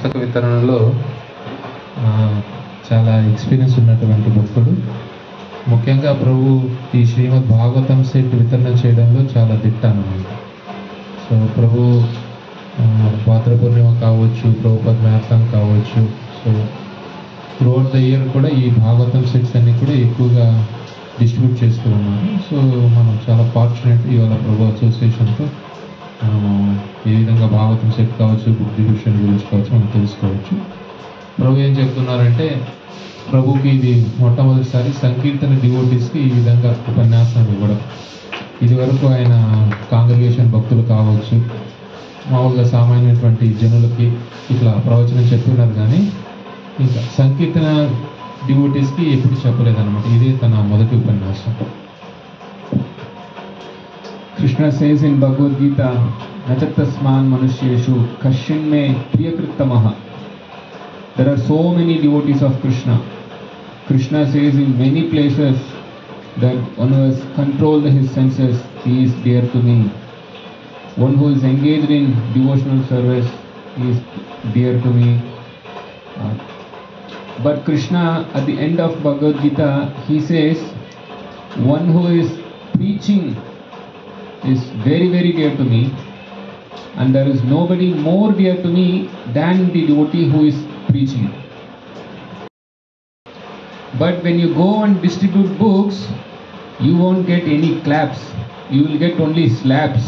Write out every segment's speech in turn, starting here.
పుస్తక వితరణలో చాలా ఎక్స్పీరియన్స్ ఉన్నటువంటి భక్తుడు. ముఖ్యంగా ప్రభు ఈ శ్రీమద్ భాగవతం సెట్ వితరణ చేయడంలో చాలా దిట్ట అన్నమాట. సో ప్రభు భాద్ర పూర్ణిమ కావచ్చు, ప్రభుపద్ మ్యాథాన్ కావచ్చు, సో త్రూఅవుట్ ద ఇయర్ కూడా ఈ భాగవతం సెట్స్ అన్ని కూడా ఎక్కువగా డిస్ట్రిబ్యూట్ చేస్తూ ఉన్నారు. సో మనం చాలా ఫార్చునేట్ ఇవాళ ప్రభు అసోసియేషన్తో మనము ఏ విధంగా భాగవతం సెట్ కావచ్చు, బుక్ డిస్ట్రిబ్యూషన్ గురించి కావచ్చు మనం తెలుసుకోవచ్చు. ప్రభు ఏం చెప్తున్నారంటే, ప్రభుకి ఇది మొట్టమొదటిసారి సంకీర్తన డివోటీస్కి ఈ విధంగా ఉపన్యాసం ఇవ్వడం. ఇది వరకు ఆయన కాంగ్రిగేషన్ భక్తులు కావచ్చు, మామూలుగా సామాన్యమైనటువంటి జనులకి ఇట్లా ప్రవచనం చెప్తున్నారు, కానీ ఇంకా సంకీర్తన డివోటీస్కి ఎప్పుడు చెప్పలేదన్నమాట. ఇదే తన మొదటి ఉపన్యాసం. Krishna says in Bhagavad Gita, Nachatasman Manusheshu Kashinme Priyakrittamaha. There are so many devotees of Krishna. Krishna says in many places that one who has controlled his senses, he is dear to me. One who is engaged in devotional service, he is dear to me. But Krishna at the end of Bhagavad Gita, he says, one who is preaching is very, very dear to me, and there is nobody more dear to me than the devotee who is preaching. But when you go and distribute books, you won't get any claps, you will get only slaps.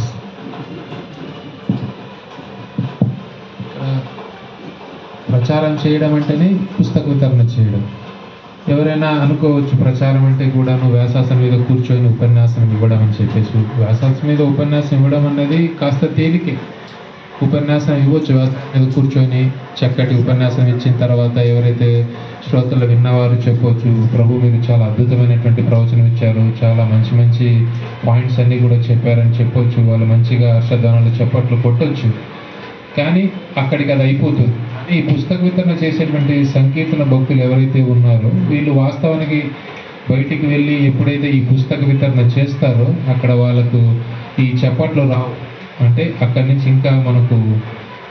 ప్రచారం చేయడం అంటేనే పుస్తక వితరణ చేయడం. ఎవరైనా అనుకోవచ్చు ప్రచారం అంటే కూడాను వ్యాసాసనం మీద కూర్చొని ఉపన్యాసం ఇవ్వడం అని చెప్పేసి. వ్యాసాసనం మీద ఉపన్యాసం ఇవ్వడం అన్నది కాస్త తేలికే. ఉపన్యాసం ఇవ్వచ్చు, వ్యాసాసం మీద కూర్చొని చక్కటి ఉపన్యాసం ఇచ్చిన తర్వాత ఎవరైతే శ్రోతలు విన్నవారు చెప్పవచ్చు, ప్రభు మీరు చాలా అద్భుతమైనటువంటి ప్రవచనం ఇచ్చారు, చాలా మంచి మంచి పాయింట్స్ అన్నీ కూడా చెప్పారని చెప్పొచ్చు. వాళ్ళు మంచిగా హర్షధ్వానాలు చప్పట్లు కొట్టొచ్చు. కానీ అక్కడికి అది అయిపోతుంది. ఈ పుస్తక వితరణ చేసేటువంటి సంకీర్తన భక్తులు ఎవరైతే ఉన్నారో వీళ్ళు వాస్తవానికి బయటికి వెళ్ళి ఎప్పుడైతే ఈ పుస్తక వితరణ చేస్తారో అక్కడ వాళ్ళకు ఈ చప్పట్లు రావు. అంటే అక్కడి నుంచి ఇంకా మనకు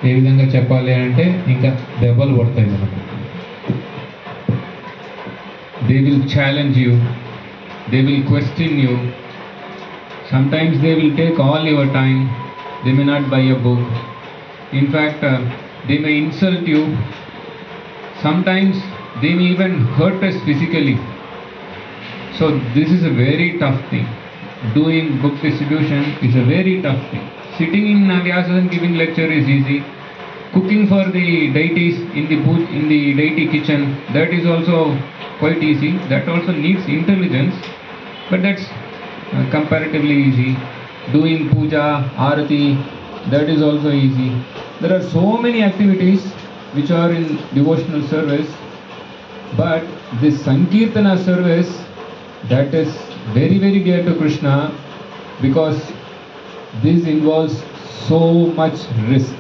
ఏ విధంగా చెప్పాలి అంటే ఇంకా దెబ్బలు పడతాయి మనకు. They will challenge you, they will question you, sometimes they will take all your time, they may not buy a book. In fact, they may insult you. Sometimes they may even hurt us physically. So this is a very tough thing. Doing book distribution is a very tough thing. Sitting in Vyasa and giving lecture is easy. Cooking for the deities in the deity kitchen, that is also quite easy. That also needs intelligence, but that's comparatively easy. Doing puja, arati, that is also easy. There are so many activities which are in devotional service, but this Sankirtana service, that is very, very dear to Krishna, because this involves so much risk.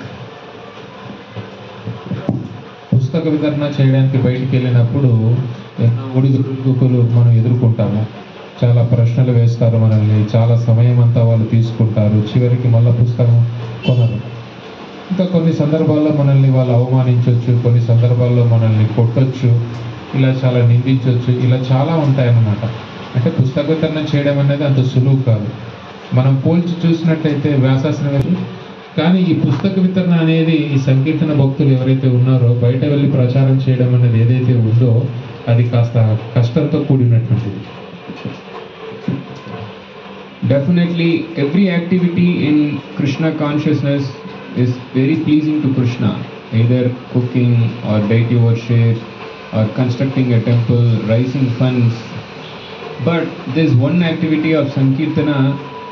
పుస్తక వితరణ చేయడానికి బయటికి వెళ్ళినప్పుడు ఎన్నో ఒడిదుడుకులు మనం ఎదుర్కొంటాము. చాలా ప్రశ్నలు వేస్తారు మనల్ని, చాలా సమయం అంతా వాళ్ళు తీసుకుంటారు, చివరికి మళ్ళీ పుస్తకం కొనరు. ఇంకా కొన్ని సందర్భాల్లో మనల్ని వాళ్ళు అవమానించవచ్చు, కొన్ని సందర్భాల్లో మనల్ని కొట్టొచ్చు, ఇలా చాలా నిందించవచ్చు, ఇలా చాలా ఉంటాయన్నమాట. అంటే పుస్తక వితరణ చేయడం అనేది అంత సులువు కాదు. మనం పోల్చి చూసినట్టయితే వ్యాసాసనం, కానీ ఈ పుస్తక వితరణ అనేది ఈ సంకీర్తన భక్తులు ఎవరైతే ఉన్నారో బయట వెళ్ళి ప్రచారం చేయడం అనేది ఏదైతే ఉందో అది కాస్త కష్టంతో కూడినటువంటిది. Definitely every activity in Krishna consciousness is very pleasing to Krishna, either cooking or deity worship or constructing a temple, raising funds. But this one activity of Sankirtana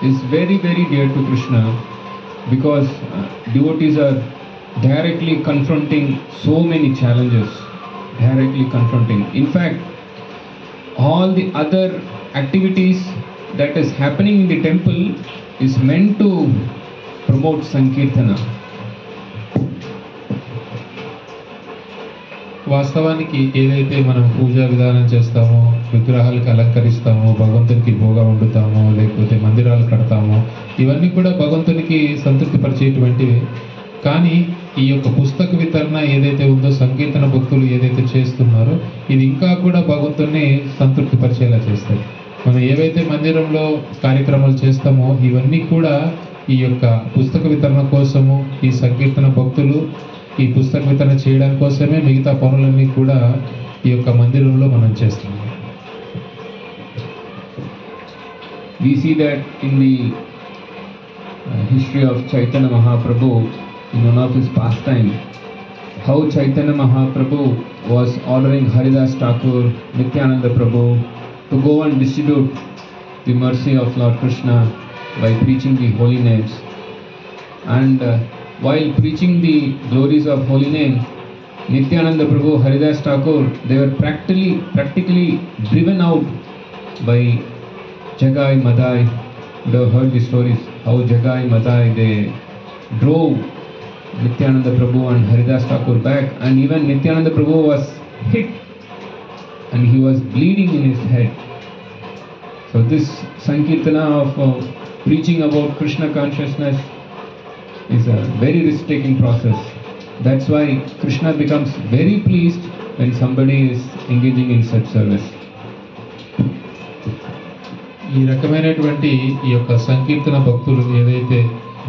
is very, very dear to Krishna, because devotees are directly confronting so many challenges, directly confronting. In fact, all the other activities that is happening in the temple is meant to promote Sankirtana. వాస్తవానికి ఏదైతే మనం పూజా విధానం చేస్తామో, విగ్రహాలకు అలంకరిస్తామో, భగవంతునికి భోగం వండుతామో, లేకపోతే మందిరాలు కడతామో, ఇవన్నీ కూడా భగవంతునికి సంతృప్తి పరిచేటువంటివి. కానీ ఈ యొక్క పుస్తక వితరణ ఏదైతే ఉందో సంకీర్తన భక్తులు ఏదైతే చేస్తున్నారో ఇది ఇంకా కూడా భగవంతుని సంతృప్తి పరిచేలా చేస్తాయి. మనం ఏవైతే మందిరంలో కార్యక్రమాలు చేస్తామో ఇవన్నీ కూడా ఈ యొక్క పుస్తక వితరణ కోసము, ఈ సంకీర్తన భక్తులు ఈ పుస్తక వితరణ చేయడానికి కోసమే మిగతా పనులన్నీ కూడా ఈ యొక్క మందిరంలో మనం చేస్తాము. We see that in the history of Chaitanya Mahaprabhu, in one of his pastimes, how Chaitanya Mahaprabhu was ordering Haridas Thakur, Nityananda Prabhu to go and distribute the mercy of Lord Krishna by preaching the holy names. And while preaching the glories of holy name, Nityananda Prabhu, Haridas Thakur, they were practically driven out by Jagai Madai. You have heard the stories how Jagai Madai they drove Nityananda Prabhu and Haridas Thakur back, and even Nityananda Prabhu was hit and he was bleeding in his head. So this Sankirtana of preaching about Krishna consciousness is a very risk-taking process. That's why Krishna becomes very pleased when somebody is engaging in such service. ఈ రకమైనటువంటి ఈ యొక్క సంకీర్తన భక్తులు ఏదైతే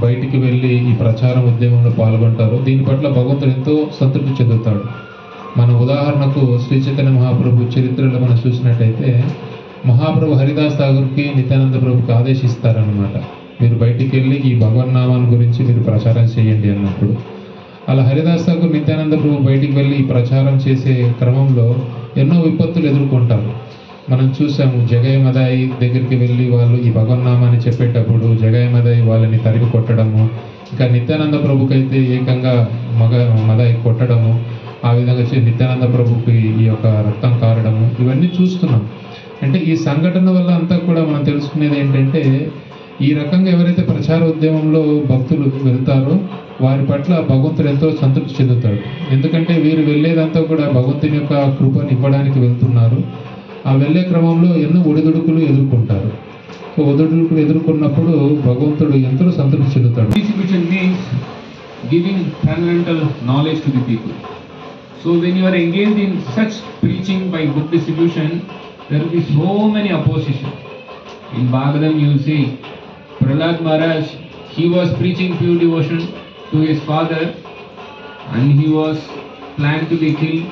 బయటికి వెళ్ళి ఈ ప్రచారం ఉద్యమంలో పాల్గొంటారో దీని పట్ల భగవంతుడు ఎంతో సంతృప్తి చెందుతాడు. మన ఉదాహరణకు శ్రీ చైతన్య మహాప్రభు చరిత్రలో మనం చూసినట్టయితే మహాప్రభు హరిదాస్ ఠాగూర్కి నిత్యానంద ప్రభుకి ఆదేశిస్తారనమాట, మీరు బయటికి వెళ్ళి ఈ భగవన్నామాన్ని గురించి మీరు ప్రచారం చేయండి అన్నప్పుడు. అలా హరిదాస్ ఠాగూర్ నిత్యానంద ప్రభు బయటికి వెళ్ళి ఈ ప్రచారం చేసే క్రమంలో ఎన్నో విపత్తులు ఎదుర్కొంటారు. మనం చూసాము జగయ మదాయి దగ్గరికి వెళ్ళి వాళ్ళు ఈ భగవన్నామాన్ని చెప్పేటప్పుడు జగయ మదాయి వాళ్ళని తరిగి కొట్టడము, ఇంకా నిత్యానంద ప్రభుకైతే ఏకంగా మదాయి కొట్టడము, ఆ విధంగా నిత్యానంద ప్రభుకి ఈ యొక్క రక్తం కారడము, ఇవన్నీ చూస్తున్నాం. అంటే ఈ సంఘటన వల్ల అంతా కూడా మనం తెలుసుకునేది ఏంటంటే ఈ రకంగా ఎవరైతే ప్రచార ఉద్యమంలో భక్తులు వెళ్తారో వారి పట్ల భగవంతుడు ఎంతో సంతృప్తి చెందుతాడు. ఎందుకంటే వీరు వెళ్ళేదంతా కూడా భగవంతుని యొక్క కృపను ఇవ్వడానికి వెళ్తున్నారు. ఆ వెళ్ళే క్రమంలో ఎన్నో ఒడిదుడుకులు ఎదుర్కొంటారు. ఒడిదుడుకులు ఎదుర్కొన్నప్పుడు భగవంతుడు ఎంతో సంతృప్తి చెందుతాడు. Distribution means giving transcendental knowledge to the people. So when you are engaged in such preaching by book distribution, there will be so many opposition. In Bhagavatam you will see Prahlad Maharaj, he was preaching pure devotion to his father and he was planned to be killed.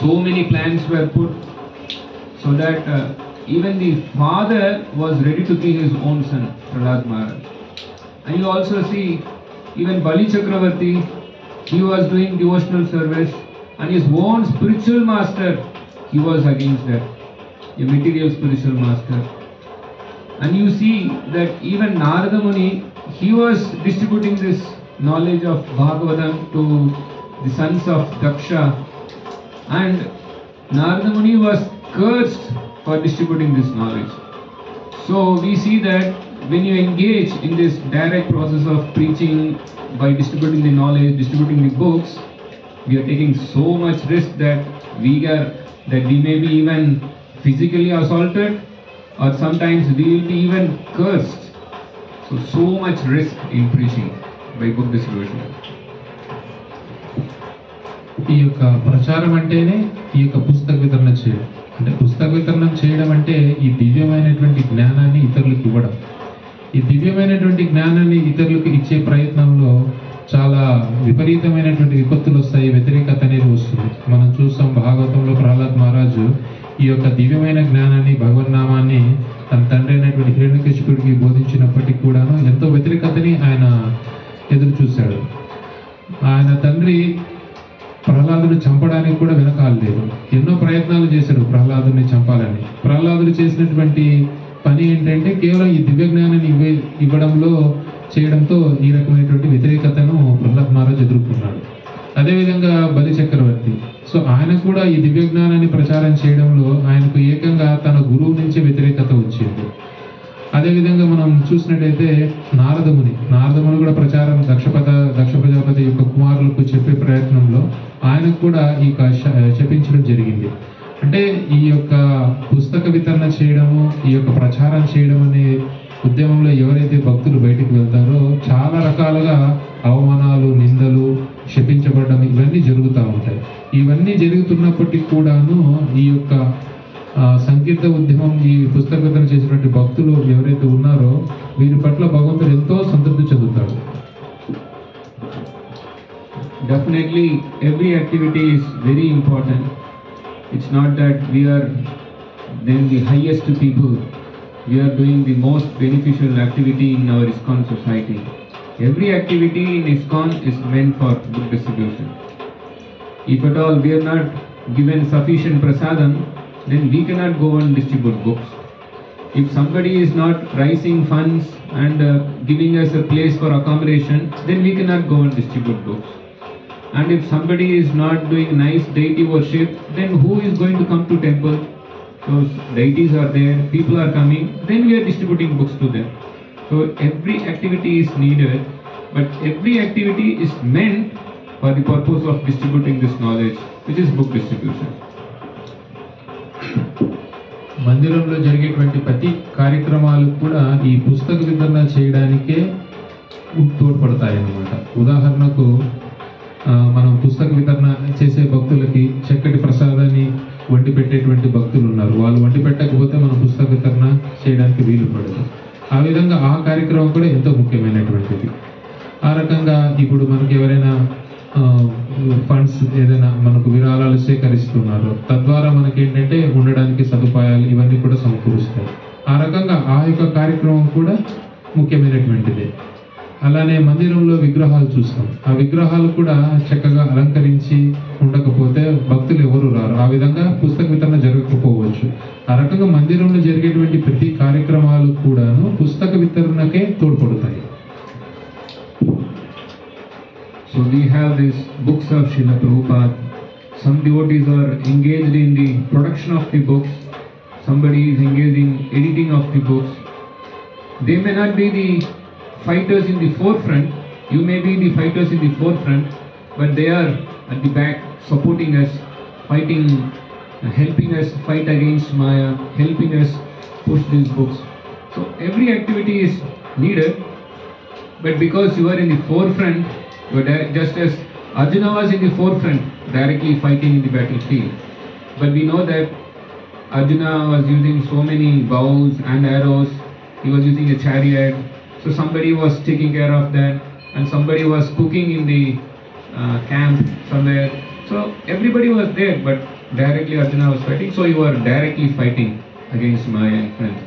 So many plans were put so that even the father was ready to kill his own son, Prahlad Maharaj. And you also see even Bali Chakravarti, he was doing devotional service and his own spiritual master, he was against that, a material spiritual master. And you see that even Narada Muni, he was distributing this knowledge of Bhagavatam to the sons of Daksha, and Narada Muni was cursed for distributing this knowledge. So we see that when you engage in this direct process of preaching by distributing the knowledge, distributing the books, we are taking so much risk that we may be even physically assaulted, or sometimes we will be even cursed. So much risk in preaching by book distribution. ఈ యొక్క ప్రచారం అంటేనే ఈ యొక్క పుస్తక వితరణ చేయడం. అంటే పుస్తక వితరణం చేయడం అంటే ఈ దివ్యమైనటువంటి జ్ఞానాన్ని ఇతరులకు ఇవ్వడం. ఈ దివ్యమైనటువంటి జ్ఞానాన్ని ఇతరులకు ఇచ్చే ప్రయత్నంలో చాలా విపరీతమైనటువంటి విపత్తులు వస్తాయి, వ్యతిరేకత అనేది వస్తుంది. మనం చూస్తాం భాగవతంలో ప్రహ్లాద్ మహారాజు ఈ యొక్క దివ్యమైన జ్ఞానాన్ని భగవన్నామాన్ని తన తండ్రి అయినటువంటి హిరణ్యకశిపుడికి బోధించినప్పటికీ కూడాను ఎంతో వ్యతిరేకతని ఆయన ఎదురు చూశాడు. ఆయన తండ్రి ప్రహ్లాదుని చంపడానికి కూడా వెనకాలలేదు. ఎన్నో ప్రయత్నాలు చేశాడు ప్రహ్లాదుని చంపాలని. ప్రహ్లాదుడు చేసినటువంటి పని ఏంటంటే కేవలం ఈ దివ్య జ్ఞానాన్ని ఇవ్వడంలో చేయడంతో ఈ రకమైనటువంటి వ్యతిరేకతను ప్రహ్లాద్ మహారాజ్ ఎదుర్కొన్నాడు. అదేవిధంగా బలి చక్రవర్తి, సో ఆయన కూడా ఈ దివ్య జ్ఞానాన్ని ప్రచారం చేయడంలో ఆయనకు ఏకంగా తన గురువు నుంచి వ్యతిరేకత వచ్చింది. అదేవిధంగా మనం చూసినట్టయితే నారదముని కూడా ప్రచారం దక్ష ప్రజాపతి యొక్క కుమారులకు చెప్పే ప్రయత్నంలో ఆయనకు కూడా ఈ శపించడం జరిగింది. అంటే ఈ యొక్క పుస్తక వితరణ చేయడము, ఈ యొక్క ప్రచారం చేయడం అనే ఉద్యమంలో ఎవరైతే భక్తులు బయటికి వెళ్తారో చాలా రకాలుగా అవమానాలు, నిందలు, శపించబడడం ఇవన్నీ జరుగుతూ ఉంటాయి. ఇవన్నీ జరుగుతున్నప్పటికీ కూడాను ఈ యొక్క సంకీర్త ఉద్యమం, ఈ పుస్తక వితరణ చేసినటువంటి భక్తులు ఎవరైతే ఉన్నారో వీరి పట్ల భగవంతుడు ఎంతో సంతృప్తి చెందుతాడు. Definitely, every activity is very important. It's not that we are then the highest people. We are doing the most beneficial activity in our ISKCON society. Every activity in ISKCON is meant for book distribution. If at all we are not given sufficient prasadam, then we cannot go and distribute books. If somebody is not raising funds and giving us a place for accommodation, then we cannot go and distribute books. And if somebody is not doing nice deity worship, then who is going to come to temple? So deities are there, people are coming, then we are distributing books to them. So every activity is needed, but every activity is meant for the purpose of distributing this knowledge, which is book distribution. మందిరంలో జరిగేటువంటి ప్రతి కార్యక్రమాలు కూడా ఈ పుస్తక వితరణ చేయడానికే తోడ్పడతాయి అన్నమాట. ఉదాహరణకు మనం పుస్తక వితరణ చేసే భక్తులకి చక్కటి ప్రసాదాన్ని వండి పెట్టేటువంటి భక్తులు ఉన్నారు. వాళ్ళు వండి పెట్టకపోతే మనం పుస్తక వితరణ చేయడానికి వీలు పడదు. ఆ విధంగా ఆ కార్యక్రమం కూడా ఎంతో ముఖ్యమైనటువంటిది. ఆ రకంగా ఇప్పుడు మనకి ఎవరైనా ఫండ్స్ ఏదైనా మనకు విరాళాలు సేకరిస్తున్నారు, తద్వారా మనకి ఏంటంటే ఉండడానికి సదుపాయాలు ఇవన్నీ కూడా సమకూరుస్తాయి. ఆ రకంగా ఆ యొక్క కార్యక్రమం కూడా ముఖ్యమైనటువంటిది. అలానే మందిరంలో విగ్రహాలు చూస్తాం. ఆ విగ్రహాలు కూడా చక్కగా అలంకరించి ఉండకపోతే భక్తులు ఎవరు రారు. ఆ విధంగా పుస్తక వితరణ జరగకపోవచ్చు. ఆ రకంగా మందిరంలో జరిగేటువంటి ప్రతి కార్యక్రమాలు కూడాను పుస్తక వితరణకే తోడ్పడతాయి. So we have these books of Srila Prabhupada. Some devotees are engaged in the production of the books. Somebody is engaged in editing of the books. They may not be the fighters in the forefront. You may be the fighters in the forefront, but they are at the back supporting us, fighting, helping us fight against Maya, helping us push these books. So every activity is needed, but because you are in the forefront, just as Arjuna was in the forefront, directly fighting in the battlefield. But we know that Arjuna was using so many bows and arrows. He was using a chariot. So somebody was taking care of that, and somebody was cooking in the camp somewhere. So everybody was there, but directly Arjuna was fighting. So you are directly fighting against Maya and friends.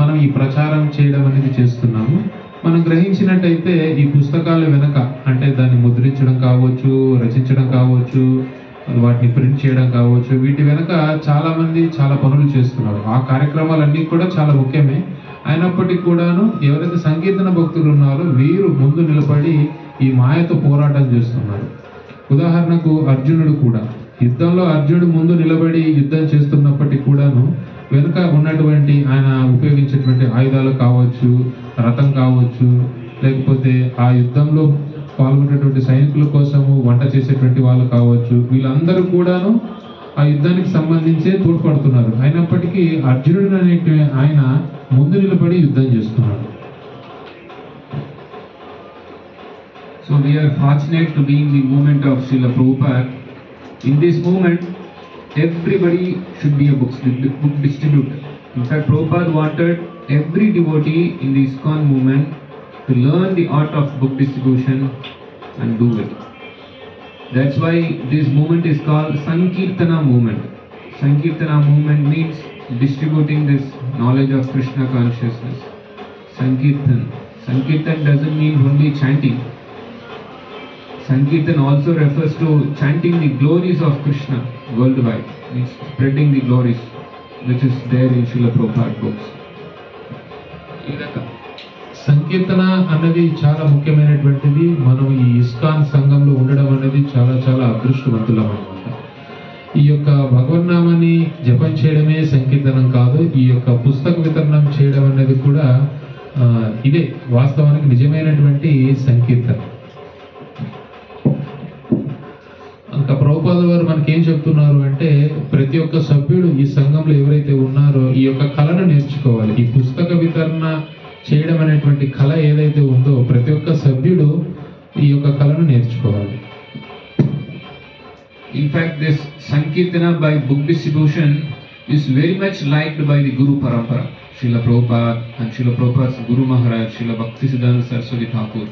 మనం ఈ ప్రచారం చేయడం అనేది చేస్తున్నాము. మనం గ్రహించినట్టయితే ఈ పుస్తకాల వెనక అంటే దాన్ని ముద్రించడం కావచ్చు, రచించడం కావచ్చు, వాటిని ప్రింట్ చేయడం కావచ్చు, వీటి వెనక చాలా మంది చాలా పనులు చేస్తున్నారు. ఆ కార్యక్రమాలన్నీ కూడా చాలా ముఖ్యమే. అయినప్పటికీ కూడాను ఎవరైతే సంకీర్తన భక్తులు ఉన్నారో వీరు ముందు నిలబడి ఈ మాయతో పోరాటం చేస్తున్నారు. ఉదాహరణకు అర్జునుడు కూడా యుద్ధంలో అర్జునుడు ముందు నిలబడి యుద్ధం చేస్తున్నప్పటికీ కూడాను వెనుక ఉన్నటువంటి ఆయన ఉపయోగించేటువంటి ఆయుధాలు కావచ్చు, రథం కావచ్చు, లేకపోతే ఆ యుద్ధంలో పాల్గొనేటువంటి సైనికుల కోసము వంట చేసేటువంటి వాళ్ళు కావచ్చు, వీళ్ళందరూ కూడాను ఆ యుద్ధానికి సంబంధించే తోడ్పడుతున్నారు. అయినప్పటికీ అర్జునుడు అనే ఆయన ముందు నిలబడి యుద్ధం చేస్తున్నాడు. So we are fortunate to be in the movement of Srila Prabhupada. In this movement, everybody should be a book distributor. In fact, Prabhupada wanted every devotee in the ISKCON movement to learn the art of book distribution and do it. That's why this movement is called Sankirtana movement. Sankirtana movement means distributing this knowledge of Krishna consciousness. Sankirtan. Sankirtan doesn't mean only chanting. Sankirtan also refers to chanting the glories of Krishna worldwide. Means spreading the glories which is there in Srila Prabhupada books. సంకీర్తన అన్నది చాలా ముఖ్యమైనటువంటిది. మనం ఈ ISKCON సంఘంలో ఉండడం అనేది చాలా చాలా అదృష్టవంతులం అన్నమాట. ఈ యొక్క భగవన్నామాన్ని జపం చేయడమే సంకీర్తనం కాదు, ఈ యొక్క పుస్తక వితరణం చేయడం అనేది కూడా ఇదే వాస్తవానికి నిజమైనటువంటి సంకీర్తన. ఇంకా ప్రభుపాదుల వారు మనకి ఏం చెప్తున్నారు అంటే ప్రతి ఒక్క సభ్యుడు ఈ సంఘంలో ఎవరైతే ఉన్నారో ఈ యొక్క కళను నేర్చుకోవాలి. ఈ పుస్తక వితరణ చేయడం అనేటువంటి కళ ఏదైతే ఉందో ప్రతి ఒక్క సభ్యుడు ఈ యొక్క కళను నేర్చుకోవాలి. In fact, this Sankirtana by book distribution is very much liked by the Guru Parampara, Srila Prabhupada and Srila Prabhupada's Guru Maharaj, Srila Bhaktisiddhanta Saraswati Thakur.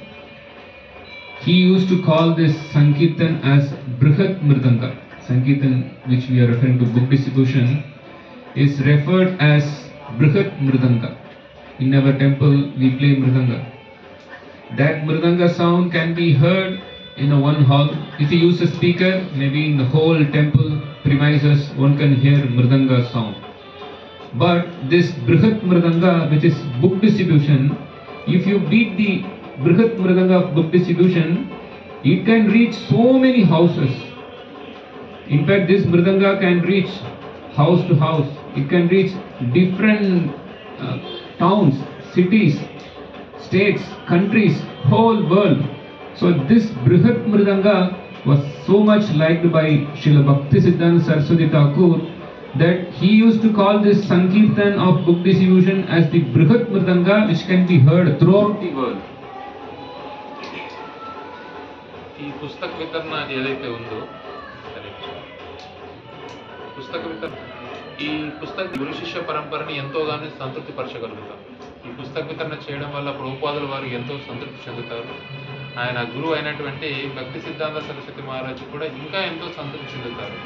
He used to call this Sankirtan as Brihat Mridanga. Sankirtan, which we are referring to book distribution, is referred as Brihat Mridanga. In our temple, we play Mridanga. That Mridanga sound can be heard in a one hall. If you use a speaker, maybe in the whole temple premises, one can hear Mridanga sound. But this Brihat Mridanga, which is book distribution, if you beat the Brihat Mridanga of book distribution, it can reach so many houses. In fact, this Mridanga can reach house to house. It can reach different towns, cities, states, countries, whole world. So this Brihat Mridanga was so much liked by Srila Bhaktisiddhanta Saraswati Thakur that he used to call this Sankirtan of book distribution as the Brihat Mridanga, which can be heard throughout the world. ఈ పుస్తక వితరణ ఏదైతే ఉందో ఈ పుస్తక గురు శిష్య పరంపరని ఎంతోగానో సంతృప్తి పరచగలుగుతాం. ఈ పుస్తక వితరణ చేయడం వల్ల ప్రభుపాదుల వారు ఎంతో సంతృప్తి చెందుతారు. ఆయన గురువు అయినటువంటి భక్తి సిద్ధాంత సరస్వతి మహారాజు కూడా ఇంకా ఎంతో సంతృప్తి చెందుతారు.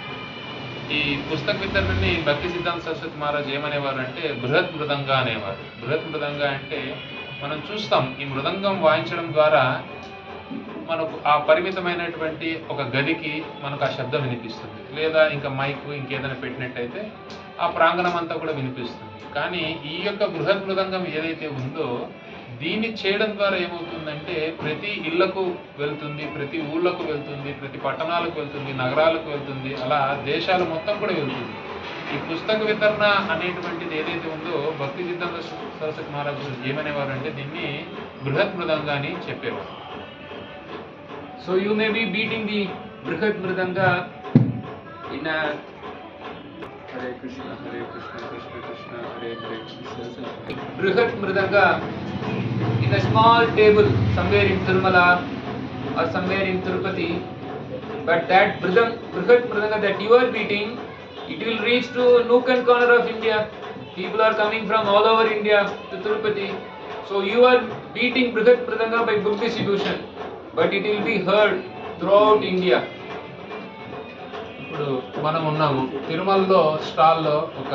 ఈ పుస్తక వితరణని భక్తి సిద్ధాంత సరస్వతి మహారాజు ఏమనేవారు అంటే బృహత్ మృదంగా అనేవారు. బృహత్ మృదంగా అంటే మనం చూస్తాం ఈ మృదంగం వాయించడం ద్వారా మనకు ఆ పరిమితమైనటువంటి ఒక గదికి మనకు ఆ శబ్దం వినిపిస్తుంది, లేదా ఇంకా మైక్ ఇంకేదైనా పెట్టినట్టయితే ఆ ప్రాంగణం అంతా కూడా వినిపిస్తుంది. కానీ ఈ యొక్క బృహత్ మృదంగం ఏదైతే ఉందో దీన్ని చేయడం ద్వారా ఏమవుతుందంటే ప్రతి ఇళ్లకు వెళ్తుంది, ప్రతి ఊళ్ళకు వెళ్తుంది, ప్రతి పట్టణాలకు వెళ్తుంది, నగరాలకు వెళ్తుంది, అలా దేశాలు మొత్తం కూడా వెళ్తుంది. ఈ పుస్తక వితరణ అనేటువంటిది ఏదైతే ఉందో భక్తి సిద్ధాంత సరస్వతి మహారాజు ఏమనేవారు అంటే దీన్ని బృహత్ మృదంగా అని చెప్పేవారు. So you may be beating the Brihat Mridanga in a Hare Krishna, Krishna Krishna, Hare Hare. Brihat Mridanga in a small table somewhere in Tirumala or somewhere in Tirupati, but that Brihat Mridanga that you are beating, it will reach to nook and corner of India. People are coming from all over India to Tirupati. So you are beating Brihat Mridanga by book distribution, but it will be heard throughout India. ఇప్పుడు మనం ఉన్నాము తిరుమలలో స్టాల్లో ఒక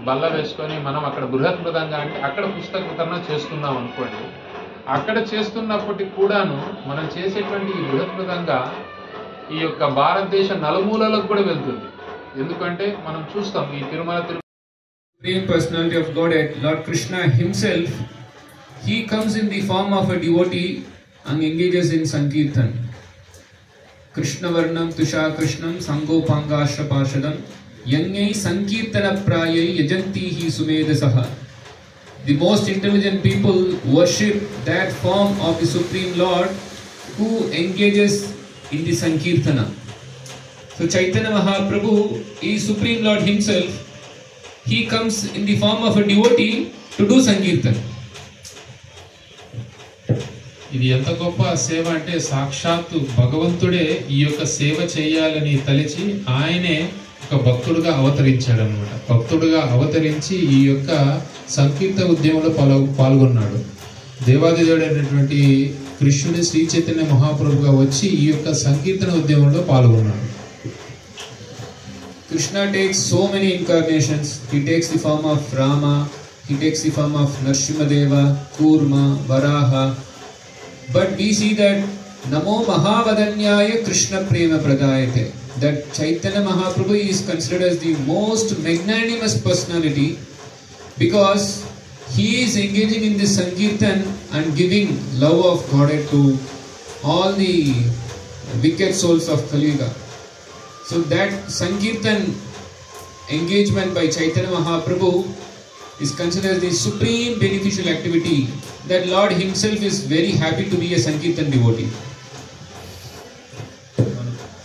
బల్ల వేసుకొని మనం అక్కడ బృహత్ మృదంగా అంటే అక్కడ పుస్తక వితరణ చేస్తున్నాం అనుకోండి. అక్కడ చేస్తున్నప్పటికి కూడాను మనం చేసేటువంటి ఈ బృహత్ మృదంగా ఈ యొక్క భారతదేశ నలుమూలలకు కూడా వెళ్తుంది. ఎందుకంటే మనం చూస్తాం ఈ Tirumala Supreme Personality of Godhead, Lord Krishna himself, he comes in the form of a devotee and engages in Sankirtan. Krishna Varnam Tusha Krishnam Sangopangashra Parshadam Yangai Sankirtana Prayai Yajantihi Sumedasaha. The most intelligent people worship that form of the Supreme Lord who engages in the Sankirtana. So Chaitanya Mahaprabhu is Supreme Lord himself. He comes in the form of a devotee to do Sankirtan. ఇది ఎంత గొప్ప సేవ అంటే సాక్షాత్తు భగవంతుడే ఈ యొక్క సేవ చేయాలని తలిచి ఆయనే ఒక భక్తుడుగా అవతరించాడు అనమాట. భక్తుడుగా అవతరించి ఈ యొక్క సంకీర్త ఉద్యమంలో పాల్గొన్నాడు. దేవాదిదేవుడైనటువంటి కృష్ణుడి శ్రీ చైతన్య మహాప్రభుగా వచ్చి ఈ యొక్క సంకీర్తన ఉద్యమంలో పాల్గొన్నాడు. Krishna takes so many incarnations. He takes the form of Rama, he takes the form of Narsimhadeva, Kurma, Varaha. But we see that Namo Mahavadanyaya Krishna Prema Pradayate, that Chaitanya Mahaprabhu is considered as the most magnanimous personality because he is engaging in this Sankirtan and giving love of Godhead to all the wicked souls of Kali Yuga. So that Sankirtan engagement by Chaitanya Mahaprabhu is considered as the supreme beneficial activity that Lord himself is very happy to be a Sankirtan devotee.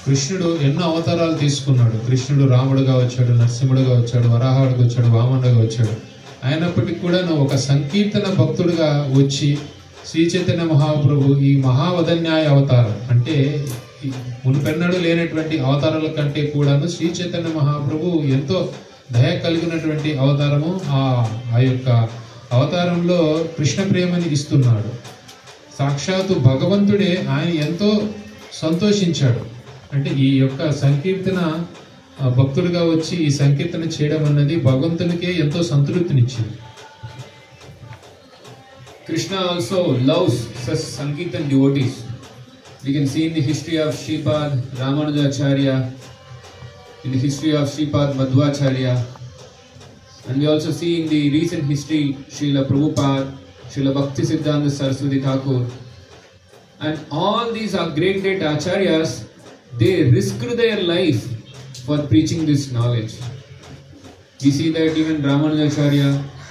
కృష్ణుడు ఎన్నో అవతారాలు తీసుకున్నాడు. కృష్ణుడు రాముడుగా వచ్చాడు, నరసింహుడుగా వచ్చాడు, వరాహుడిగా వచ్చాడు, వామనుడిగా వచ్చాడు. అయినప్పటికీ కూడా ఒక సంకీర్తన భక్తుడిగా వచ్చి శ్రీ చైతన్య మహాప్రభు ఈ మహావదన్యాయ అవతారం అంటే మునుపెన్నడూ లేనటువంటి అవతారాల కంటే కూడాను శ్రీ చైతన్య మహాప్రభు ఎంతో దయ కలిగినటువంటి అవతారము. ఆ యొక్క అవతారంలో కృష్ణ ప్రేమని ఇస్తున్నాడు. సాక్షాత్తు భగవంతుడే ఆయన ఎంతో సంతోషించాడు. అంటే ఈ యొక్క సంకీర్తన భక్తుడిగా వచ్చి ఈ సంకీర్తన చేయడం అన్నది భగవంతునికే ఎంతో సంతృప్తినిచ్చింది. Krishna also loves such Sankirtan devotees. We can see in the history of Sripad Ramanujacharya, in the history of Sripad Madhvacharya, and we also see in the recent history Srila Prabhupada, Srila Bhaktisiddhanta Saraswati Thakur, and all these are great acharyas. They risked their life for preaching this knowledge. We see that even Ramanujacharya,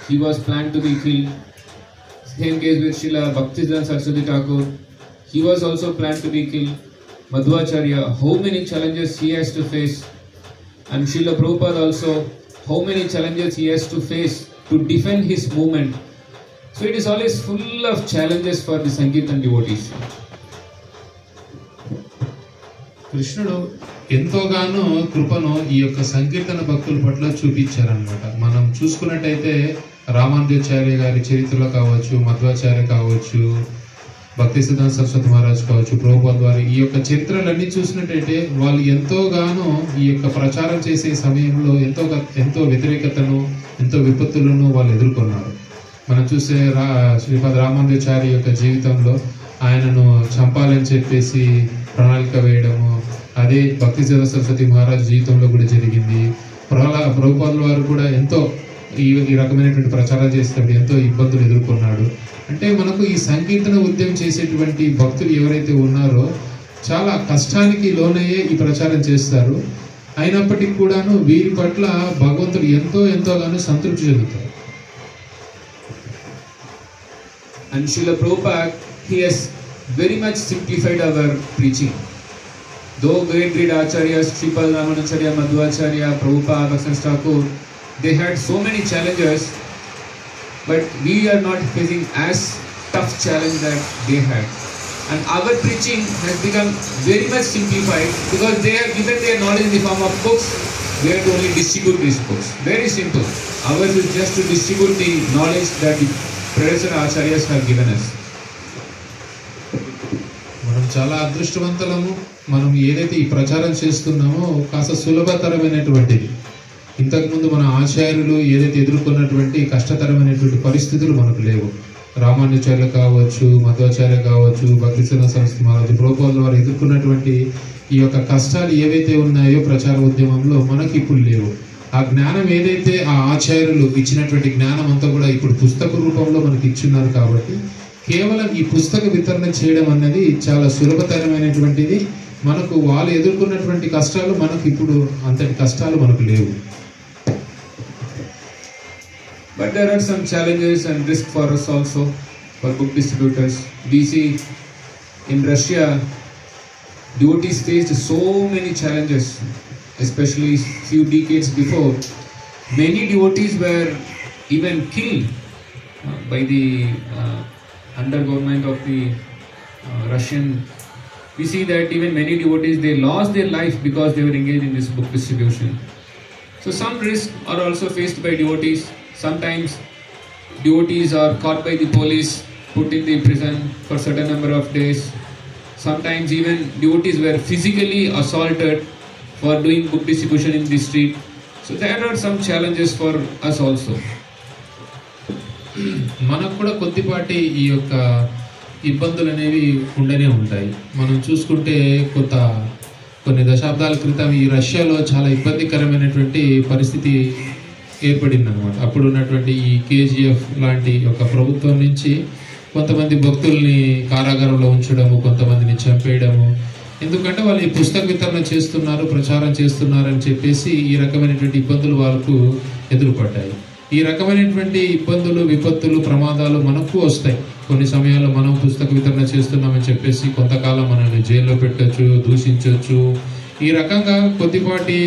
he was planned to be killed. Same case with Srila Bhaktisiddhanta Saraswati Thakur, he was also planned to be killed. Madhvacharya, how many challenges he has to face, and Srila Prabhupada also, how many challenges he has to face to defend his movement. So it is always full of challenges for the Sankirtan devotees. కృష్ణుడు ఎంతోగానో కృపను ఈ యొక్క సంకీర్తన భక్తుల పట్ల చూపించారనమాట. మనం చూసుకున్నట్టయితే రామానుజాచార్య గారి చరిత్రలో కావచ్చు, మధ్వాచార్య కావచ్చు, భక్తిసిద్ధాంత సరస్వతి మహారాజ్ కావచ్చు, ప్రభుపాద్ వారి ఈ యొక్క చరిత్రలన్నీ చూసినట్టయితే వాళ్ళు ఎంతోగానో ఈ యొక్క ప్రచారం చేసే సమయంలో ఎంతో వ్యతిరేకతను, ఎంతో విపత్తులను వాళ్ళు ఎదుర్కొన్నారు. మనం చూసే శ్రీపాద రామానుజాచార్య యొక్క జీవితంలో ఆయనను చంపాలని చెప్పేసి ప్రణాళిక వేయడము, అదే భక్తిసిద్ధాంత సరస్వతి మహారాజ్ జీవితంలో కూడా జరిగింది. ప్రభుపాదుల వారు కూడా ఎంతో ఈ రకమైనటువంటి ప్రచారం చేసేటప్పుడు ఎంతో ఇబ్బందులు ఎదుర్కొన్నాడు. అంటే మనకు ఈ సంకీర్తన ఉద్యమం చేసేటువంటి భక్తులు ఎవరైతే ఉన్నారో చాలా కష్టానికి లోనయ్యే ఈ ప్రచారం చేస్తారు. అయినప్పటికీ కూడాను వీరి పట్ల భగవంతుడు ఎంతోగానో సంతృప్తి చెందుతారు. And Srila Prabhupada, he has very much simplified our preaching. Though great acharyas, Sripad Ramanujacharya, Madhvacharya, Prabhupada, Bhaktivinoda Thakur, they had so many challenges, but we are not facing as tough challenge that they had. And our preaching has become very much simplified because they have given their knowledge in the form of books. We have to only distribute these books. Very simple. Ours is just to distribute the knowledge that the predecessor acharyas have given us. మనం చాలా అదృష్టవంతులము. మనం ఏదైతే ఈ ప్రచారం చేస్తున్నామో కాస్త సులభతరమైనటువంటిది. ఇంతకుముందు మన ఆచార్యులు ఏదైతే ఎదుర్కొన్నటువంటి కష్టతరమైనటువంటి పరిస్థితులు మనకు లేవు. రామానుజాచార్య కావచ్చు, మధ్వాచార్య కావచ్చు, భక్తిసిద్ధాంత సరస్వతి మహారాజ్, ప్రభుపాదుల వారు ఎదుర్కొన్నటువంటి ఈ యొక్క కష్టాలు ఏవైతే ఉన్నాయో ప్రచార ఉద్యమంలో మనకి ఇప్పుడు లేవు. ఆ జ్ఞానం ఏదైతే ఆ ఆచార్యులు ఇచ్చినటువంటి జ్ఞానం అంతా కూడా ఇప్పుడు పుస్తక రూపంలో మనకి ఇచ్చున్నారు. కాబట్టి కేవలం ఈ పుస్తక వితరణ చేయడం అన్నది చాలా సులభతరమైనటువంటిది. మనకు వాళ్ళు ఎదుర్కొన్నటువంటి కష్టాలు మనకు ఇప్పుడు అంతటి కష్టాలు మనకు లేవు. But there are some challenges and risk for us also, for book distributors. We see in Russia, devotees faced so many challenges, especially few decades before. Many devotees were even killed by the under government of the Russian. We see that even many devotees, they lost their life because they were engaged in this book distribution. So some risks are also faced by devotees. Sometimes devotees are caught by the police, put in the prison for certain number of days. Sometimes even devotees were physically assaulted for doing book distribution in the street. So there are some challenges for us also. మనకు కూడా కొద్దిపాటి ఈ యొక్క ఇబ్బందులు అనేవి ఉండనే ఉంటాయి. మనం చూసుకుంటే కొన్ని దశాబ్దాల క్రితం ఈ రష్యాలో చాలా ఇబ్బందికరమైనటువంటి పరిస్థితి ఏర్పడింది అనమాట. అప్పుడు ఉన్నటువంటి ఈ కేజీఎఫ్ లాంటి ఒక ప్రభుత్వం నుంచి కొంతమంది భక్తుల్ని కారాగారంలో ఉంచడము, కొంతమందిని చంపేయడము. ఎందుకంటే వాళ్ళు ఈ పుస్తక వితరణ చేస్తున్నారు, ప్రచారం చేస్తున్నారని చెప్పేసి ఈ రకమైనటువంటి ఇబ్బందులు వాళ్ళకు ఎదురుపడ్డాయి. ఈ రకమైనటువంటి ఇబ్బందులు, విపత్తులు, ప్రమాదాలు మనకు వస్తాయి. కొన్ని సమయాల్లో మనం పుస్తక వితరణ చేస్తున్నామని చెప్పేసి కొంతకాలం మనల్ని జైల్లో పెట్టచ్చు, దూషించవచ్చు, ఈ రకంగా కొద్దిపాటి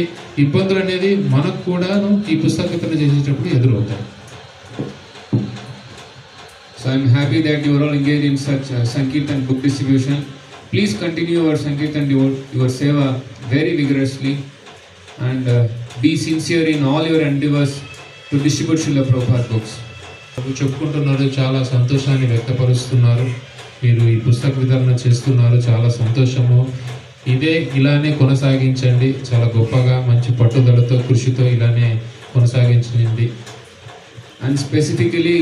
ఇబ్బందులు అనేది మనకు కూడాను ఈ పుస్తక వితరణ చేసేటప్పుడు ఎదురవుతాయి. So I'm happy that you are all engaged in such Sankirtan book distribution. Please continue your Sankirtan, your seva very vigorously, and be sincere in all your endeavors to distribute Srila Prabhupada books. చెప్పుకుంటున్నారు, చాలా సంతోషాన్ని వ్యక్తపరుస్తున్నారు. మీరు ఈ పుస్తక వితరణ చేస్తున్నారు, చాలా సంతోషము. ఇలానే కొనసాగించండి. చాలా గొప్పగా మంచి పట్టుదలతో కృషితో ఇలానే కొనసాగించండి. And specifically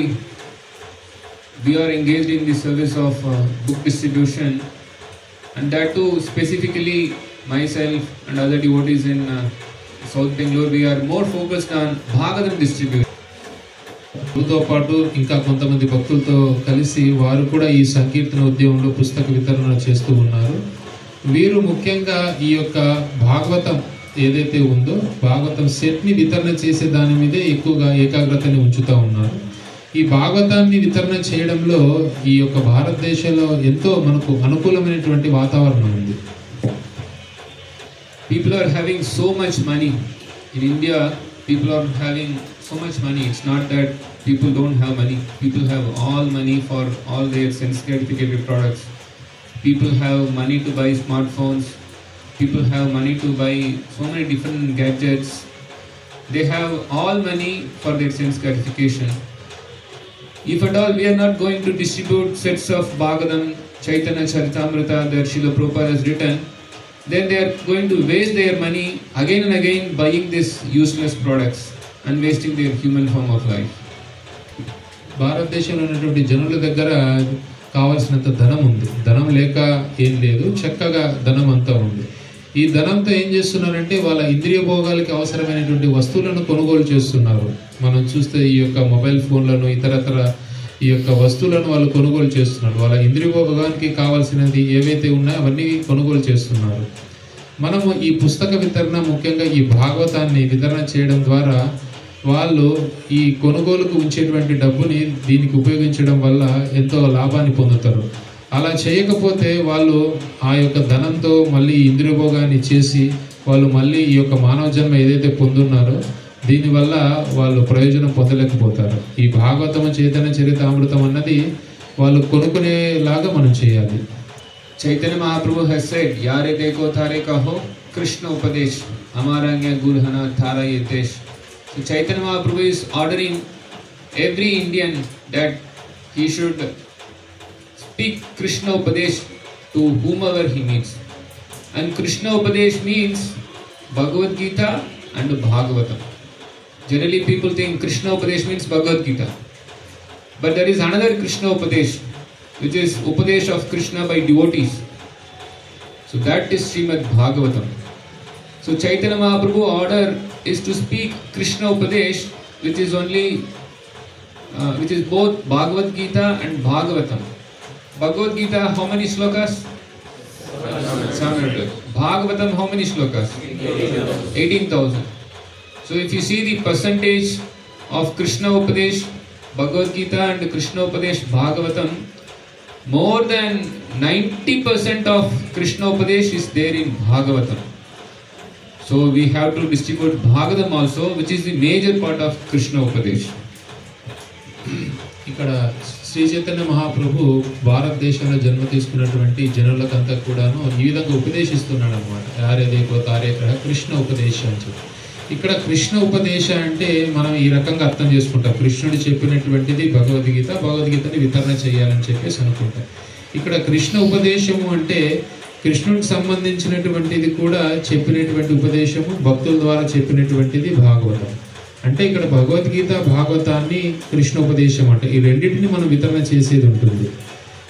we are engaged in the service of book distribution, and that too specifically myself and other devotees in South Bangalore, we are more focused on Bhagavatam distribution. తో పాటు ఇంకా కొంతమంది భక్తులతో కలిసి వారు కూడా ఈ సంకీర్తన ఉద్యమంలో పుస్తక వితరణ చేస్తూ ఉన్నారు. వీరు ముఖ్యంగా ఈ యొక్క భాగవతం ఏదైతే ఉందో భాగవతం సెట్ని వితరణ చేసే దాని మీదే ఎక్కువగా ఏకాగ్రతని ఉంచుతూ ఉన్నారు. ఈ భాగవతాన్ని వితరణ చేయడంలో ఈ యొక్క భారతదేశంలో ఎంతో మనకు అనుకూలమైనటువంటి వాతావరణం ఉంది. People are having so much money. In India, people are having so much money. It's not that people don't have money. People have all money for all their sense gratificated products. People have money to buy smartphones. People have money to buy so many different gadgets. They have all money for their sense gratification. If at all we are not going to distribute sets of Bhagavatam, Chaitanya Charitamrita that Srila Prabhupada has written, then they are going to waste their money again and again buying these useless products and wasting their human form of life. భారతదేశంలో ఉన్నటువంటి జనుల దగ్గర కావాల్సినంత ధనం ఉంది. ధనం లేక ఏం లేదు, చక్కగా ధనం అంతా ఉంది. ఈ ధనంతో ఏం చేస్తున్నారంటే వాళ్ళ ఇంద్రియ భోగాలకి అవసరమైనటువంటి వస్తువులను కొనుగోలు చేస్తున్నారు. మనం చూస్తే ఈ యొక్క మొబైల్ ఫోన్లను ఇతరతర ఈ యొక్క వస్తువులను వాళ్ళు కొనుగోలు చేస్తున్నారు. వాళ్ళ ఇంద్రియ భోగానికి కావాల్సినది ఏవైతే ఉన్నాయో అవన్నీ కొనుగోలు చేస్తున్నారు. మనము ఈ పుస్తక వితరణ ముఖ్యంగా ఈ భాగవతాన్ని వితరణ చేయడం ద్వారా వాళ్ళు ఈ కొనుగోలుకు ఉంచేటువంటి డబ్బుని దీనికి ఉపయోగించడం వల్ల ఎంతో లాభాన్ని పొందుతారు. అలా చేయకపోతే వాళ్ళు ఆ యొక్క ధనంతో మళ్ళీ ఇంద్రియ భోగాన్ని చేసి వాళ్ళు మళ్ళీ ఈ యొక్క మానవ జన్మ ఏదైతే పొందున్నారో దీనివల్ల వాళ్ళు ప్రయోజనం పొందలేకపోతారు. ఈ భాగవతం చైతన్య చరితామృతం అన్నది వాళ్ళు కొనుక్కునేలాగా మనం చేయాలి. Chaitanya Mahaprabhu has said, Yare deko thare kaho Krishna upadesh amaranya gurhana thara yetesh. So Chaitanya Mahaprabhu is ordering every Indian that he should speak Krishna upadesh to whomever he meets. And Krishna upadesh means Bhagavad Gita and Bhagavatam. Generally people think Krishna upadesh means Bhagavad Gita. But there is another Krishna upadesh, which is Upadesh of Krishna by devotees. So that is Srimad Bhagavatam. So Chaitanya Mahaprabhu order is to speak Krishna Upadesh, which is both Bhagavad Gita and Bhagavatam. Bhagavad Gita, how many slokas? 700. Bhagavatam, how many slokas? 18,000. So if you see the percentage of Krishna Upadesh, Bhagavad Gita and Krishna Upadesh Bhagavatam, more than 90% of Krishna Upadesh is there in Bhagavatam. So we have to distribute Bhagavatam also, which is the major part of Krishna Upadesh. ఇక్కడ శ్రీ చైతన్య మహాప్రభు భారతదేశంలో జన్మ తీసుకున్నటువంటి జనులకంతా కూడాను ఈ విధంగా ఉపదేశిస్తున్నాడు అనమాట. యారేదేకో తారే కృష్ణ ఉపదేశం అని చెప్పి. ఇక్కడ కృష్ణ ఉపదేశ అంటే మనం ఈ రకంగా అర్థం చేసుకుంటాం. కృష్ణుడు చెప్పినటువంటిది భగవద్గీత, భగవద్గీతని వితరణ చేయాలని చెప్పేసి అనుకుంటాం. ఇక్కడ కృష్ణ ఉపదేశము అంటే కృష్ణుడికి సంబంధించినటువంటిది కూడా చెప్పినటువంటి ఉపదేశము, భక్తుల ద్వారా చెప్పినటువంటిది భాగవతం. అంటే ఇక్కడ భగవద్గీత భాగవతాన్ని కృష్ణ ఉపదేశం అంటే ఈ రెండింటిని మనం వితరణ చేసేది ఉంటుంది.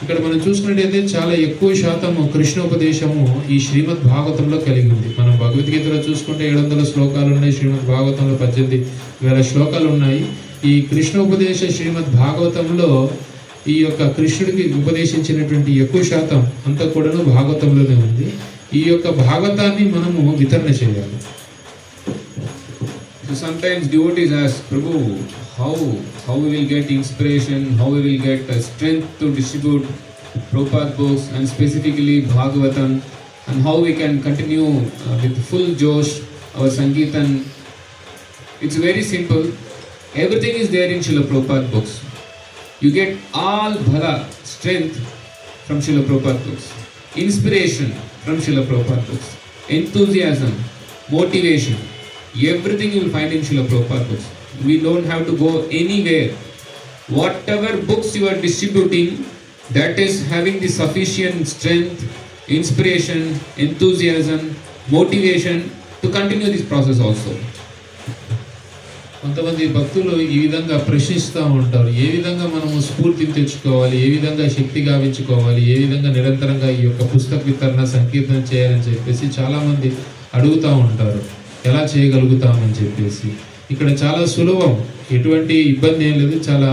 ఇక్కడ మనం చూసుకున్నట్టయితే చాలా ఎక్కువ శాతము కృష్ణోపదేశము ఈ శ్రీమద్ భాగవతంలో కలిగి ఉంది. మనం భగవద్గీతలో చూసుకుంటే 700 శ్లోకాలు ఉన్నాయి, శ్రీమద్ భాగవతంలో 18,000 శ్లోకాలు ఉన్నాయి. ఈ కృష్ణోపదేశ శ్రీమద్ భాగవతంలో ఈ యొక్క కృష్ణుడికి ఉపదేశించినటువంటి ఎక్కువ శాతం అంతా కూడాను భాగవతంలోనే ఉంది. ఈ యొక్క భాగవతాన్ని మనము వితరణ చేయాలి. So sometimes devotees ask, Prabhu, how we will get inspiration, how we will get strength to distribute Prabhupada books and specifically Bhagavatam and how we can continue with full Josh our Sankirtan. It's very simple. Everything is there in Srila Prabhupada books. You get all bhala, strength from Srila Prabhupada books, inspiration from Srila Prabhupada books, enthusiasm, motivation, everything you will find in Srila Prabhupada books. We don't have to go anywhere. Whatever books you are distributing, that is having the sufficient strength, inspiration, enthusiasm, motivation to continue this process also. కొంతమంది భక్తులు ఈ విధంగా ప్రశ్నిస్తూ ఉంటారు, ఏ విధంగా మనము స్ఫూర్తిని తెచ్చుకోవాలి, ఏ విధంగా శక్తి గావించుకోవాలి, ఏ విధంగా నిరంతరంగా ఈ యొక్క పుస్తక వితరణ సంకీర్తన చేయాలని చెప్పేసి చాలామంది అడుగుతూ ఉంటారు, ఎలా చేయగలుగుతామని చెప్పేసి. ఇక్కడ చాలా సులభం, ఎటువంటి ఇబ్బంది ఏం లేదు, చాలా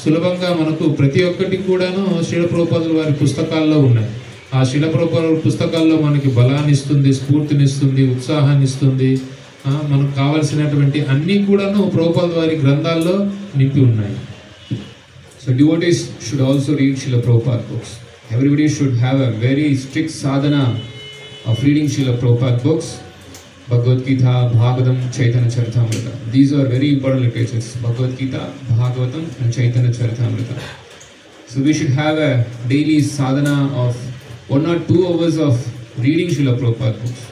సులభంగా మనకు ప్రతి ఒక్కటి కూడాను శ్రీల ప్రభుపాదుల వారి పుస్తకాల్లో ఉన్నాయి. ఆ శ్రీల ప్రభుపాదుల పుస్తకాల్లో మనకి బలాన్ని ఇస్తుంది, స్ఫూర్తినిస్తుంది, ఉత్సాహాన్ని ఇస్తుంది, మనకు కావాల్సినటువంటి అన్నీ కూడాను ప్రభుపాద వారి గ్రంథాల్లో నింపి ఉన్నాయి. So devotees should also read Srila Prabhupada books. Everybody should have a very strict sadhana of reading Srila Prabhupada books. Bhagavad Gita, Bhagavatam, Chaitanya Charitamrita. These are very important literatures. Bhagavad Gita, Bhagavatam and Chaitanya Charitamrita. So we should have a daily sadhana of 1 or 2 hours of reading Srila Prabhupada books.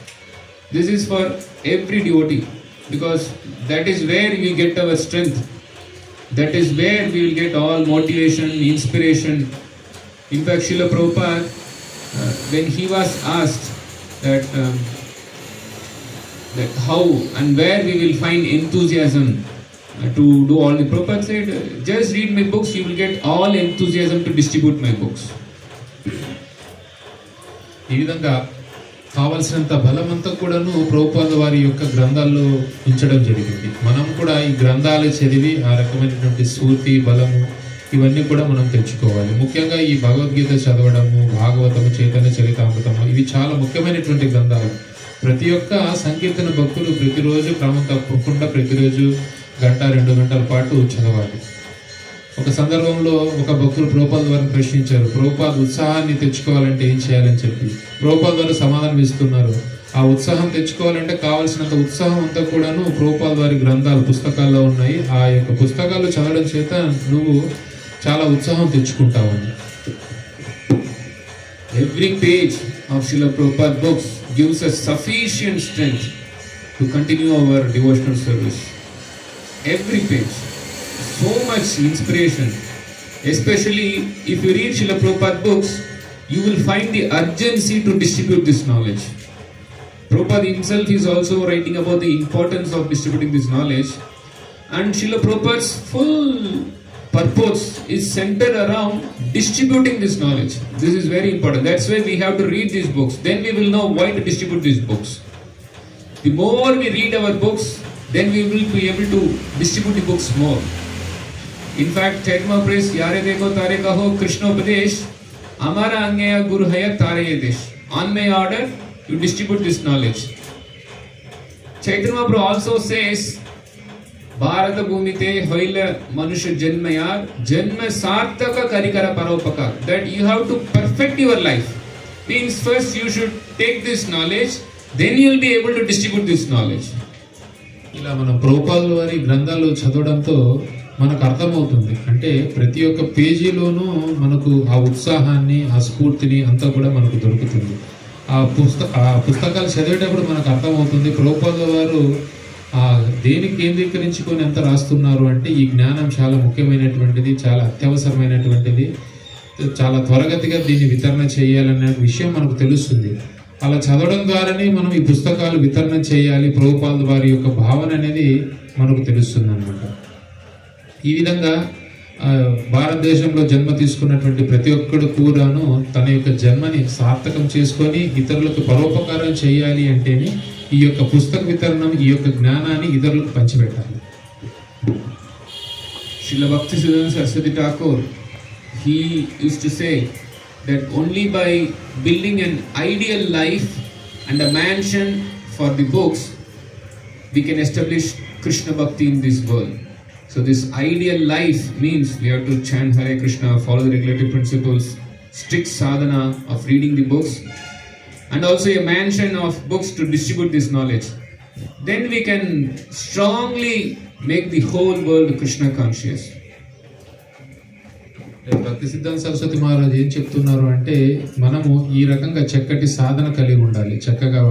This is for every devotee, because that is where we get our strength. That is where we will get all motivation, inspiration. In fact, Srila Prabhupada, when he was asked that how and where we will find enthusiasm to do all the, Prabhupada said, just read my books, you will get all enthusiasm to distribute my books. ఈ విధంగా కావలసినంత బలమంతా కూడాను ప్రభుపాద వారి యొక్క గ్రంథాల్లో ఉంచడం జరిగింది. మనం కూడా ఈ గ్రంథాలు చదివి ఆ రకమైనటువంటి స్ఫూర్తి, బలము ఇవన్నీ కూడా మనం తెచ్చుకోవాలి. ముఖ్యంగా ఈ భగవద్గీత చదవడము, భాగవతము, చైతన్య చరితామృతము ఇవి చాలా ముఖ్యమైనటువంటి గ్రంథాలు. ప్రతి ఒక్క సంకీర్తన భక్తులు ప్రతిరోజు క్రమం తప్పకుండా ప్రతిరోజు 1-2 గంటల పాటు చదవాలి. ఒక సందర్భంలో ఒక భక్తులు ప్రభుపాద వారిని ప్రశ్నించారు, ప్రభుపాద ఉత్సాహాన్ని తెచ్చుకోవాలంటే ఏం చేయాలని చెప్పి. ప్రభుపాద వారు సమాధానం ఇస్తున్నారు, ఆ ఉత్సాహం తెచ్చుకోవాలంటే కావాల్సినంత ఉత్సాహం అంతా కూడాను ప్రభుపాద వారి గ్రంథాలు, పుస్తకాల్లో ఉన్నాయి. ఆ యొక్క పుస్తకాలు చదవడం చేత నువ్వు చాలా ఉత్సాహం తెచ్చుకుంటావని. Every page of Srila Prabhupada books gives us sufficient strength to continue our devotional service. Every page. So much inspiration. Especially if you read Srila Prabhupada books, you will find the urgency to distribute this knowledge. Prabhupada himself is also writing about the importance of distributing this knowledge, and Srila Prabhupada's full purpose is centered around distributing this knowledge. This is very important. That's why we have to read these books. Then we will know why to distribute these books. The more we read our books, then we will be able to distribute the books more. In fact, Chaitanya prays, Yare dekho tare kaho Krishna upadesh, Amara angeya guru haya tare ye desh. On my order, you distribute this knowledge. Chaitanya Prabhu also says, Bharata bhumite hoila manusha janmayar, janma sartaka karikara paropaka. That you have to perfect your life. Means first you should take this knowledge, then you will be able to distribute this knowledge. ఇలా మనం ప్రభుపాదుల వారి గ్రంథాలు చదవడంతో మనకు అర్థమవుతుంది, అంటే ప్రతి ఒక్క పేజీలోనూ మనకు ఆ ఉత్సాహాన్ని, ఆ స్ఫూర్తిని అంతా కూడా మనకు దొరుకుతుంది. ఆ పుస్తకాలు చదివేటప్పుడు మనకు అర్థమవుతుంది ప్రభుపాదుల వారు దేనికి కేంద్రీకరించుకొని ఎంత రాస్తున్నారు అంటే ఈ జ్ఞానం చాలా ముఖ్యమైనటువంటిది, చాలా అత్యవసరమైనటువంటిది, చాలా త్వరగతిగా దీన్ని వితరణ చేయాలనే విషయం మనకు తెలుస్తుంది. అలా చదవడం ద్వారానే మనం ఈ పుస్తకాలు వితరణ చేయాలి, ప్రభుపాదుల వారి యొక్క భావన అనేది మనకు తెలుస్తుంది అన్నమాట. ఈ విధంగా భారతదేశంలో జన్మ తీసుకున్నటువంటి ప్రతి ఒక్కడు కూడాను తన యొక్క జన్మని సార్థకం చేసుకొని ఇతరులకు పరోపకారం చేయాలి అంటేనే ఈ యొక్క పుస్తక వితరణం, ఈ యొక్క జ్ఞానాన్ని ఇతరులకు పంచిపెట్టాలి. Srila Bhaktisiddhanta Saraswati Thakur, he used to say that only by building an ideal life and a mansion for the books, we can establish Krishna Bhakti in this world. So this ideal life means we have to chant Hare Krishna, follow the regulative principles, strict sadhana of reading the books, and also a mansion of books to distribute this knowledge, then we can strongly make the whole world Krishna conscious. భక్తి సిద్ధాంత సరస్వతి మహారాజ్ ఏం చెప్తున్నారు అంటే మనము ఈ రకంగా చక్కటి సాధన కలిగి ఉండాలి. చక్కగా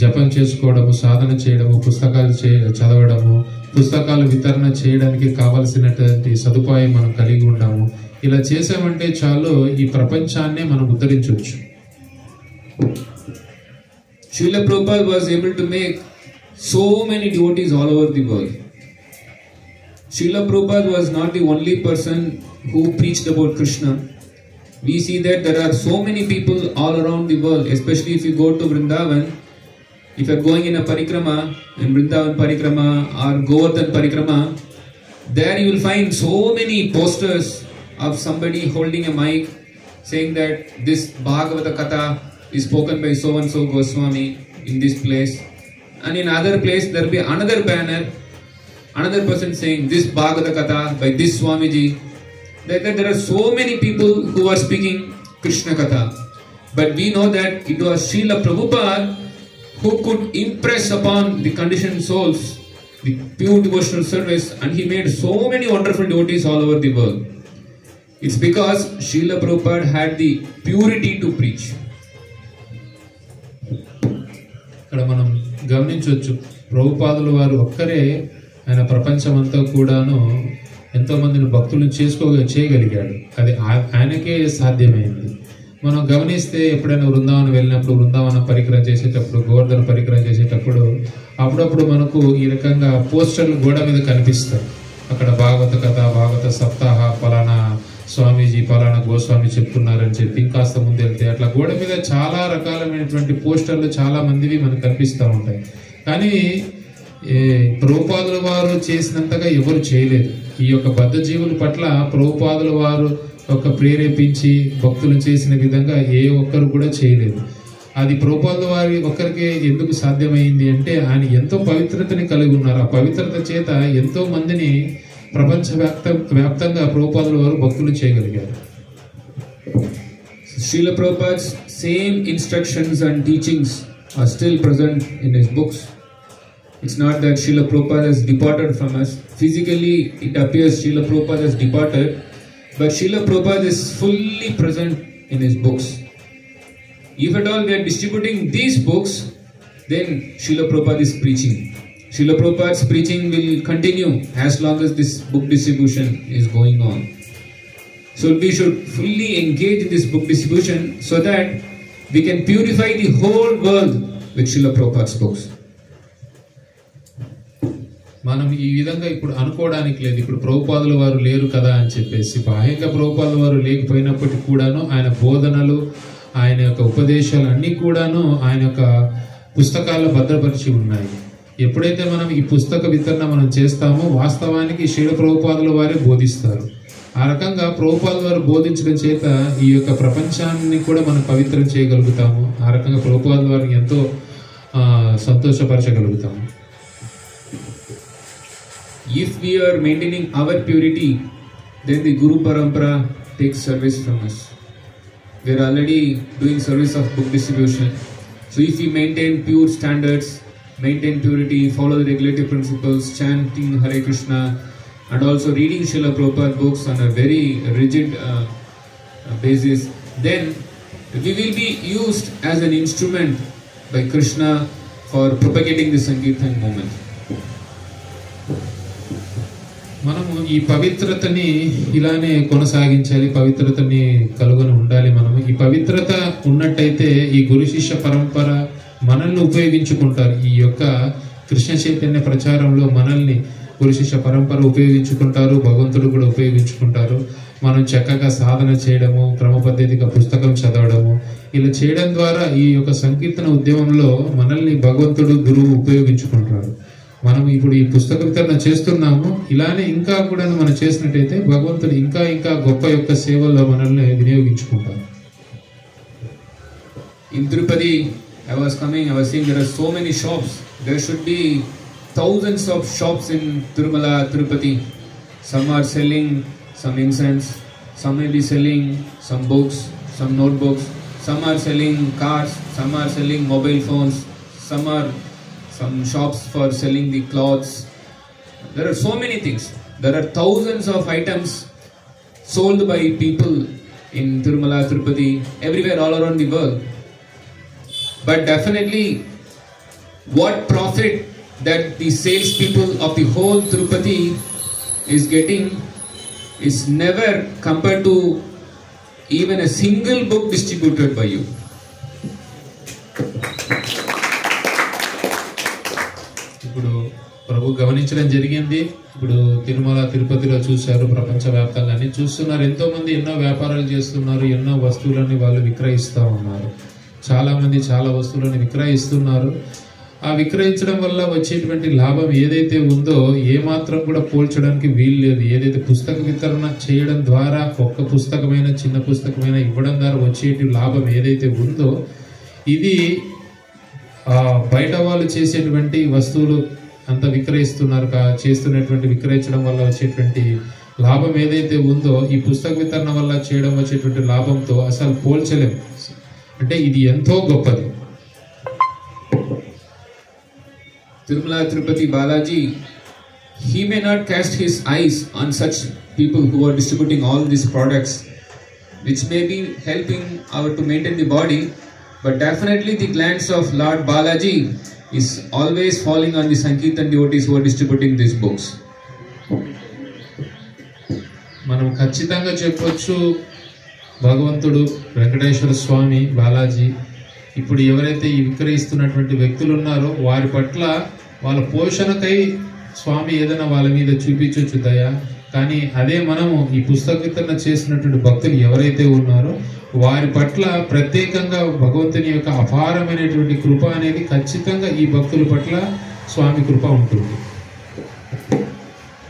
జపం చేసుకోవడము, సాధన చేయడము, పుస్తకాలు చదవడము, పుస్తకాలు వితరణ చేయడానికి కావలసినటువంటి సదుపాయం మనం కలిగి ఉండాము. ఇలా చేసామంటే చాలు ఈ ప్రపంచాన్నే మనం ఉద్ధరించవచ్చు. Srila Prabhupada was able to make so many devotees all over the world. Srila Prabhupada was not the only person who preached about Krishna. We see that there are so many people all around the world, especially if you go to Vrindavan. If you are going in a parikrama, in Vrindavan parikrama or Govardhan parikrama, there you will find so many posters of somebody holding a mic saying that this Bhagavata Katha is spoken by so and so Goswami in this place, and in other place there will be another banner, another person saying this Bhagavata Katha by this Swamiji. That there are so many people who are speaking Krishna Katha, but we know that it was Srila Prabhupada who could impress upon the conditioned souls the pure devotional service, and he made so many wonderful devotees all over the world. It's because Srila Prabhupada had the purity to preach. ఇక్కడ మనం గమనించవచ్చు, ప్రభుపాదుల వారు ఒక్కరే ఆయన ప్రపంచమంతా కూడాను ఎంతో మందిని భక్తులను చేయగలిగాడు. అది ఆయనకే సాధ్యమైంది. మనం గమనిస్తే ఎప్పుడైనా వృందావనం వెళ్ళినప్పుడు, వృందావనం పరిక్రమ చేసేటప్పుడు, గోవర్ధన పరిక్రమ చేసేటప్పుడు అప్పుడప్పుడు మనకు ఈ రకంగా పోస్టర్లు గోడ మీద కనిపిస్తాయి. అక్కడ భాగవత కథ, భాగవత సప్తాహ, పలానా స్వామీజీ, పలానా గోస్వామి చెప్తున్నారని చెప్పి ఇంకాస్త ముందు వెళ్తే అట్లా గోడ మీద చాలా రకాలైనటువంటి పోస్టర్లు చాలా మందివి మనకు కనిపిస్తూ ఉంటాయి. కానీ ప్రభుపాదుల వారు చేసినంతగా ఎవరు చేయలేదు. ఈ యొక్క బద్ధజీవుల పట్ల ప్రభుపాదుల వారు ప్రేరేపించి భక్తులు చేసిన విధంగా ఏ ఒక్కరు కూడా చేయలేదు. అది ప్రభుపాదుల వారి ఒక్కరికే ఎందుకు సాధ్యమైంది అంటే ఆయన ఎంతో పవిత్రతని కలిగి ఉన్నారు. ఆ పవిత్రత చేత ఎంతో మందిని ప్రపంచ వ్యాప్తంగా ప్రభుపాదుల వారు భక్తులు చేయగలిగారు. Srila Prabhupada's same instructions and teachings are still present in his books. It's not that Srila Prabhupada has departed from us. Physically, it appears Srila Prabhupada has departed, but Srila Prabhupada is fully present in his books. If at all we are distributing these books, then Srila Prabhupada is preaching. Srila Prabhupada's preaching will continue as long as this book distribution is going on. So we should fully engage in this book distribution so that we can purify the whole world with Srila Prabhupada's books. మనం ఈ విధంగా ఇప్పుడు అనుకోవడానికి లేదు, ఇప్పుడు ప్రభుపాదుల వారు లేరు కదా అని చెప్పేసి. బాహ్యంగా ప్రభుపాదుల వారు లేకపోయినప్పటికీ కూడాను ఆయన బోధనలు, ఆయన యొక్క ఉపదేశాలు అన్నీ కూడాను ఆయన యొక్క పుస్తకాల్లో భద్రపరిచి ఉన్నాయి. ఎప్పుడైతే మనం ఈ పుస్తక వితరణ మనం చేస్తామో వాస్తవానికి శ్రీల ప్రభుపాదుల వారే బోధిస్తారు. ఆ రకంగా ప్రభుపాదుల వారు బోధించడం చేత ఈ యొక్క ప్రపంచాన్ని కూడా మనం పవిత్రం చేయగలుగుతాము. ఆ రకంగా ప్రభుపాదుల వారిని ఎంతో సంతోషపరచగలుగుతాము. If we are maintaining our purity, then the Guru Parampara takes service from us. We are already doing service of book distribution. So if we maintain pure standards, maintain purity, follow the regulative principles, chanting Hare Krishna, and also reading Srila Prabhupada books on a very rigid basis, then we will be used as an instrument by Krishna for propagating the Sankirtan movement. మనము ఈ పవిత్రతని ఇలానే కొనసాగించాలి, పవిత్రతని కలుగొని ఉండాలి. మనము ఈ పవిత్రత ఉన్నట్టయితే ఈ గురు శిష్య పరంపర మనల్ని ఉపయోగించుకుంటారు. ఈ యొక్క కృష్ణ చైతన్య ప్రచారంలో మనల్ని గురు శిష్య పరంపర ఉపయోగించుకుంటారు, భగవంతుడు కూడా ఉపయోగించుకుంటారు. మనం చక్కగా సాధన చేయడము, క్రమ పద్ధతిగా పుస్తకం చదవడము, ఇలా చేయడం ద్వారా ఈ యొక్క సంకీర్తన ఉద్యమంలో మనల్ని భగవంతుడు, గురువు ఉపయోగించుకుంటారు. మనం ఇప్పుడు ఈ పుస్తక వితరణ చేస్తున్నాము, ఇలానే ఇంకా కూడా మనం చేసినట్టయితే భగవంతుడు ఇంకా ఇంకా గొప్ప యొక్క సేవల్లో మనల్ని వినియోగించుకుంటారు. In Tirupati, I was seeing there are so many shops. There should be thousands of shops in Tirumala, Tirupati. Some are selling some incense, some may be selling some books, some notebooks, some are selling cars, some are selling mobile phones, some shops for selling the clothes. There are so many things. There are thousands of items sold by people in Tirumala, Tirupati, everywhere all around the world. But definitely, what profit that the salespeople of the whole Tirupati is getting is never compared to even a single book distributed by you. ఇప్పుడు ప్రభు గమనించడం జరిగింది. ఇప్పుడు తిరుమల తిరుపతిలో చూశారు, ప్రపంచవ్యాప్తంగా అన్ని చూస్తున్నారు. ఎంతో మంది ఎన్నో వ్యాపారాలు చేస్తున్నారు, ఎన్నో వస్తువులని వాళ్ళు విక్రయిస్తూ ఉన్నారు. చాలా మంది చాలా వస్తువులను విక్రయిస్తున్నారు. ఆ విక్రయించడం వల్ల వచ్చేటువంటి లాభం ఏదైతే ఉందో ఏమాత్రం కూడా పోల్చడానికి వీలు లేదు. ఏదైతే పుస్తక వితరణ చేయడం ద్వారా, ఒక్క పుస్తకమైన చిన్న పుస్తకమైన ఇవ్వడం ద్వారా వచ్చేటి లాభం ఏదైతే ఉందో ఇది బయట వాళ్ళు చేసేటువంటి వస్తువులు అంత విక్రయిస్తున్నారు చేస్తున్నటువంటి విక్రయించడం వల్ల వచ్చేటువంటి లాభం ఏదైతే ఉందో ఈ పుస్తక వితరణ వల్ల చేయడం వచ్చేటువంటి లాభంతో అసలు పోల్చలేము. అంటే ఇది ఎంతో గొప్పది. Tirumala Tirupati Balaji, he may not cast his eyes on such people who are distributing all these products, which may be helping to maintain the body, but definitely the glance of Lord Balaji is always falling on the Sankirtan devotees who are distributing these books. మనం ఖచ్చితంగా చెప్పొచ్చు, భగవంతుడు వెంకటేశ్వర స్వామి బాలాజీ ఇప్పుడు ఎవరైతే ఈ విక్రయిస్తున్నటువంటి వ్యక్తులు ఉన్నారో వారి పట్ల వాళ్ళ పోషణకై స్వామి ఏదైనా వాళ్ళ మీద చూపించవచ్చు దయ. కానీ అదే మనము ఈ పుస్తక వితరణ చేసినటువంటి భక్తులు ఎవరైతే ఉన్నారో వారి పట్ల ప్రత్యేకంగా భగవంతుని యొక్క అపారమైనటువంటి కృప అనేది ఖచ్చితంగా ఈ భక్తుల పట్ల స్వామి కృప ఉంటుంది.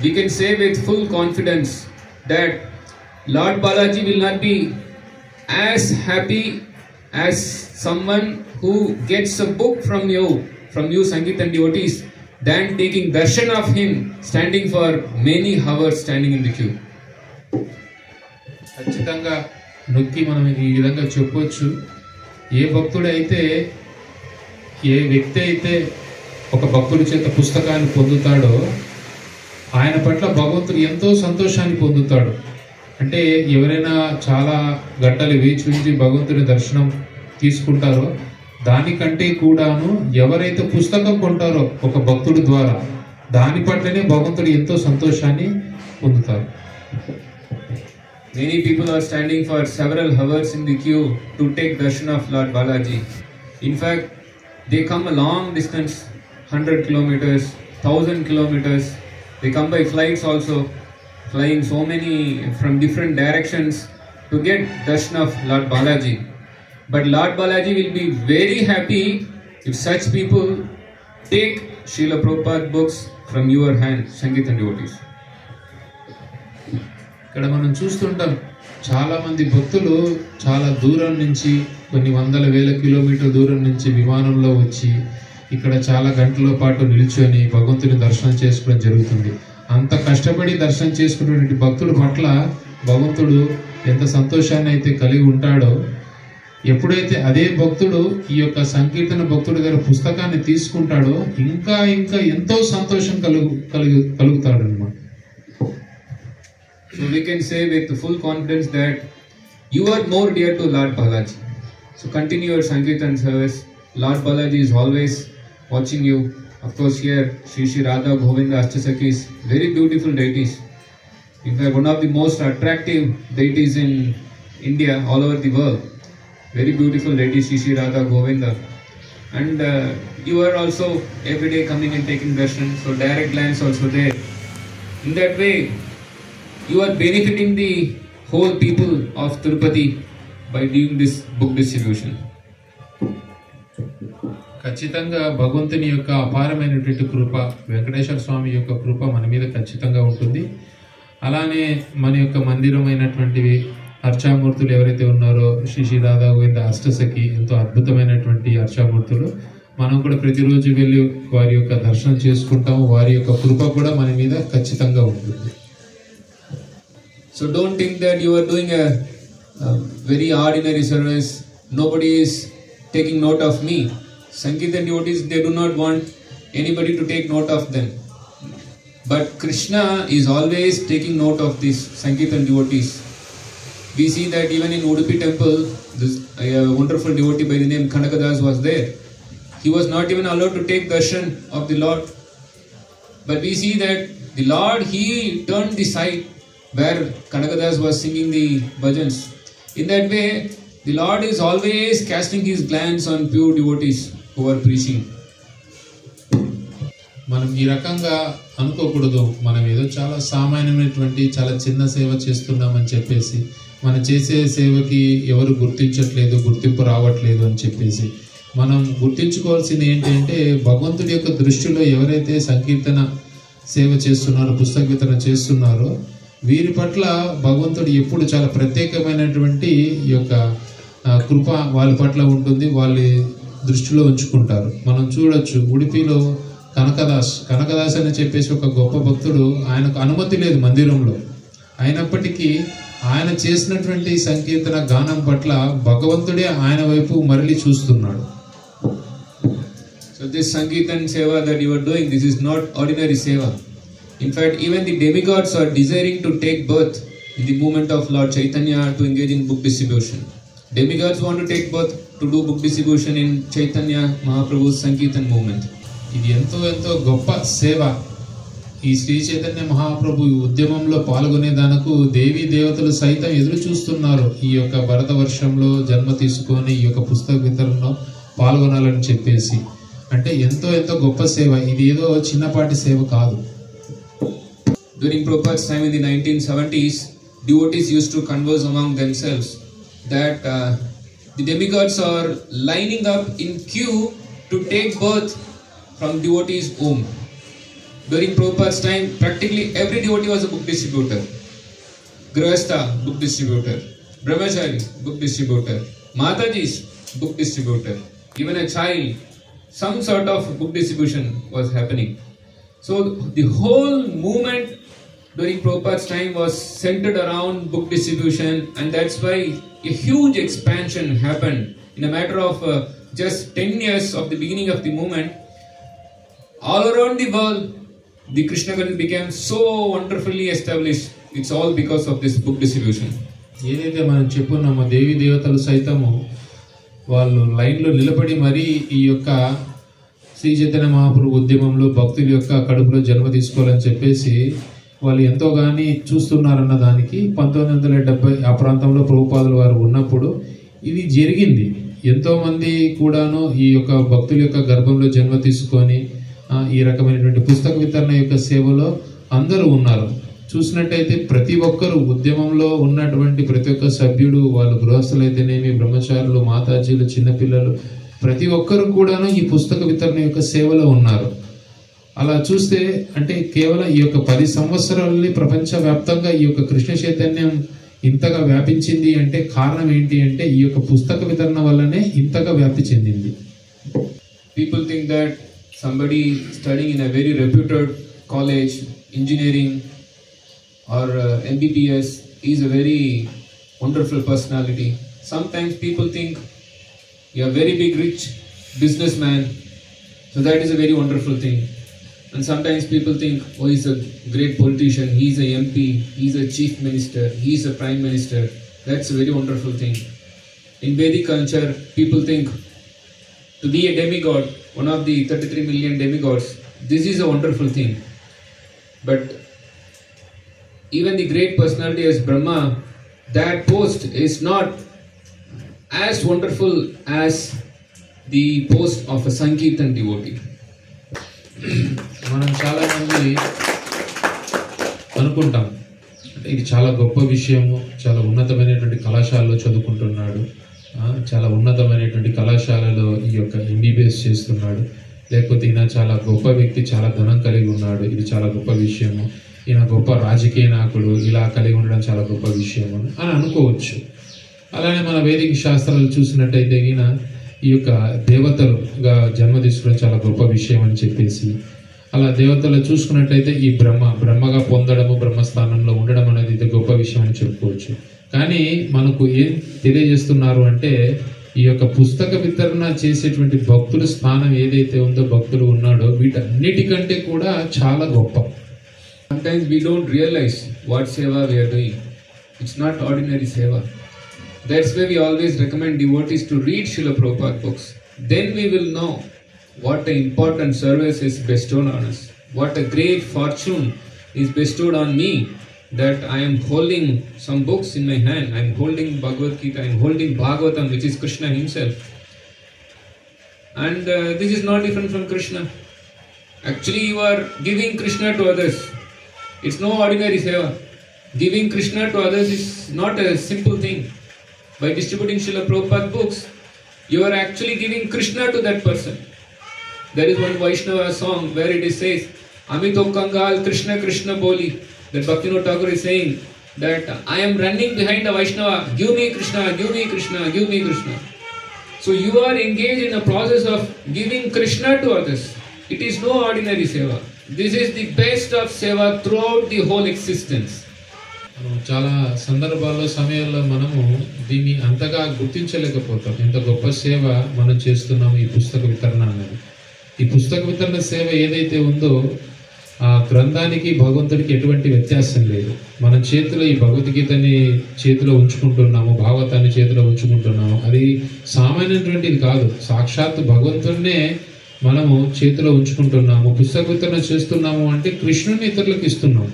We can say with full confidence that Lord Balaji will not be as happy as someone who gets a book from you Sankirtan devotees than taking darshan of him standing for many hours standing in the queue. ఖచ్చితంగా నొక్కి మనం ఈ విధంగా చెప్పొచ్చు, ఏ భక్తుడైతే ఏ వ్యక్తి అయితే ఒక భక్తుడి చేత పుస్తకాన్ని పొందుతాడో ఆయన పట్ల భగవంతుడు ఎంతో సంతోషాన్ని పొందుతాడు. అంటే ఎవరైనా చాలా గంటలు వేచి ఉంచి భగవంతుని దర్శనం తీసుకుంటారో దానికంటే కూడాను ఎవరైతే పుస్తకం కొంటారో ఒక భక్తుడి ద్వారా దాని పట్లనే భగవంతుడు ఎంతో సంతోషాన్ని పొందుతారు. Many people are standing for several hours in the queue to take darshan of Lord Balaji. In fact, they come a long distance, 100 kilometers, 1000 kilometers. They come by flights also, flying so many from different directions to get darshan of Lord Balaji. But Lord Balaji will be very happy if such people take Srila Prabhupada books from your hand, Sankirtan devotees. ఇక్కడ మనం చూస్తుంటాం చాలా మంది భక్తులు చాలా దూరం నుంచి కొన్ని వందల వేల కిలోమీటర్ల దూరం నుంచి విమానంలో వచ్చి ఇక్కడ చాలా గంటల పాటు నిల్చొని భగవంతుని దర్శనం చేసుకోవడం జరుగుతుంది. అంత కష్టపడి దర్శనం చేసుకున్నటువంటి భక్తుల పట్ల భగవంతుడు ఎంత సంతోషాన్ని అయితే కలిగి ఉంటాడో ఎప్పుడైతే అదే భక్తుడు ఈ యొక్క సంకీర్తన భక్తుడి దగ్గర పుస్తకాన్ని తీసుకుంటాడో ఇంకా ఇంకా ఎంతో సంతోషం కలుగుతాడు అన్నమాట. So we can say with full confidence that you are more dear to Lord Balaji. So continue your Sankirtan service. Lord Balaji is always watching you. Of course here Shri Radha Govinda Ashtasakis, very beautiful deities. In fact, one of the most attractive deities in India, all over the world. Very beautiful deity Shri Radha Govinda. And you are also every day coming and taking darshan. So direct glance also there. In that way, you are benefiting the whole people of Tirupati by doing this book distribution. ఖచ్చితంగా భగవంతుని యొక్క అపారమైనటువంటి కృప, వెంకటేశ్వర స్వామి యొక్క కృప మన మీద ఖచ్చితంగా ఉంటుంది. అలానే మన యొక్క మందిరమైనటువంటివి అర్చామూర్తులు ఎవరైతే ఉన్నారో శ్రీ రాధా గోవింద అష్టసఖి ఎంతో అద్భుతమైనటువంటి అర్చామూర్తులు, మనం కూడా ప్రతిరోజు వెళ్ళి వారి యొక్క దర్శనం చేసుకుంటాము. వారి యొక్క కృప కూడా మన మీద ఖచ్చితంగా ఉంటుంది. So don't think that you are doing a very ordinary service nobody is taking note of me. Sankirtan devotees, they do not want anybody to take note of them. But Krishna is always taking note of these Sankirtan devotees. We see that even in Udupi temple, this wonderful devotee by the name Kanakadas was there. He was not even allowed to take darshan of the Lord. But we see that the Lord, he turned the side where Kanakadas was singing the bhajans. In that way, the Lord is always casting his glance on pure devotees who are preaching. మనం ఈ రకంగా అనుకోకూడదు. మనం ఏదో చాలా సామాన్యమైనటువంటి చాలా చిన్న సేవ చేస్తున్నామని చెప్పేసి, మనం చేసే సేవకి ఎవరు గుర్తించట్లేదు, గుర్తింపు రావట్లేదు అని చెప్పేసి మనం గుర్తించుకోవాల్సింది ఏంటంటే, భగవంతుడి యొక్క దృష్టిలో ఎవరైతే సంకీర్తన సేవ చేస్తున్నారో, పుస్తక వితరణ చేస్తున్నారో, వీరి పట్ల భగవంతుడు ఎప్పుడు చాలా ప్రత్యేకమైనటువంటి ఈ యొక్క కృప వాళ్ళ పట్ల ఉంటుంది, వాళ్ళ దృష్టిలో ఉంచుకుంటారు. మనం చూడొచ్చు, ఉడిపిలో కనకదాస్ అని చెప్పేసి ఒక గొప్ప భక్తుడు, ఆయనకు అనుమతి లేదు మందిరంలో, అయినప్పటికీ ఆయన చేసినటువంటి సంకీర్తన గానం పట్ల భగవంతుడే ఆయన వైపు మరలి చూస్తున్నాడు. So this Sankirtan Seva that you are doing, this is not ordinary Seva. In fact, even the demigods are desiring to take birth in the movement of Lord Chaitanya to engage in book distribution. Demigods want to take birth to do book distribution in Chaitanya Mahaprabhu's Sankirtan movement. ఇది ఎంతో గొప్ప సేవ. ఈ శ్రీ చైతన్య మహాప్రభు ఉద్యమంలో పాల్గొనేదానికి దేవీ దేవతలు సైతం ఎదురు చూస్తున్నారు. ఈ యొక్క భరత వర్షంలో జన్మ తీసుకొని ఈ యొక్క పుస్తక వితరణలో పాల్గొనాలని చెప్పేసి. అంటే ఎంతో గొప్ప సేవ. ఇది ఏదో చిన్నపాటి సేవ కాదు. During Prabhupada's time in the 1970s, devotees used to converse among themselves that the demigods are lining up in queue to take birth from devotees' home. During Prabhupada's time, practically every devotee was a book distributor. Grihastha, book distributor. Brahmachari, book distributor. Mataji's, book distributor. Even a child, some sort of book distribution was happening. So the whole movement during Prabhupada's time was centered around book distribution, and that's why a huge expansion happened. In a matter of just 10 years of the beginning of the movement, all around the world, the Krishna consciousness became so wonderfully established. It's all because of this book distribution. ఏదైతే మనం చెప్పున్నామో, దేవీ దేవతలు సైతము వాళ్ళు లైన్లో నిలబడి మరీ ఈ యొక్క శ్రీ చైతన్య మహాప్రభు ఉద్యమంలో భక్తుల యొక్క కడుపులో జన్మ తీసుకోవాలని చెప్పేసి వాళ్ళు ఎంతో కానీ చూస్తున్నారన్న దానికి 1970 ఆ ప్రాంతంలో ప్రభుపాదుల వారు ఉన్నప్పుడు ఇది జరిగింది. ఎంతోమంది కూడాను ఈ యొక్క భక్తుల యొక్క గర్భంలో జన్మ తీసుకొని ఈ రకమైనటువంటి పుస్తక వితరణ యొక్క సేవలో అందరూ ఉన్నారు. చూసినట్టయితే ప్రతి ఒక్కరు ఉద్యమంలో ఉన్నటువంటి ప్రతి ఒక్క సభ్యుడు, వాళ్ళు గృహస్థులైతేనేమి, బ్రహ్మచారులు, మాతాజీలు, చిన్నపిల్లలు, ప్రతి ఒక్కరు కూడాను ఈ పుస్తక వితరణ యొక్క సేవలో ఉన్నారు. అలా చూస్తే అంటే కేవలం ఈ యొక్క 10 సంవత్సరాలని ప్రపంచవ్యాప్తంగా ఈ యొక్క కృష్ణ చైతన్యం ఇంతగా వ్యాపించింది అంటే కారణం ఏంటి అంటే ఈ యొక్క పుస్తక వితరణ వల్లనే ఇంతగా వ్యాప్తి చెందింది. People think that somebody studying in a very reputed college, engineering or MBBS is a very wonderful personality. Sometimes people think you are very big rich businessman, so that is a very wonderful thing. And sometimes people think, oh, he's a great politician, he's a MP, he's a chief minister, he's a prime minister. That's a very wonderful thing. In Vedic culture, people think to be a demigod, one of the 33 million demigods, this is a wonderful thing. But even the great personality as Brahma, that post is not as wonderful as the post of a Sankirtan devotee. మనం చాలా మంది అనుకుంటాం అంటే ఇది చాలా గొప్ప విషయము, చాలా ఉన్నతమైనటువంటి కళాశాలలో చదువుకుంటున్నాడు, చాలా ఉన్నతమైనటువంటి కళాశాలలో ఈ యొక్క MBBS చేస్తున్నాడు, లేకపోతే ఈయన చాలా గొప్ప వ్యక్తి, చాలా ధనం కలిగి ఉన్నాడు, ఇది చాలా గొప్ప విషయము, ఈయన గొప్ప రాజకీయ నాయకుడు, ఇలా కలిగి ఉండడం చాలా గొప్ప విషయము అని అనుకోవచ్చు. అలానే మన వేదిక శాస్త్రాలు చూసినట్టయితే ఈయన ఈ యొక్క దేవతలుగా జన్మ తీసుకోవడం చాలా గొప్ప విషయం అని చెప్పేసి, అలా దేవతలు చూసుకున్నట్టయితే ఈ బ్రహ్మగా పొందడము, బ్రహ్మస్థానంలో ఉండడం అనేది ఇది గొప్ప విషయం అని చెప్పుకోవచ్చు. కానీ మనకు ఏం తెలియజేస్తున్నారు అంటే ఈ యొక్క పుస్తక వితరణ చేసేటువంటి భక్తుల స్థానం ఏదైతే ఉందో, భక్తులు ఉన్నాడో, వీటన్నిటికంటే కూడా చాలా గొప్ప. Sometimes we don't realize what seva we are doing. It's not ordinary seva. That's why we always recommend devotees to read Srila Prabhupada books. Then we will know what an important service is bestowed on us. What a great fortune is bestowed on me, that I am holding some books in my hand. I am holding Bhagavad Gita, I am holding Bhagavatam, which is Krishna himself. And this is not different from Krishna. Actually, you are giving Krishna to others. It's no ordinary seva. Giving Krishna to others is not a simple thing. By distributing Srila Prabhupada books, you are actually giving Krishna to that person. There is one Vaishnava song where it is says, Amito Kangal Krishna Krishna Boli. That Bhaktivinoda Thakur is saying that I am running behind a Vaishnava, give me Krishna, give me Krishna, give me Krishna. So you are engaged in a process of giving Krishna to others. It is no ordinary seva. This is the best of seva throughout the whole existence. చాలా సందర్భాల్లో, సమయాల్లో మనము దీన్ని అంతగా గుర్తించలేకపోతాం. ఎంత గొప్ప సేవ మనం చేస్తున్నాము ఈ పుస్తక వితరణ అన్నది. ఈ పుస్తక వితరణ సేవ ఏదైతే ఉందో, ఆ గ్రంథానికి భగవంతుడికి ఎటువంటి వ్యత్యాసం లేదు. మన చేతిలో ఈ భగవద్గీతని చేతిలో ఉంచుకుంటున్నాము, భాగవతాన్ని చేతిలో ఉంచుకుంటున్నాము. అది సామాన్యమైనటువంటిది కాదు. సాక్షాత్ భగవంతుడినే మనము చేతిలో ఉంచుకుంటున్నాము. పుస్తక వితరణ చేస్తున్నాము అంటే కృష్ణుని ఇతరులకు ఇస్తున్నాము.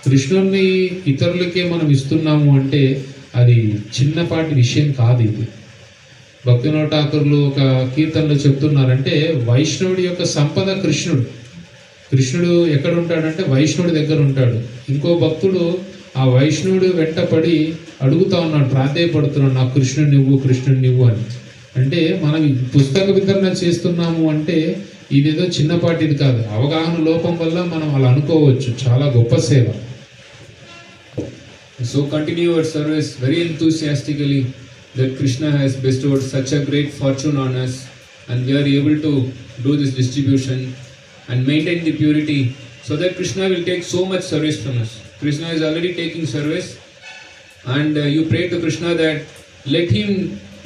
కృష్ణుని ఇతరులకే మనం ఇస్తున్నాము అంటే అది చిన్నపాటి విషయం కాదు. ఇది భక్తివినోద ఠాకూర్లు ఒక కీర్తనలో చెప్తున్నారంటే, వైష్ణవుడి యొక్క సంపద కృష్ణుడు. కృష్ణుడు ఎక్కడ ఉంటాడంటే వైష్ణవుడి దగ్గర ఉంటాడు. ఇంకో భక్తుడు ఆ వైష్ణవుడు వెంటపడి అడుగుతా ఉన్నాడు, ప్రాధేయపడుతున్నాడు, నాకు కృష్ణుడు నువ్వు, కృష్ణుడు నువ్వు అని. అంటే మనం పుస్తక వితరణ చేస్తున్నాము అంటే ఇదేదో చిన్నపాటిది కాదు. అవగాహన లోపం వల్ల మనం అలా అనుకోవచ్చు. చాలా గొప్ప సేవ. So continue your service very enthusiastically, that Krishna has bestowed such a great fortune on us, and we are able to do this distribution and maintain the purity, so that Krishna will take so much service from us. Krishna is already taking service, and you pray to Krishna that let him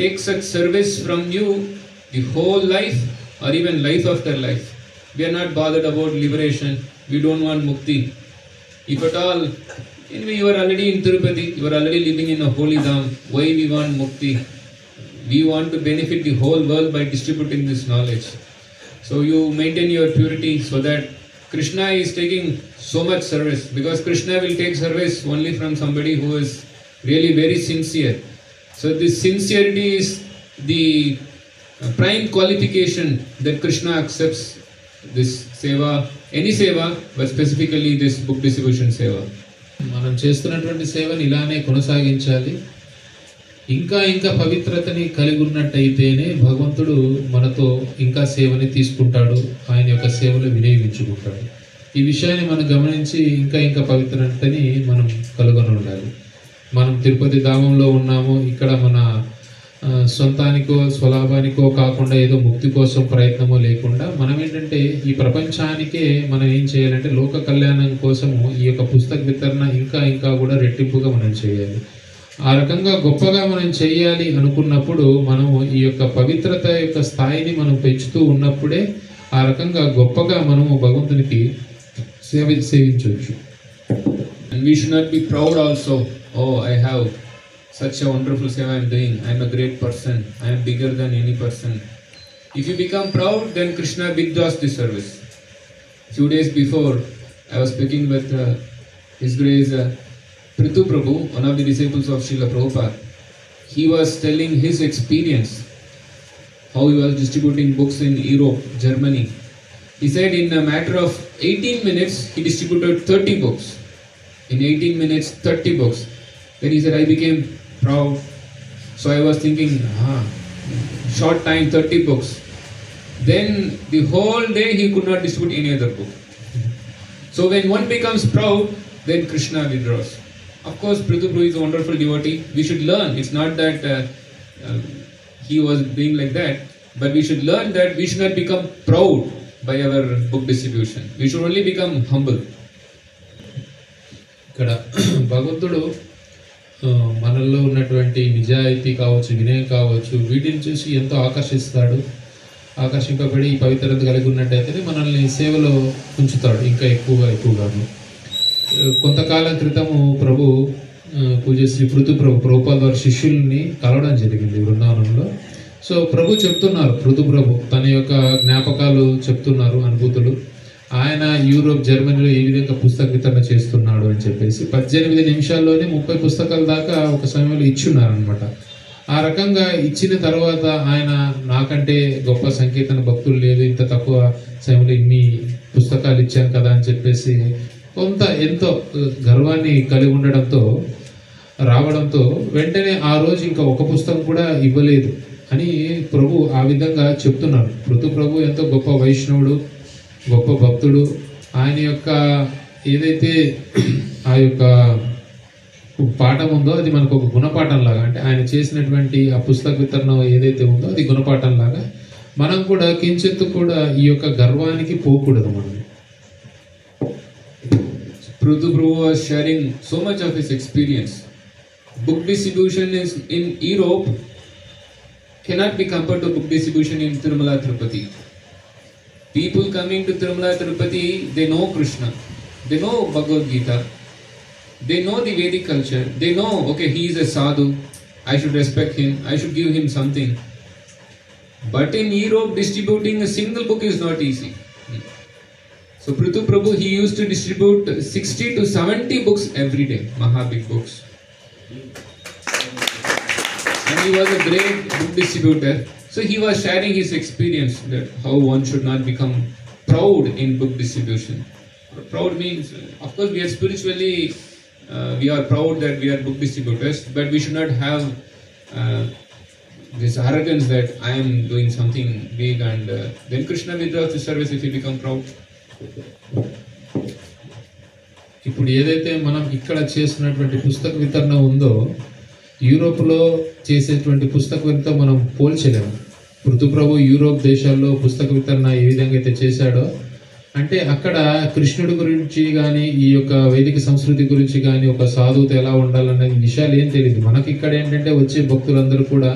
take such service from you the whole life, or even life after life. We are not bothered about liberation. We don't want mukti. If at all, anyway, you are already in Tirupati, you are already living in a holy dham. Why we want mukti? We want to benefit the whole world by distributing this knowledge. So you maintain your purity, so that Krishna is taking so much service, because Krishna will take service only from somebody who is really very sincere. So this sincerity is the prime qualification that Krishna accepts this seva, any seva, but specifically this book distribution seva. మనం చేస్తున్నటువంటి సేవని ఇలానే కొనసాగించాలి. ఇంకా ఇంకా పవిత్రతని కలిగి ఉన్నట్టయితేనే భగవంతుడు మనతో ఇంకా సేవని తీసుకుంటాడు, ఆయన యొక్క సేవలు వినియోగించుకుంటాడు. ఈ విషయాన్ని మనం గమనించి ఇంకా ఇంకా పవిత్రతని మనం కలుగొని ఉండాలి. మనం తిరుపతి ధామంలో ఉన్నాము. ఇక్కడ మన సొంతానికో స్వలాభానికో కాకుండా ఏదో ముక్తి కోసం ప్రయత్నమో లేకుండా మనం ఏంటంటే ఈ ప్రపంచానికే మనం ఏం చేయాలంటే లోక కళ్యాణం కోసము ఈ యొక్క పుస్తక వితరణ ఇంకా ఇంకా కూడా రెట్టింపుగా మనం చేయాలి. ఆ రకంగా గొప్పగా మనం చేయాలి అనుకున్నప్పుడు మనము ఈ యొక్క పవిత్రత యొక్క స్థాయిని మనం పెంచుతూ ఉన్నప్పుడే ఆ రకంగా గొప్పగా మనము భగవంతునికి సేవించవచ్చు. And we should not be proud also. Oh, I have such a wonderful seva I am doing. I am a great person. I am bigger than any person. If you become proud, then Krishna withdraws the service. Few days before, I was speaking with His Grace Prithu Prabhu, one of the disciples of Srila Prabhupada. He was telling his experience, how he was distributing books in Europe, Germany. He said in a matter of 18 minutes, he distributed 30 books. In 18 minutes, 30 books. Then he said, I became proud. So I was thinking, short time, 30 books. Then the whole day he could not distribute any other book. So when one becomes proud, then Krishna withdraws. Of course, Prithu Prabhu is a wonderful devotee. We should learn. It's not that he was being like that, but we should learn that we should not become proud by our book distribution. We should only become humble. ఇక్కడ భగవంతుడు మనల్లో ఉన్నటువంటి నిజాయితీ కావచ్చు, వినయం కావచ్చు, వీటిని చూసి ఎంతో ఆకర్షింపబడి ఈ పవిత్రత కలిగి ఉన్నట్టయితే మనల్ని సేవలో ఉంచుతాడు ఇంకా ఎక్కువగాను. కొంతకాలం క్రితము పూజ్యశ్రీ ప్రభుపాల్ వారి శిష్యుల్ని కలవడం జరిగింది బృందావనంలో. సో ప్రభు చెప్తున్నారు, ప్రభు తన యొక్క జ్ఞాపకాలు చెప్తున్నారు, అనుభూతులు. ఆయన యూరోప్, జర్మనీలో ఏ విధంగా పుస్తక వితరణ చేస్తున్నాడు అని చెప్పేసి 18 నిమిషాల్లోనే 30 పుస్తకాల దాకా ఒక సమయంలో ఇచ్చున్నారనమాట. ఆ రకంగా ఇచ్చిన తర్వాత ఆయన నాకంటే గొప్ప సంకీర్తన భక్తులు లేదు, ఇంత తక్కువ సమయంలో ఇన్ని పుస్తకాలు ఇచ్చాను కదా అని చెప్పేసి ఎంతో గర్వాన్ని కలిగి ఉండడంతో రావడంతో వెంటనే ఆ రోజు ఇంకా ఒక పుస్తకం కూడా ఇవ్వలేదు అని ప్రభు ఆ విధంగా చెప్తున్నారు. ప్రభు ఎంతో గొప్ప వైష్ణవుడు, గొప్ప భక్తుడు. ఆయన యొక్క ఏదైతే ఆ యొక్క పాఠం ఉందో అది మనకు ఒక గుణపాఠం లాగా, అంటే ఆయన చేసినటువంటి ఆ పుస్తక వితరణ ఏదైతే ఉందో అది గుణపాఠం లాగా మనం కూడా కించెత్తు కూడా ఈ యొక్క గర్వానికి పోకూడదు. మనం Prabhu was sharing so much of his experience. Book distribution is in Europe cannot be compared to book distribution in Tirumala Tirupati. People coming to Tirumala Tirupati, they know Krishna, they know Bhagavad Gita, they know the Vedic culture, they know, okay, he is a sadhu, I should respect him, I should give him something. But in Europe, distributing a single book is not easy. So Prabhu, he used to distribute 60 to 70 books every day, Mahabig books. And he was a great book distributor. So he was sharing his experience that how one should not become proud in book distribution. Proud means, of course, we are spiritually, we are proud that we are book distributors, but we should not have this arrogance that I am doing something big and then Krishna withdraws the service if you become proud. ఇప్పుడు ఏదైతే మనం ఇక్కడ చేస్తున్నటువంటి పుస్తక వితరణ ఉందో యూరోప్లో చేసేటువంటి పుస్తక వితరణ మనం పోల్చలేము. ప్రభు యూరోప్ దేశాల్లో పుస్తక వితరణ ఏ విధంగా అయితే చేశాడో, అంటే అక్కడ కృష్ణుడి గురించి కానీ ఈ యొక్క వైదిక సంస్కృతి గురించి కానీ ఒక సాధువుతో ఎలా ఉండాలనే విషయాలు ఏం తెలియదు. మనకి ఇక్కడ ఏంటంటే వచ్చే భక్తులందరూ కూడా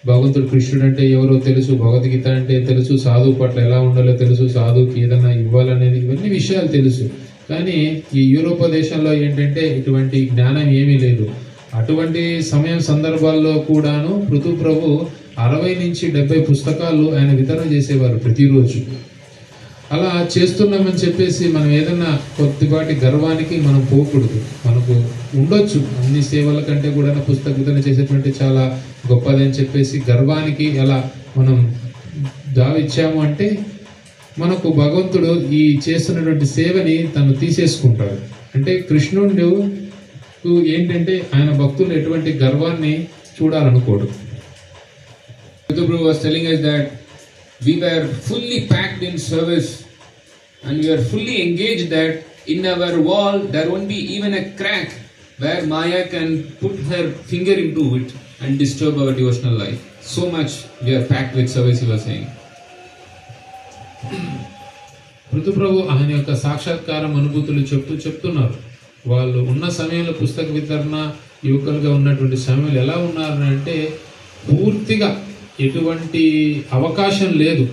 భగవంతుడు కృష్ణుడు అంటే ఎవరో తెలుసు, భగవద్గీత అంటే తెలుసు, సాధువు పట్ల ఎలా ఉండాలో తెలుసు, సాధువుకి ఏదైనా ఇవ్వాలనేది ఇవన్నీ విషయాలు తెలుసు. కానీ ఈ యూరోప్ దేశంలో ఏంటంటే ఇటువంటి జ్ఞానం ఏమీ లేదు. అటువంటి సందర్భాల్లో కూడాను ప్రభు 60 నుంచి 70 పుస్తకాలు ఆయన వితరణ చేసేవారు ప్రతిరోజు. అలా చేస్తున్నామని చెప్పేసి మనం ఏదన్నా కొద్దిపాటి గర్వానికి మనం పోకూడదు. మనకు ఉండొచ్చు అన్ని సేవల కంటే కూడా పుస్తక వితరణ చేసేటువంటి చాలా గొప్పదని చెప్పేసి గర్వానికి ఎలా మనం దావిచ్చాము అంటే మనకు భగవంతుడు ఈ చేస్తున్నటువంటి సేవని తను తీసేసుకుంటాడు. అంటే కృష్ణుడు ఏంటంటే ఆయన భక్తులు ఎటువంటి గర్వాన్ని చూడాలనుకోడు. Prabhu was telling us that we were fully packed in service and we were fully engaged that in our wall there won't be even a crack where Maya can put her finger into it and disturb our devotional life. So much we are packed with service, he was saying. ప్రభు ఆయన యొక్క సాక్షాత్కారం అనుభూతులు చెప్తున్నారు. వాళ్ళు ఉన్న సమయంలో పుస్తక వితరణ యువకులుగా ఉన్నటువంటి సమయంలో ఎలా ఉన్నారంటే పూర్తిగా ఎటువంటి అవకాశం లేదు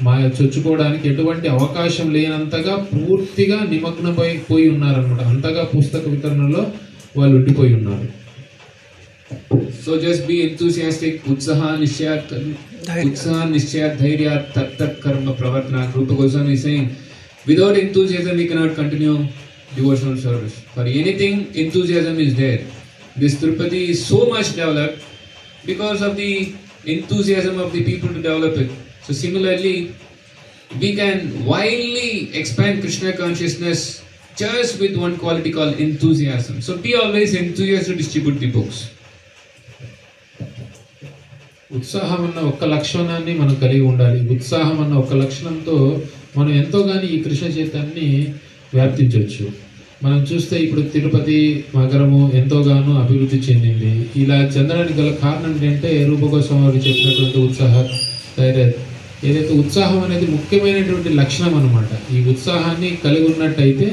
మాయ చొచ్చుకోవడానికి ఎటువంటి అవకాశం లేనంతగా పూర్తిగా నిమగ్నమైపోయి ఉన్నారనమాట. అంతగా పుస్తక వితరణలో వాళ్ళు ఉండిపోయి ఉన్నారు. So just be enthusiastic. Utsaha nishayat dhairya tat karma pravartana. Rupa Goswami is saying, without enthusiasm we cannot continue devotional service. For anything, enthusiasm is there. This Tirupati is so much developed because of the enthusiasm of the people to develop it. So similarly, we can wildly expand Krishna consciousness just with one quality called enthusiasm. So be always enthusiastic to distribute the books. ఉత్సాహం అన్న ఒక్క లక్షణాన్ని మనం కలిగి ఉండాలి. ఉత్సాహం అన్న ఒక్క లక్షణంతో మనం ఎంతోగాని ఈ కృష్ణ చైతన్యాన్ని వ్యాప్తించవచ్చు. మనం చూస్తే ఇప్పుడు తిరుపతి నగరము ఎంతోగానో అభివృద్ధి చెందింది. ఇలా చెందడానికి గల కారణం ఏంటంటే రూపగోస్వామి వారు చెప్పినటువంటి ఏదైతే ఉత్సాహం అనేది ముఖ్యమైనటువంటి లక్షణం అనమాట. ఈ ఉత్సాహాన్ని కలిగి ఉన్నట్టయితే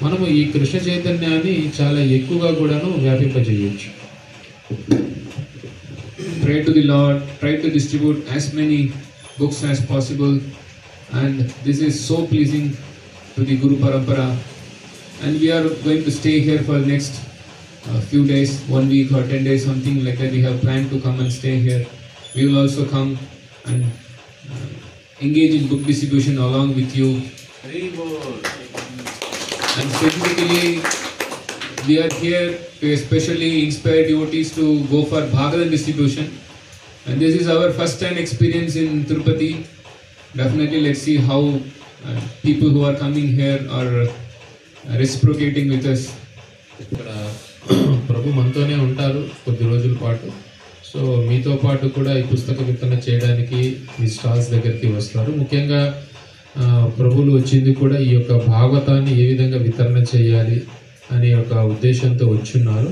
మనము ఈ కృష్ణ చైతన్యాన్ని చాలా ఎక్కువగా కూడాను వ్యాపింపజేయొచ్చు. Pray to the Lord, try to distribute as many books as possible, and this is so pleasing to the Guru Parampara. And we are going to stay here for the next few days, 1 week or 10 days, something like that. We have planned to come and stay here. We will also come and engage in book distribution along with you. And specifically, we are here to especially inspire devotees to go for Bhagavatam distribution. And this is our first time experience in Tirupati. Definitely, let's see how people who are coming here are reciprocating with us. ఇక్కడ ప్రభు మనతోనే ఉంటారు కొద్ది రోజుల పాటు. So మీతో పాటు కూడా ఈ పుస్తక వితరణ చేయడానికి ఈ స్టాల్స్ దగ్గరికి వస్తారు. ముఖ్యంగా ప్రభువులు వచ్చింది కూడా ఈ యొక్క భాగవతాన్ని ఏ విధంగా వితరణ చేయాలి అనే ఒక ఉద్దేశంతో వచ్చున్నారు.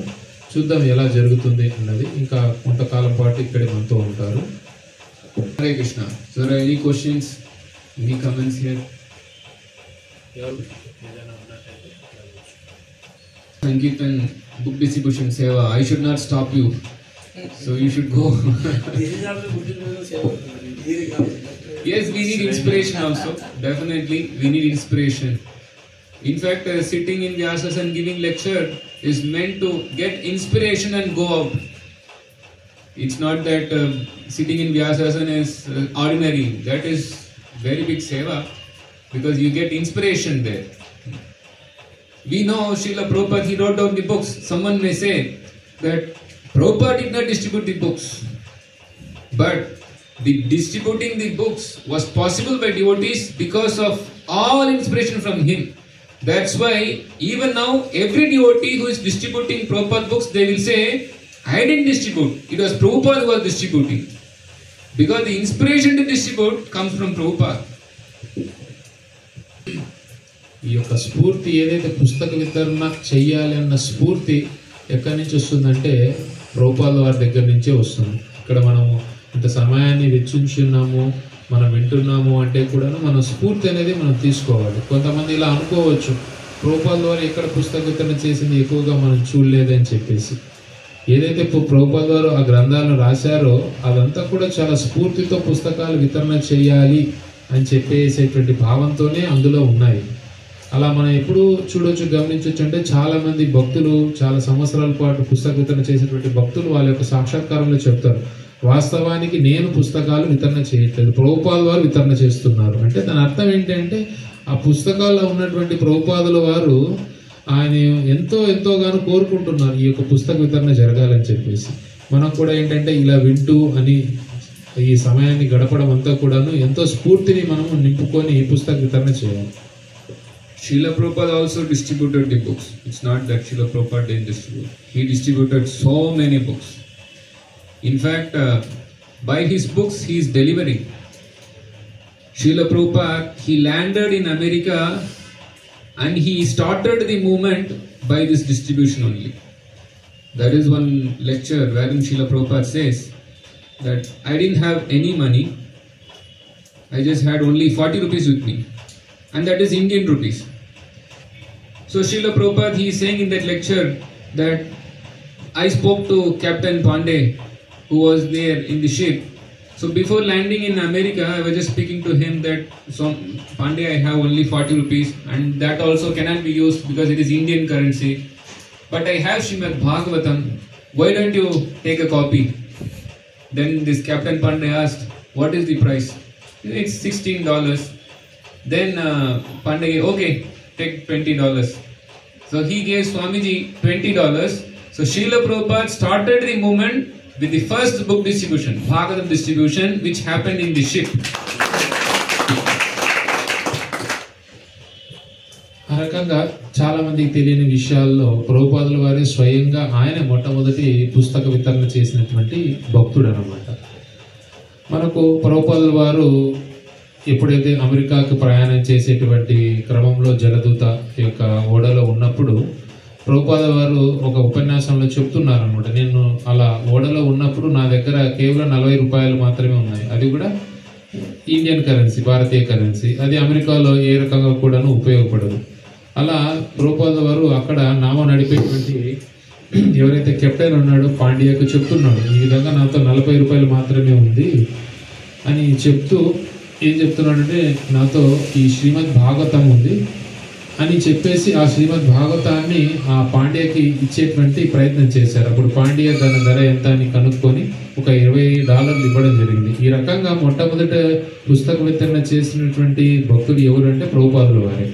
చూద్దాం ఎలా జరుగుతుంది అన్నది. ఇంకా కొంతకాలం పాటు ఇక్కడ మనతో ఉంటారు. Hare Krishna. So are there any questions, any comments here? Sankirtan book distribution seva. I should not stop you. So you should go. Yes, we need inspiration also. Definitely, we need inspiration. In fact, sitting in Vyasas and giving lecture is meant to get inspiration and go out. It's not that sitting in Vyasasana is ordinary. That is very big seva because you get inspiration there. We know Srila Prabhupada, he wrote down the books. Someone may say that Prabhupada did not distribute the books. But the distributing the books was possible by devotees because of all inspiration from him. That's why even now every devotee who is distributing Prabhupada books, they will say, I didn't distribute. It was Prabhupada who was distributing. Because the inspiration to distribute comes from Prabhupada. ఈ యొక్క స్ఫూర్తి ఏదైతే పుస్తక వితరణ చెయ్యాలి అన్న స్ఫూర్తి ఎక్కడి నుంచి వస్తుందంటే ప్రభుపాద వారి దగ్గర నుంచే వస్తుంది. ఇక్కడ మనము ఇంత సమయాన్ని వెచ్చించున్నాము, మనం వింటున్నాము అంటే కూడా మన స్ఫూర్తి అనేది మనం తీసుకోవాలి. కొంతమంది ఇలా అనుకోవచ్చు, ప్రభుపాద వారు ఎక్కడ పుస్తక వితరణ చేసింది ఎక్కువగా మనం చూడలేదని చెప్పేసి. ఏదైతే ప్రభుపాద వారు ఆ గ్రంథాలను రాశారో అదంతా కూడా చాలా స్ఫూర్తితో పుస్తకాలు వితరణ చేయాలి అని చెప్పేసేటువంటి భావంతోనే అందులో ఉన్నాయి. అలా మనం ఎప్పుడు చూడొచ్చు, గమనించవచ్చు అంటే చాలామంది భక్తులు చాలా సంవత్సరాల పాటు పుస్తక వితరణ చేసేటువంటి భక్తులు వాళ్ళ యొక్క సాక్షాత్కారంలో చెప్తారు, వాస్తవానికి నేను పుస్తకాలు వితరణ చేయట్లేదు, ప్రభుపాద వారు వితరణ చేస్తున్నారు. అంటే దాని అర్థం ఏంటంటే ఆ పుస్తకాల్లో ఉన్నటువంటి ప్రభుపాదుల వారు ఆయన ఎంతోగానో కోరుకుంటున్నారు ఈ యొక్క పుస్తక వితరణ జరగాలని చెప్పేసి. మనం కూడా ఏంటంటే ఇలా వింటూ అని ఈ సమయాన్ని గడపడం అంతా కూడాను ఎంతో స్ఫూర్తిని మనము నింపుకొని ఈ పుస్తక వితరణ చేయాలి. Srila Prabhupada also distributed the books. It's not that Srila Prabhupada didn't distribute. He distributed so many books. In fact, by his books, he is delivering. Srila Prabhupada, he landed in America and he started the movement by this distribution only. There is one lecture wherein Srila Prabhupada says that I didn't have any money. I just had only 40 rupees with me. And that is Indian rupees. So Srila Prabhupada, he is saying in that lecture that I spoke to Captain Pandey who was there in the ship. So before landing in America, I was just speaking to him that Pandey, I have only 40 rupees and that also cannot be used because it is Indian currency. But I have Srimad Bhagavatam. Why don't you take a copy? Then this Captain Pandey asked, what is the price? It's $16. Then Pandey, okay, take $20. So he gave Swamiji $20. So Srila Prabhupada started the movement with the first book distribution, Bhagavatam distribution, which happened in the ship. ఆ రకంగా చాలా మందికి తెలియని విషయాల్లో ప్రభుపాదుల వారే స్వయంగా ఆయన మొట్టమొదటి పుస్తక వితరణ చేసినటువంటి భక్తుడు అన్నమాట. మనకు ప్రభుపాదుల వారు ఎప్పుడైతే అమెరికాకు ప్రయాణం చేసేటువంటి క్రమంలో జలదూత యొక్క ఓడలో ఉన్నప్పుడు ప్రభుపాద వారు ఒక ఉపన్యాసంలో చెప్తున్నారు అనమాట, నేను అలా ఓడలో ఉన్నప్పుడు నా దగ్గర కేవలం 40 రూపాయలు మాత్రమే ఉన్నాయి, అది కూడా ఇండియన్ కరెన్సీ, భారతీయ కరెన్సీ, అది అమెరికాలో ఏ రకంగా కూడాను ఉపయోగపడదు. అలా ప్రభుపాద వారు అక్కడ నామ నడిపేటువంటి ఎవరైతే కెప్టెన్ ఉన్నాడో పాండ్యాకు చెప్తున్నాడు, ఈ విధంగా నాతో 40 రూపాయలు మాత్రమే ఉంది అని చెప్తూ ఏం చెప్తున్నాడంటే, నాతో ఈ శ్రీమద్ భాగవతం ఉంది అని చెప్పేసి ఆ శ్రీమద్ భాగవతాన్ని ఆ పాండ్యాకి ఇచ్చేటువంటి ప్రయత్నం చేశారు. అప్పుడు పాండ్య దాని ధర ఎంత అని కనుక్కొని ఒక $20 ఇవ్వడం జరిగింది. ఈ రకంగా మొట్టమొదట పుస్తక వితరణ చేసినటువంటి భక్తులు ఎవరు అంటే ప్రభుపాదుల వారే.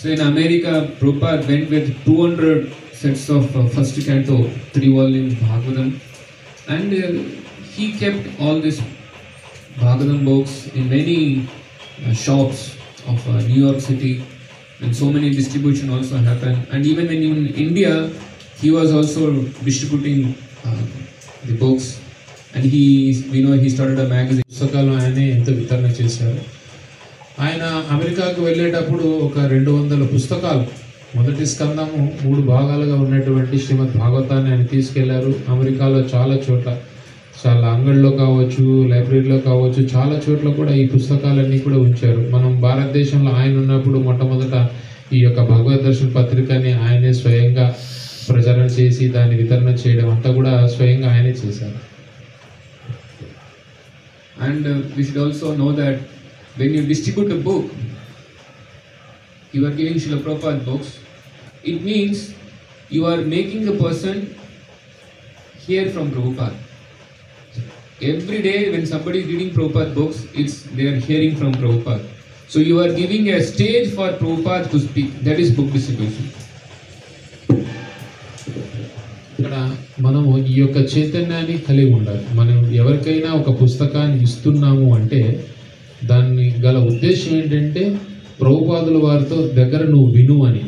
So in America, Prabhupada went with 200 sets of first canto 3-volume Bhagavatam, and he kept all these Bhagavatam books in many shops of New York City, and so many distribution also happened. And even when in India, he was also distributing the books, and he started a magazine. పుస్తకాలు ఆయనే ఎంతో వితరణ చేశారు. ఆయన అమెరికాకు వెళ్ళేటప్పుడు ఒక 200 పుస్తకాలు, మొదటి స్కందము 3 భాగాలుగా ఉన్నటువంటి శ్రీమద్ భాగవతాన్ని ఆయన తీసుకెళ్లారు. అమెరికాలో చాలా చోట్ల, చాలా అంగళ్ళలో కావచ్చు, లైబ్రరీలో కావచ్చు, చాలా చోట్ల కూడా ఈ పుస్తకాలన్నీ కూడా ఉంచారు. మనం భారతదేశంలో ఆయన ఉన్నప్పుడు మొట్టమొదట ఈ యొక్క భగవద్ దర్శన్ పత్రికని ఆయనే స్వయంగా ప్రచారం చేసి దాన్ని వితరణ చేయడం అంతా కూడా స్వయంగా ఆయనే చేశారు. And we should also know that when you distribute a book, you are giving Srila Prabhupada books, it means you are making a person hear from Prabhupada. Every day when somebody is reading Prabhupada books, they are hearing from Prabhupada. So you are giving a stage for Prabhupada to speak. That is book distribution. ఇక్కడ మనము ఈ యొక్క చైతన్యాన్ని కలిగి ఉండాలి. మనం ఎవరికైనా ఒక పుస్తకాన్ని ఇస్తున్నాము అంటే దాన్ని గల ఉద్దేశం ఏంటంటే ప్రభుపాదుల వారితో దగ్గర నువ్వు విను అని.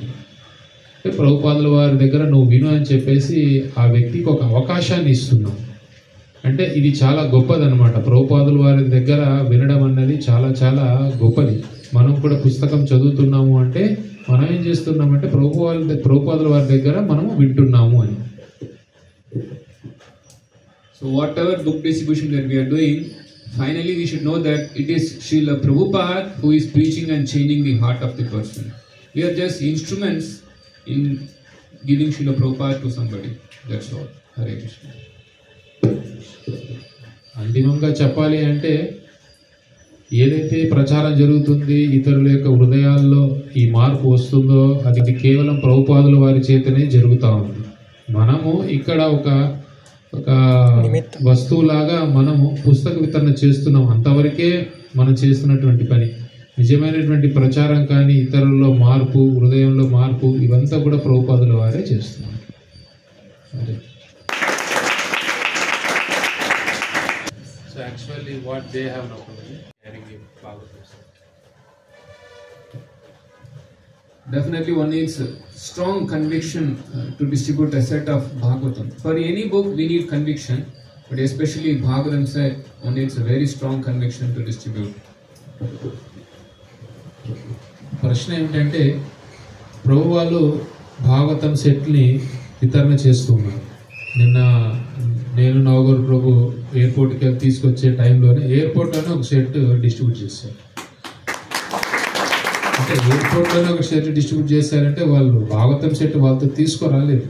అంటే ప్రభుపాదుల వారి దగ్గర నువ్వు విను అని చెప్పేసి ఆ వ్యక్తికి ఒక అవకాశాన్ని ఇస్తున్నాం. అంటే ఇది చాలా గొప్పదన్నమాట. ప్రభుపాదుల వారి దగ్గర వినడం అన్నది చాలా చాలా గొప్పది. మనం కూడా పుస్తకం చదువుతున్నాము అంటే మనం ఏం చేస్తున్నామంటే ప్రభుపాదుల వారి దగ్గర మనము వింటున్నాము అని. So whatever book distribution that we are doing, finally we should know that it is Srila Prabhupada who is preaching and changing the heart of the person. We are just instruments in giving Srila Prabhupada to somebody. That's all. Hare Krishna. అంతిమంగా చెప్పాలి అంటే ఏదైతే ప్రచారం జరుగుతుంది, ఇతరుల యొక్క హృదయాల్లో ఈ మార్పు వస్తుందో అది కేవలం ప్రభుపాదుల వారి చేతనే జరుగుతూ ఉంది. మనము ఇక్కడ ఒక వస్తువులాగా మనము పుస్తక వితరణ చేస్తున్నాం, అంతవరకే మనం చేస్తున్నటువంటి పని. నిజమైనటువంటి ప్రచారం కానీ ఇతరుల్లో మార్పు, హృదయంలో మార్పు, ఇవంతా కూడా ప్రభుపాదుల వారే చేస్తున్నారు. So actually what they have now Definitely one needs strong conviction to distribute a set of Bhagavatam. For any book we need conviction, but especially Bhagavatam set, one needs a very strong conviction to distribute. ప్రశ్న ఏమిటంటే ప్రభు వాళ్ళు భాగవతం సెట్ని వితరణ చేస్తున్నారు. నిన్న నేను నవగూరు ప్రభు ఎయిర్పోర్ట్కి వెళ్ళి తీసుకొచ్చే టైంలోనే ఎయిర్పోర్ట్లోనే ఒక సెట్ డిస్ట్రిబ్యూట్ చేశారు. అంటే ఎయిర్పోర్ట్లోనే ఒక సెట్ డిస్ట్రిబ్యూట్ చేశారంటే వాళ్ళు భాగవతం సెట్ వాళ్ళతో తీసుకురాలేదు.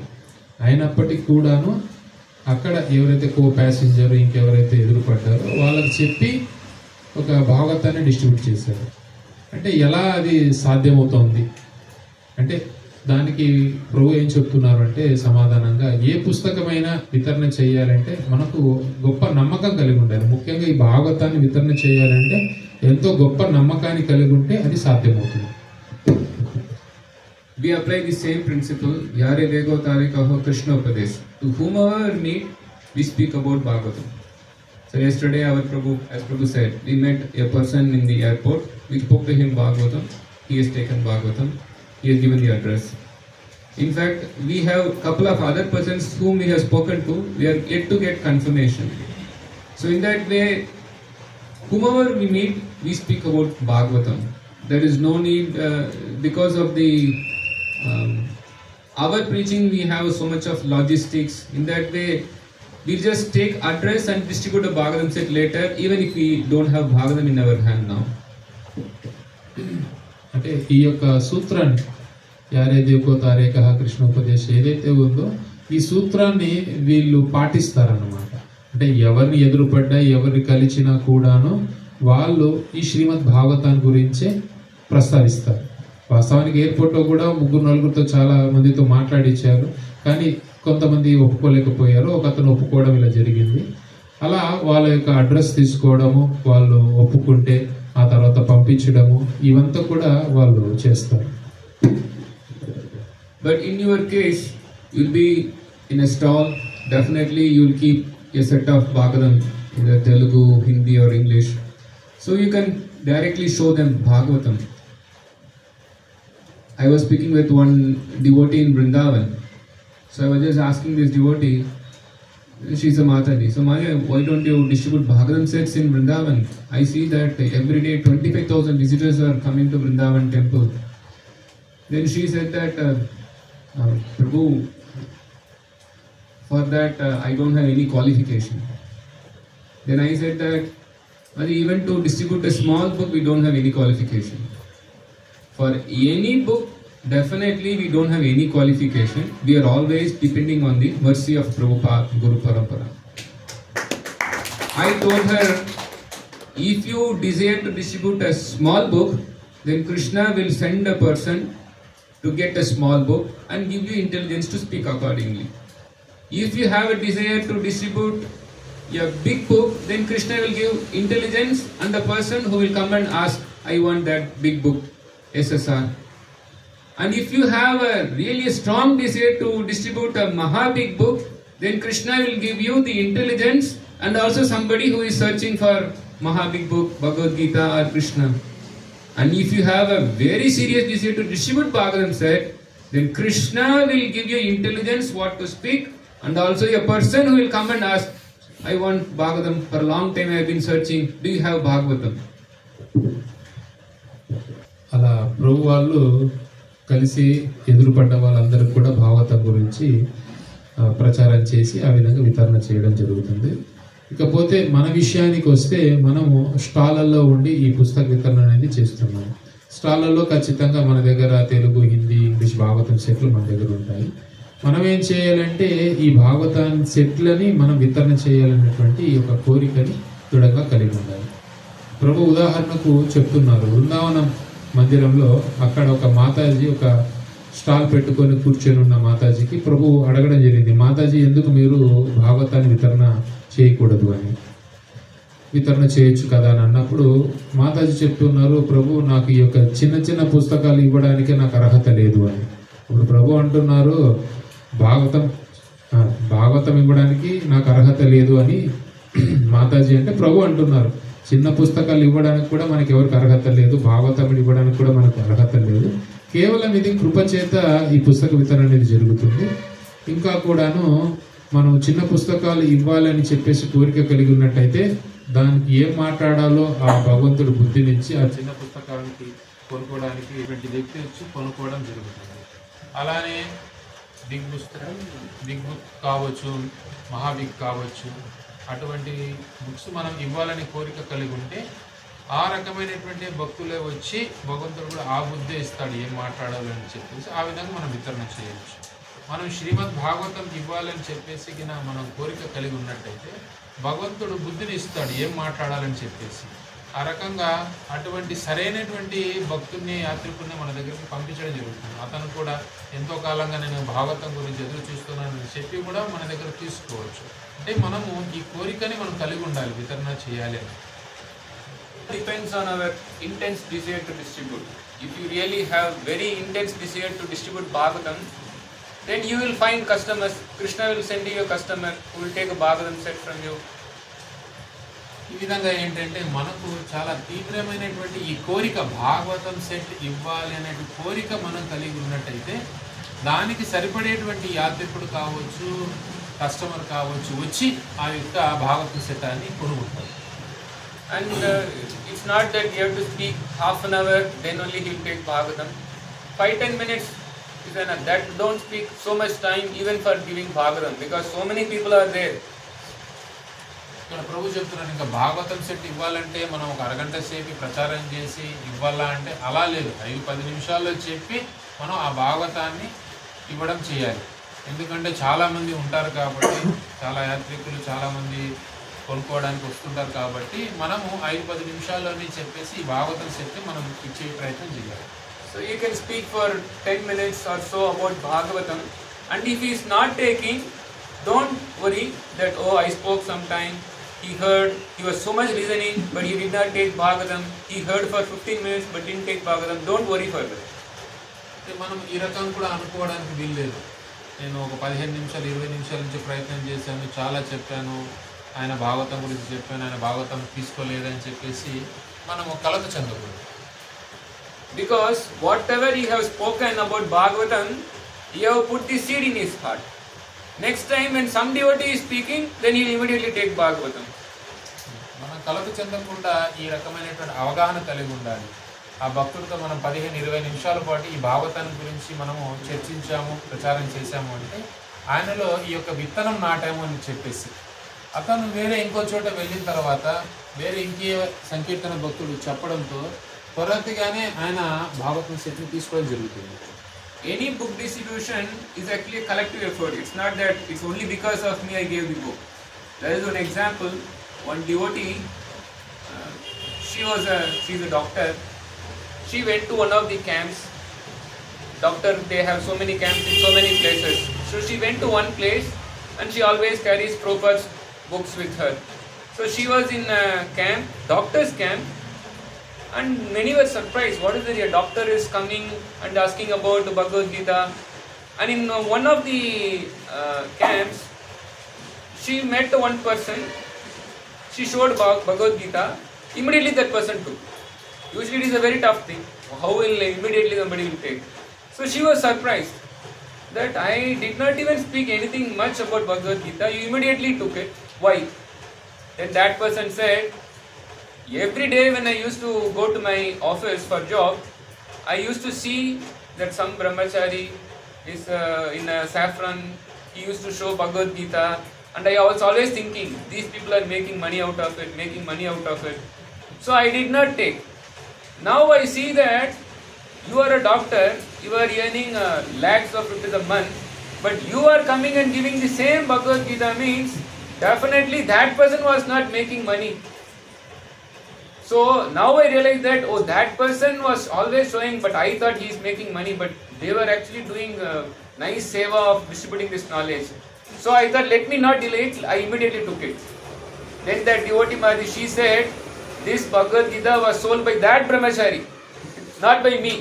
అయినప్పటికీ కూడాను అక్కడ ఎవరైతే కో ప్యాసింజర్ ఇంకెవరైతే ఎదురుపడ్డారో వాళ్ళకి చెప్పి ఒక భాగవతాన్ని డిస్ట్రిబ్యూట్ చేశారు. అంటే ఎలా అది సాధ్యమవుతోంది అంటే దానికి ప్రభు ఏం చెప్తున్నారు అంటే సమాధానంగా, ఏ పుస్తకమైనా వితరణ చేయాలంటే మనకు గొప్ప నమ్మకం కలిగి ఉండాలి. ముఖ్యంగా ఈ భాగవతాన్ని వితరణ చేయాలంటే ఎంతో గొప్ప నమ్మకాన్ని కలిగి ఉంటే అది సాధ్యమవుతుంది. We apply the same principle, Yare Vego Tarikaho Krishna Upadesh. To whomever meet, we speak about Bhagavatam. So yesterday our Prabhu, as Prabhu said, we met a person in the airport, we spoke to him Bhagavatam, he has taken Bhagavatam, he has given the address. In fact, we have a couple of other persons whom we have spoken to, we are yet to get confirmation. So in that way, whomever we meet, we speak about Bhagavatam. There is no need, because of the our preaching, we have so much of logistics. In that way, we just take address and distribute a Bhagavatam set later, even if we don't have Bhagavatam in our hand now. అంటే ఈ యొక్క సూత్రాన్ని యారే దేకో తారే కహ కృష్ణోపదేశ్ ఏదైతే ఉందో ఈ సూత్రాన్ని వీళ్ళు పాటిస్తారన్నమాట. అంటే ఎవరిని ఎదురుపడ్డా ఎవరిని కలిచినా కూడాను వాళ్ళు ఈ శ్రీమద్ భాగవతాన్ని గురించే ప్రస్తావిస్తారు. వాస్తవానికి ఎయిర్పోర్ట్లో కూడా 3-4 చాలా మందితో మాట్లాడించారు, కానీ కొంతమంది ఒప్పుకోలేకపోయారు. ఒకతను ఒప్పుకోవడం ఇలా జరిగింది. అలా వాళ్ళ యొక్క అడ్రస్ తీసుకోవడము, వాళ్ళు ఒప్పుకుంటే ఆ తర్వాత పంపించడము, ఇవంతా కూడా వాళ్ళు చేస్తారు. But in your case, you'll be in a stall. Definitely, you'll keep a set of Bhagavatam, either Telugu, Hindi, or English. So you can directly show them Bhagavatam. I was speaking with one devotee in Vrindavan. So I was just asking this devotee, she's a Mataji. So Maya, why don't you distribute Bhagavatam sets in Vrindavan? I see that every day 25,000 visitors are coming to Vrindavan temple. Then she said that, Prabhu, for that I don't have any qualification. Then I said that, well, even to distribute a small book, we don't have any qualification. For any book, definitely we don't have any qualification. We are always depending on the mercy of Prabhupada, Guru Parampara. I told her, if you desire to distribute a small book, then Krishna will send a person to get a small book and give you intelligence to speak accordingly. If you have a desire to distribute a big book, then Krishna will give intelligence and the person who will come and ask, I want that big book, SSR. And if you have a really strong desire to distribute a Maha big book, then Krishna will give you the intelligence and also somebody who is searching for Maha big book, Bhagavad Gita or Krishna. And if you have a very serious desire to distribute Bhagavatam set, then Krishna will give you intelligence what to speak, and also a person who will come and ask, I want Bhagavatam, for a long time I have been searching, do you have Bhagavatam? అలా ప్రభు వాళ్ళు కలిసి ఎదురుపడ్డ వాళ్ళందరికీ కూడా భాగవతం గురించి ప్రచారం చేసి ఆ విధంగా వితరణ చేయడం జరుగుతుంది. ఇకపోతే మన విషయానికి వస్తే మనము స్టాళ్ళల్లో ఉండి ఈ పుస్తక వితరణ అనేది చేస్తున్నాము. స్టాళ్ళల్లో ఖచ్చితంగా మన దగ్గర తెలుగు, హిందీ, ఇంగ్లీష్ భాగవతం సెట్లు మన దగ్గర ఉంటాయి. మనం ఏం చేయాలంటే ఈ భాగవతం సెట్లని మనం వితరణ చేయాలనేటువంటి ఈ యొక్క కోరికని దృఢంగా కలిగి ఉండాలి. ప్రభు ఉదాహరణకు చెప్తున్నారు, బృందావనం మందిరంలో అక్కడ ఒక మాతాజీ ఒక స్టాల్ పెట్టుకొని కూర్చొని ఉన్న మాతాజీకి ప్రభు అడగడం జరిగింది, మాతాజీ ఎందుకు మీరు భాగవతాన్ని వితరణ చేయకూడదు అని. వితరణ చేయొచ్చు కదా అని అన్నప్పుడు మాతాజీ చెప్తున్నారు, ప్రభు నాకు ఈ యొక్క చిన్న చిన్న పుస్తకాలు ఇవ్వడానికే నాకు అర్హత లేదు అని. ఇప్పుడు ప్రభు అంటున్నారు, భాగవతం ఇవ్వడానికి నాకు అర్హత లేదు అని మాతాజీ అంటే ప్రభు అంటున్నారు, చిన్న పుస్తకాలు ఇవ్వడానికి కూడా మనకి ఎవరికి అర్హత లేదు, భాగవతం ఇవ్వడానికి కూడా మనకు అర్హత లేదు. కేవలం ఇది కృపచేత ఈ పుస్తక వితరణ అనేది జరుగుతుంది. ఇంకా కూడాను మనం చిన్న పుస్తకాలు ఇవ్వాలని చెప్పేసి కోరిక కలిగి ఉన్నట్టయితే దానికి ఏం మాట్లాడాలో ఆ భగవంతుడు బుద్ధినిచ్చి ఆ చిన్న పుస్తకానికి కొనుక్కోవడానికి ఇటువంటి వ్యక్తి వచ్చి కొనుక్కోవడం జరుగుతుంది. అలానే బిగ్ బుక్ కావచ్చు, మహాబిగ్ కావచ్చు, అటువంటి బుక్స్ మనం ఇవ్వాలని కోరిక కలిగి ఉంటే ఆ రకమైనటువంటి భక్తులే వచ్చి భగవంతుడు కూడా ఆ బుద్ధి ఇస్తాడు ఏం మాట్లాడాలని చెప్పేసి ఆ విధంగా మనం వితరణ చేయవచ్చు. మనం శ్రీమద్ భాగవతం ఇవ్వాలని చెప్పేసి మనం కోరిక కలిగి ఉన్నట్టయితే భగవంతుడు బుద్ధిని ఇస్తాడు ఏం మాట్లాడాలని చెప్పేసి. ఆ రకంగా అటువంటి సరైనటువంటి భక్తుల్ని, యాత్రికుల్ని మన దగ్గరికి పంపించడం జరుగుతుంది. అతను కూడా ఎంతో కాలంగా నేను భాగవతం గురించి ఎదురు చూస్తున్నానని చెప్పి కూడా మన దగ్గర తీసుకోవచ్చు. అంటే మనము ఈ కోరికని మనం కలిగి ఉండాలి వితరణ చేయాలి అని. Depends on our intense desire to distribute. If you really have very intense desire to distribute Bhagavatam, then you will find customers. Krishna will send you a customer who will take a Bhagavatam set from you. ఈ విధంగా ఏంటంటే మనకు చాలా తీవ్రమైనటువంటి ఈ కోరిక Bhagavatam set ఇవ్వాలి అనే కోరిక మనం కలిగి ఉన్నట్టయితే దానికి సరిపడేటువంటి యాత్రికుడు కావచ్చు, కస్టమర్ కావచ్చు వచ్చి ఆ యొక్క భాగవతం సెట్ అని కొనుక్కుంటారు. And it's not that you have to speak half an hour, then only he will take Bhagavatam. 5-10 minutes is enough. That don't speak so much time even for giving Bhagavatam, because so many people are there. ఇక్కడ ప్రభు చెప్తున్నాను, ఇంకా Bhagavatam set ఇవ్వాలంటే మనం ఒక అరగంట సేపు ప్రచారం చేసి ఇవ్వాలా అంటే అలా లేదు. 5-10 నిమిషాల్లో చెప్పి మనం ఆ భాగవతాన్ని ఇవ్వడం చేయాలి. ఎందుకంటే చాలామంది ఉంటారు కాబట్టి, చాలా యాత్రికులు చాలామంది కొనుక్కోవడానికి వస్తుంటారు కాబట్టి మనము 5-10 నిమిషాల్లోనే చెప్పేసి ఈ భాగవతం చెప్తే మనం ఇచ్చే ప్రయత్నం చేయాలి. So you can speak for 10 minutes or so about Bhagavatam, and if he is not taking, don't worry that oh I spoke sometime, he heard, he was so much listening but he did not take Bhagavatam, he heard for 15 minutes but didn't take Bhagavatam, don't worry further. మనం ఈ రకం కూడా అనుకోవడానికి వీల్లేదు. నేను ఒక 15 నిమిషాలు 20 నిమిషాల నుంచి ప్రయత్నం చేశాను, చాలా చెప్పాను, ఆయన భాగవతం గురించి చెప్పాను, ఆయన భాగవతం తీసుకోలేదని చెప్పేసి మనము కలత చెందకూడదు. Because whatever he has spoken about Bhagavatam, he have put the seed in his heart. Next time when some devotee is speaking, then he will immediately take Bhagavatam. మనం కలత చెందకుండా ఈ రకమైనటువంటి అవగాహన కలిగి ఉండాలి. ఆ భక్తుడితో మనం 15-20 నిమిషాల పాటు ఈ భాగవతాన్ని గురించి మనము చర్చించాము, ప్రచారం చేశాము అంటే ఆయనలో ఈ యొక్క విత్తనం నాటాము అని చెప్పేసి అతను వేరే ఇంకో చోట వెళ్ళిన తర్వాత వేరే ఇంకే సంకీర్తన భక్తుడు చెప్పడంతో త్వరగానే ఆయన భాగవతం సెట్ని తీసుకోవడం జరుగుతుంది. Any book distribution is actually a collective effort. It's not that it's only because of me I gave the book. There is one example. One devotee, she's a doctor. She went to one of the camps. Doctor, they have so many camps in so many places. So she went to one place and she always carries Prabhupada's books with her. So she was in a camp, doctor's camp, and many were surprised. What is it? A doctor is coming and asking about the Bhagavad Gita. And in one of the camps, she met one person. She showed Bhagavad Gita. Immediately that person took. Usually it is a very tough thing. How will immediately somebody will take? So she was surprised that I did not even speak anything much about Bhagavad Gita. You immediately took it. Why? Then that person said, every day when I used to go to my office for job, I used to see that some brahmachari is in a saffron. He used to show Bhagavad Gita, and I was always thinking, these people are making money out of it. So I did not take. Now I see that you are a doctor, you are earning lakhs of rupees a month, but you are coming and giving the same Bhagavad Gita means definitely that person was not making money. So now I realize that that person was always showing, but I thought he is making money, but they were actually doing nice seva of distributing this knowledge. So I thought, let me not delay it. I immediately took it. Then that devotee Madi, she said, this Bhagavad Gita was sold by that brahmachari, not by me.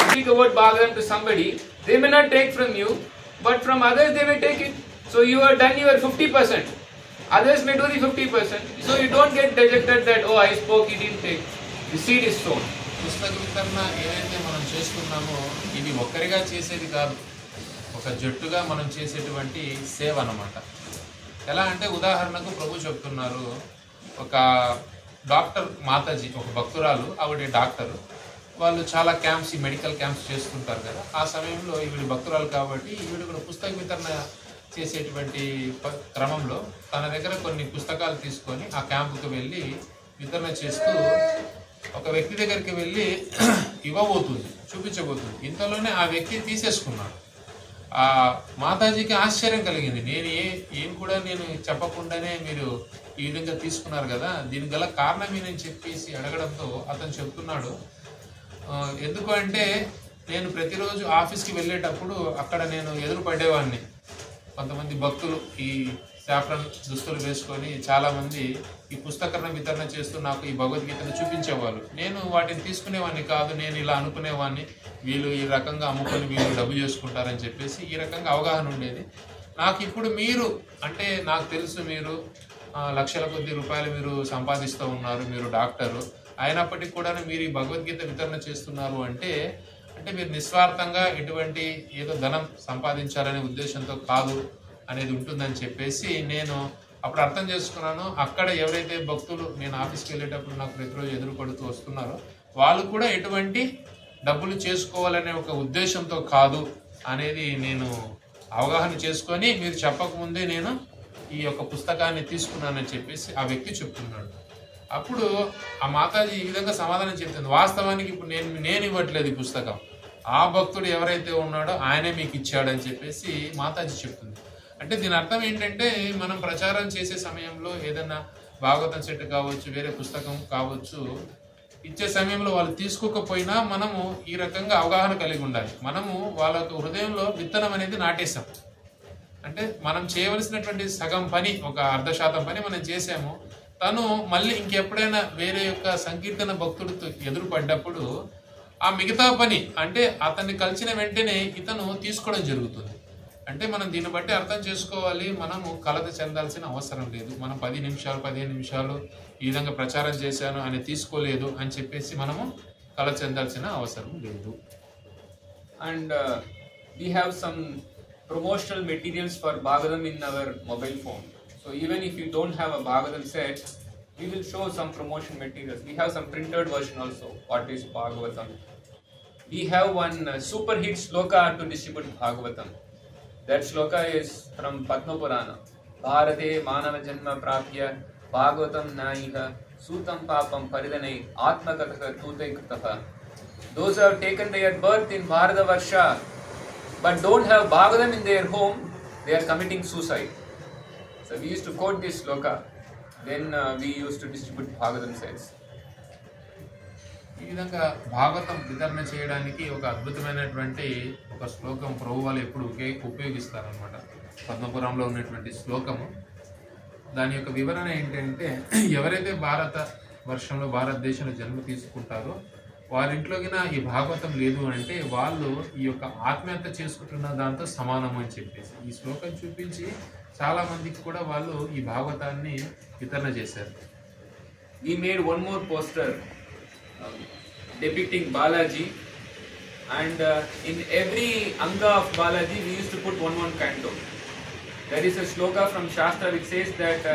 Speak about Bhagavatam to somebody, they may not take from you, but from others they may take it. So you are done your 50%. Others may do the 50%. So you don't get dejected that, oh I spoke, he didn't take. The seed is sown. పుస్తక వితరణ ఏదైతే మనం చేస్తున్నామో ఇది ఒక్కరిగా చేసేది కాదు, ఒక జట్టుగా మనం చేసేటువంటి సేవ అన్నమాట. ఎలా అంటే ఉదాహరణకు ప్రభు చెప్తున్నారు, ఒక డాక్టర్ మాతాజీ, ఒక భక్తురాలు, ఆవిడ డాక్టర్, వాళ్ళు చాలా క్యాంప్స్, ఈ మెడికల్ క్యాంప్స్ చేస్తుంటారు కదా, ఆ సమయంలో ఈవిడ భక్తురాలు కాబట్టి ఈవిడ కూడా పుస్తక వితరణ చేసేటువంటి క్రమంలో తన దగ్గర కొన్ని పుస్తకాలు తీసుకొని ఆ క్యాంపుకి వెళ్ళి వితరణ చేస్తూ ఒక వ్యక్తి దగ్గరికి వెళ్ళి ఇవ్వబోతుంది, చూపించబోతుంది. ఇంతలోనే ఆ వ్యక్తి తీసేసుకున్నాడు. ఆ మాతాజీకి ఆశ్చర్యం కలిగింది, ఏం కూడా నేను చెప్పకుండానే మీరు ఈ విధంగా తీసుకున్నారు కదా, దీనికి గల కారణం ఏనని చెప్పేసి అడగడంతో అతను చెప్తున్నాడు, ఎందుకు అంటే నేను ప్రతిరోజు ఆఫీస్కి వెళ్ళేటప్పుడు అక్కడ నేను ఎదురు పడేవాడిని. కొంతమంది భక్తులు ఈ సాఫ్రాన్ దుస్తులు వేసుకొని చాలామంది ఈ పుస్తకరణ వితరణ చేస్తూ నాకు ఈ భగవద్గీతను చూపించేవాళ్ళు. నేను వాటిని తీసుకునేవాడిని కాదు, నేను ఇలా అనుకునేవాడిని, వీళ్ళు ఈ రకంగా అమ్ముకొని వీళ్ళు డబ్బు చేసుకుంటారని చెప్పేసి ఈ రకంగా అవగాహన ఉండేది. నాకు ఇప్పుడు మీరు అంటే నాకు తెలుసు మీరు లక్షల కొద్ది రూపాయలు మీరు సంపాదిస్తూ ఉన్నారు, మీరు డాక్టరు అయినప్పటికీ కూడా మీరు ఈ భగవద్గీత వితరణ చేస్తున్నారు అంటే మీరు నిస్వార్థంగా ఎటువంటి ఏదో ధనం సంపాదించాలనే ఉద్దేశంతో కాదు అనేది ఉంటుందని చెప్పేసి నేను అప్పుడు అర్థం చేసుకున్నాను. అక్కడ ఎవరైతే భక్తులు నేను ఆఫీస్కి వెళ్ళేటప్పుడు నాకు ప్రతిరోజు ఎదురుపడుతూ వస్తున్నారో వాళ్ళు కూడా ఎటువంటి డబ్బులు చేసుకోవాలనే ఒక ఉద్దేశంతో కాదు అనేది నేను అవగాహన చేసుకొని మీరు చెప్పకముందే నేను ఈ యొక్క పుస్తకాన్ని తీసుకున్నానని చెప్పేసి ఆ వ్యక్తి చెప్తున్నాడు. అప్పుడు ఆ మాతాజీ ఈ విధంగా సమాధానం చెప్తుంది, వాస్తవానికి ఇప్పుడు నేను ఇవ్వట్లేదు ఈ పుస్తకం, ఆ భక్తుడు ఎవరైతే ఉన్నాడో ఆయనే మీకు ఇచ్చాడని చెప్పేసి మాతాజీ చెప్తుంది. అంటే దీని అర్థం ఏంటంటే, మనం ప్రచారం చేసే సమయంలో ఏదైనా భాగవతం సెట్ కావచ్చు, వేరే పుస్తకం కావచ్చు, ఇచ్చే సమయంలో వాళ్ళు తీసుకోకపోయినా మనము ఈ రకంగా అవగాహన కలిగి ఉండాలి. మనము వాళ్ళ హృదయంలో విత్తనం అనేది నాటేసాం. అంటే మనం చేయవలసినటువంటి సగం పని, ఒక 1/2% పని మనం చేసాము. తను మళ్ళీ ఇంకెప్పుడైనా వేరే యొక్క సంకీర్తన భక్తుడితో ఎదురుపడ్డప్పుడు ఆ మిగతా పని, అంటే అతన్ని కలిసిన వెంటనే ఇతను తీసుకోవడం జరుగుతుంది. అంటే మనం దీన్ని బట్టి అర్థం చేసుకోవాలి, మనము కలత చెందాల్సిన అవసరం లేదు. మనం 10 నిమిషాలు 15 నిమిషాలు ఈ విధంగా ప్రచారం చేశాను అని తీసుకోలేదు అని చెప్పేసి మనము కలత చెందాల్సిన అవసరం లేదు. And we have some promotional materials for Bhagavatam in our mobile phone. So even if you don't have a Bhagavatam set, we will show some promotion materials. We have some printed version also. What is Bhagavatam? We have one super hit sloka to distribute Bhagavatam. That sloka is from Padma Purana. Bharate manava janma prapya Bhagavatam naiha sutam papam paridanai atmakatha tutai kritaha. Those who have taken their birth in Bharatavarsha but don't have Bhagavatam in their home, they are committing suicide. So we used to quote this sloka. Then we used to distribute Bhagavatam sets. ఈ విధంగా భాగవతం వితరణ చేయడానికి ఒక అద్భుతమైనటువంటి ఒక శ్లోకం ప్రభు వాళ్ళు ఎప్పుడు ఉపయోగిస్తారనమాట. పద్మపురంలో ఉన్నటువంటి శ్లోకము, దాని యొక్క వివరణ ఏంటంటే, ఎవరైతే భారతదేశంలో జన్మ తీసుకుంటారో వారింట్లోకి ఈ భాగవతం లేదు అంటే వాళ్ళు ఈ యొక్క ఆత్మహత్య చేసుకుంటున్న దాంతో సమానం అని చెప్పేసి ఈ శ్లోకం చూపించి చాలా మందికి కూడా వాళ్ళు ఈ భాగవతాన్ని వితరణ చేశారు. We made one more poster depicting Balaji, and in every anga of Balaji we used to put one canto. There is a sloka from Shastra which says that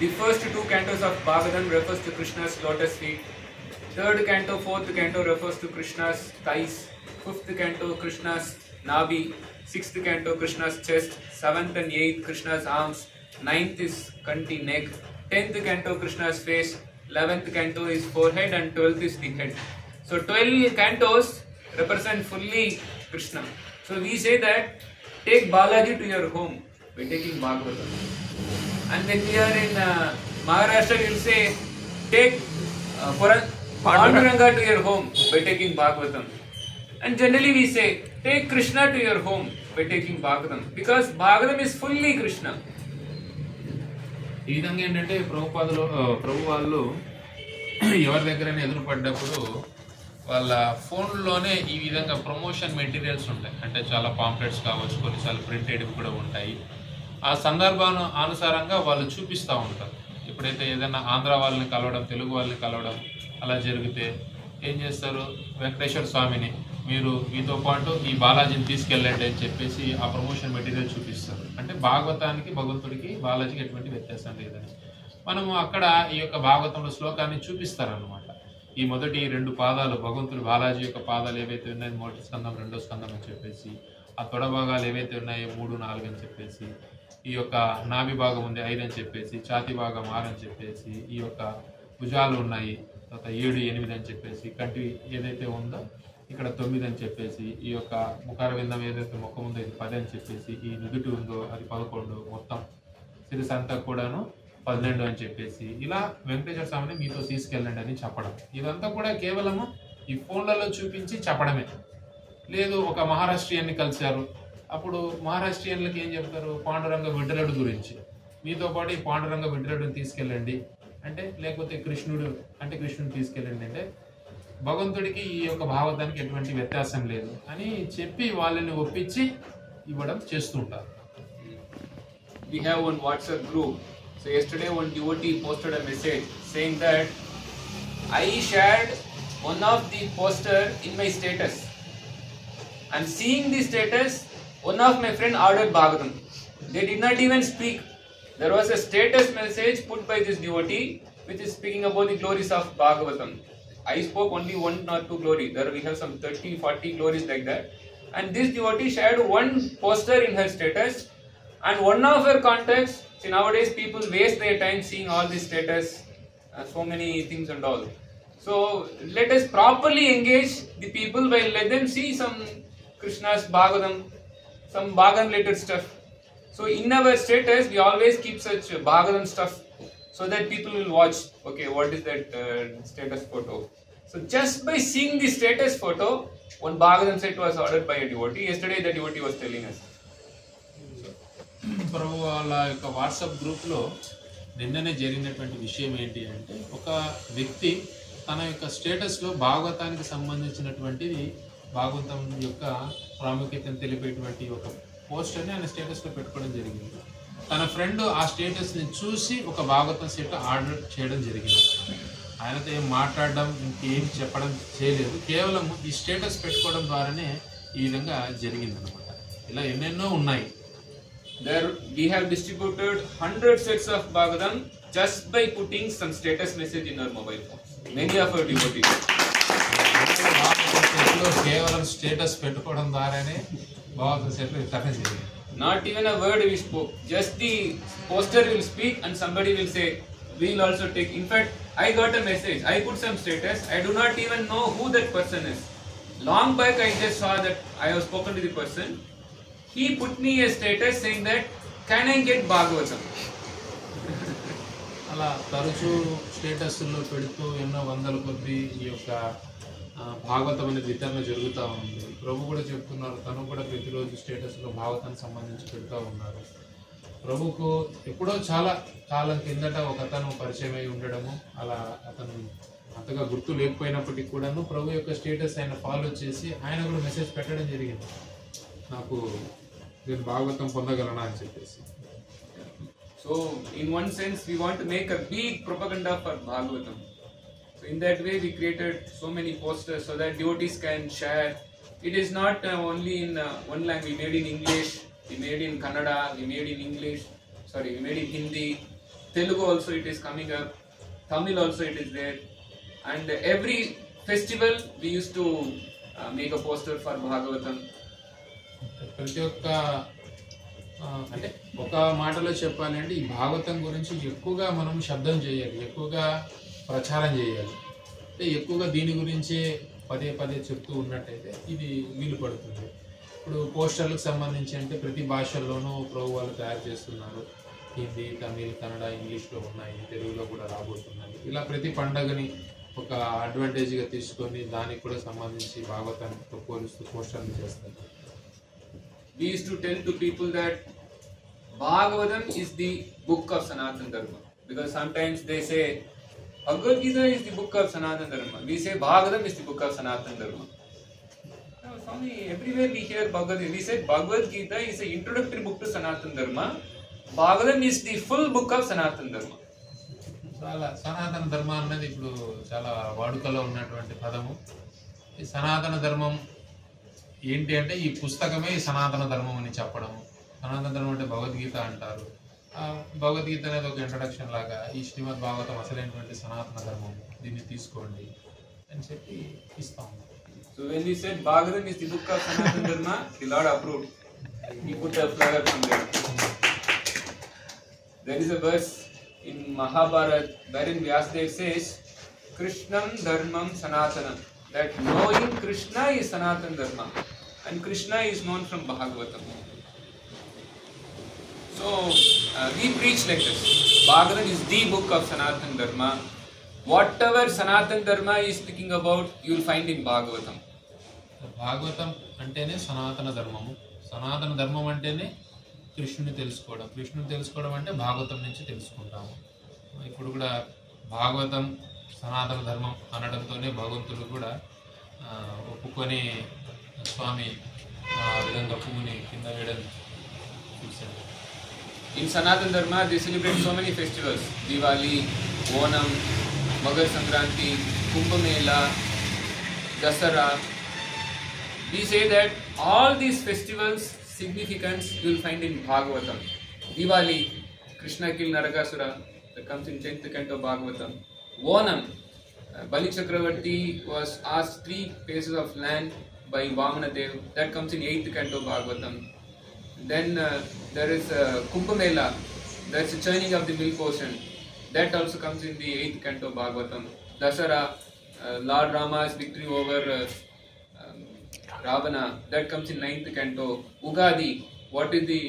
the first 2 cantos of Bhagavatam refers to Krishna's lotus feet, 3rd canto, 4th canto refers to Krishna's thighs, 5th canto Krishna's nabi, 6th canto Krishna's chest, 7th and 8th Krishna's arms, 9th is kanti neck, 10th canto Krishna's face, 11th canto is forehead, and 12th is the head. So 12 cantos represent fully Krishna. So we say that take Balaji to your home by taking Bhagavatam. And when we are in Maharashtra, we will say take Panduranga to your home by taking Bhagavatam. And generally we say take Krishna to your home by taking Bhagavatam, because Bhagavatam is fully Krishna. ఈ విధంగా ఏంటంటే ప్రభు వాళ్ళు ఎవరి దగ్గరైనా ఎదురుపడ్డప్పుడు వాళ్ళ ఫోన్లోనే ఈ విధంగా ప్రమోషన్ మెటీరియల్స్ ఉంటాయి. అంటే చాలా పాంప్లెట్స్ కావచ్చు, కొన్నిసార్లు ప్రింటెడ్ కూడా ఉంటాయి. ఆ సందర్భానుసారంగా వాళ్ళు చూపిస్తూ ఉంటారు. ఎప్పుడైతే ఏదైనా ఆంధ్ర వాళ్ళని కలవడం, తెలుగు వాళ్ళని కలవడం అలా జరిగితే ఏం చేస్తారు, వెంకటేశ్వర స్వామిని మీరు మీతో పాటు ఈ బాలాజీని తీసుకెళ్ళండి అని చెప్పేసి ఆ ప్రమోషన్ మెటీరియల్ చూపిస్తారు. అంటే భాగవతానికి భగవంతుడికి బాలాజీకి ఎటువంటి వ్యత్యాసం లేదని మనము అక్కడ ఈ యొక్క భాగవతంలో శ్లోకాన్ని చూపిస్తారనమాట. ఈ మొదటి 2 పాదాలు భగవంతుడు బాలాజీ యొక్క పాదాలు ఏవైతే ఉన్నాయో 1వ స్కందం 2వ స్కందం అని చెప్పేసి, ఆ తొడ భాగాలు ఏవైతే ఉన్నాయో 3, 4 అని చెప్పేసి, ఈ యొక్క నాభి భాగం ఉంది 5 అని చెప్పేసి, ఛాతి భాగం 6 అని చెప్పేసి, ఈ యొక్క భుజాలు ఉన్నాయి తర్వాత 7, 8 అని చెప్పేసి, కంటి ఏదైతే ఉందో ఇక్కడ 9 అని చెప్పేసి, ఈ యొక్క ముఖారవిందం ఏదైతే ముఖం ఉందో ఇది 10 అని చెప్పేసి, ఈ నుదుటి ఉందో అది 11, మొత్తం శిరస్సు అంతా కూడాను 12 అని చెప్పేసి, ఇలా వెంకటేశ్వర స్వామిని మీతో తీసుకెళ్ళండి అని చెప్పడం. ఇదంతా కూడా కేవలము ఈ ఫోన్లలో చూపించి చెప్పడమే. లేదు ఒక మహారాష్ట్రీయన్ని కలిశారు, అప్పుడు మహారాష్ట్రీయన్లకి ఏం చెప్తారు, పాండురంగ విఠలుడు గురించి మీతో పాటు ఈ పాండురంగ విఠలుడిని తీసుకెళ్ళండి అంటే, లేకపోతే కృష్ణుడు అంటే కృష్ణుని తీసుకెళ్ళండి అంటే, భగవంతుడికి ఈ యొక్క భాగవతానికి ఎటువంటి వ్యత్యాసం లేదు అని చెప్పి వాళ్ళని ఒప్పించి ఇవ్వడం చేస్తుంటారు. We have one WhatsApp group. So yesterday one devotee posted a message saying that I shared one of the poster in my status, and seeing the status, one of my friend ordered Bhagavatam. They did not even speak. There was a status message put by this devotee which is speaking about the glories of Bhagavatam. I spoke only 1 or 2 glory. There we have some 30-40 glories like that. And this devotee shared one poster in her status, and one of her contacts. See, nowadays people waste their time seeing all these status so many things and all. So let us properly engage the people by let them see some Krishna's Bhagavatam, some Bhagavatam related stuff. So in our status we always keep such Bhagavatam stuff so that people will watch, okay, what is that status photo. So just by seeing the status photo, one Bhagavatam set was ordered by a devotee. Yesterday the devotee was telling us. ప్రభు వాళ్ళ యొక్క WhatsApp గ్రూప్లో నిన్ననే జరిగినటువంటి విషయం ఏంటి అంటే, ఒక వ్యక్తి తన యొక్క స్టేటస్లో భాగవతానికి సంబంధించినటువంటిది, భాగవతం యొక్క ప్రాముఖ్యతను తెలిపేటువంటి ఒక పోస్టర్ని ఆయన స్టేటస్లో పెట్టుకోవడం జరిగింది. తన ఫ్రెండ్ ఆ స్టేటస్ని చూసి ఒక భాగవతం సెట్ ఆర్డర్ చేయడం జరిగింది. ఆయనతో ఏం మాట్లాడడం, ఇంకేం చెప్పడం చేయలేదు, కేవలం ఈ స్టేటస్ పెట్టుకోవడం ద్వారానే ఈ విధంగా జరిగిందనమాట. ఇలా ఎన్నెన్నో ఉన్నాయి. There we have distributed 100 sets of Bhagavatam just by putting some status message in our mobile phones. Many of our devotees. కేవలం స్టేటస్ పెట్టుకోవడం ద్వారానే భాగవతం సెట్లు వితరణ జరిగింది. Not even a word we spoke. Just the poster will speak and somebody will say, we will also take. In fact, I got a message. I put some status. I do not even know who that person is. Long back I just saw that I have spoken to the person. He put me a status saying that, can I get Bhagavatam? అలా తరచూ స్టేటస్లో పెడుతూ ఎన్నో వందల కొద్ది ఈ యొక్క భాగవతం అనేది వితరణ జరుగుతూ ఉంది. ప్రభు కూడా చెప్తున్నారు, తను కూడా ప్రతిరోజు స్టేటస్లో భాగవతానికి సంబంధించి పెడుతూ ఉన్నారు. ప్రభుకు ఎప్పుడో చాలా కాలం కిందట ఒక అతను పరిచయం అయి ఉండడము, అలా అతను అంతగా గుర్తు లేకపోయినప్పటికీ కూడాను ప్రభు యొక్క స్టేటస్ ఆయన ఫాలో చేసి ఆయన కూడా మెసేజ్ పెట్టడం జరిగింది, నాకు నేను భాగవతం పొందగలనా అని చెప్పేసి. So in one sense we want to make a big propaganda for Bhagavatam. So in that way we created so many posters so that devotees can share. It is not only in one language. We made in English, we made in Kannada, we made in we made in Hindi, Telugu also it is coming up, Tamil also it is there, and every festival we used to make a poster for Bhagavatam. ప్రతి ఒక్క అంటే ఒక మాటలో చెప్పాలి అంటే ఈ భాగవతం గురించి ఎక్కువగా మనం శబ్దం చేయాలి, ఎక్కువగా ప్రచారం చేయాలి. అంటే ఎక్కువగా దీని గురించే పదే పదే చెప్తూ ఉన్నట్టయితే ఇది వీలు పడుతుంది. ఇప్పుడు పోస్టర్లకు సంబంధించి అంటే ప్రతి భాషల్లోనూ ప్రభు వాళ్ళు తయారు చేస్తున్నారు. హిందీ, తమిళ్, కన్నడ, ఇంగ్లీష్లో ఉన్నాయి, తెలుగులో కూడా రాబోతున్నాయి. ఇలా ప్రతి పండగని ఒక అడ్వాంటేజ్గా తీసుకొని దానికి కూడా సంబంధించి భాగవతానికి పోలిస్తూ పోస్టర్లు చేస్తారు. We used to tell to people that Bhagavatam is the book of Sanatana Dharma, because sometimes they say Bhagavad Gita is the book of Sanatana Dharma. We say Bhagavatam is the book of Sanatana Dharma. Now, Swami, everywhere we hear Bhagavad Gita. We said Bhagavad Gita is an introductory book to Sanatana Dharma. Bhagavatam is the full book of Sanatana Dharma. చాలా సనాతన ధర్మం అన్నది ఇప్పుడు చాలా వాడుకలో ఉన్నటువంటి పదము. ఈ సనాతన ధర్మం ఏంటి అంటే ఈ పుస్తకమే ఈ సనాతన ధర్మం అని చెప్పడం. సనాతన ధర్మం అంటే భగవద్గీత అంటారు. భగవద్గీత అనేది ఒక ఇంట్రడక్షన్ లాగా ఈ శ్రీమద్ భాగవతం అసలైనటువంటి సనాతన ధర్మం, దీన్ని తీసుకోండి అని చెప్పి ఇస్తా ఉన్నాం. So when we said Bhagavatam is the book of Sanatana Dharma, the Lord approved. He put a flag up from there. There is a verse in Mahabharata wherein Vyasadeva says, Krishnam Dharmam Sanatanam, that knowing Krishna is Sanatana Dharma, and Krishna is known from Bhagavatam. So we preach like this. Bhagavatam is the book of Sanatana Dharma. Whatever Sanatana Dharma is speaking about, you will find in Bhagavatam. Bhagavatam అంటేనే సనాతన ధర్మము, సనాతన ధర్మం అంటేనే కృష్ణుని తెలుసుకోవడం, కృష్ణుని తెలుసుకోవడం అంటే భాగవతం నుంచి తెలుసుకుంటాము. ఇప్పుడు కూడా భాగవతం సనాతన ధర్మం అనడంతోనే భగవంతుడు కూడా ఒప్పుకొని స్వామి ఆ విధంగా పువ్వుని కింద వేయడం చూశారు. In Sanatana Dharma, they celebrate so many festivals: Diwali, Onam, Makar Sankranti, Kumbh Mela, Dasara. We say that all these festivals' significance you will find in Bhagavatam. Diwali, Krishna killed Narakasura, that comes in 10th canto of Bhagavatam. Onam, Bali Chakravarti was asked 3 pieces of land by Vamana Dev, that comes in 8th canto of Bhagavatam. Then there is Kumbh Mela, that's the churning of the milk ocean. that also comes in the 8th canto Bhagavatam. Dasara, Lord Rama's victory over Ravana, that comes in 9th canto. Ugadi, what is the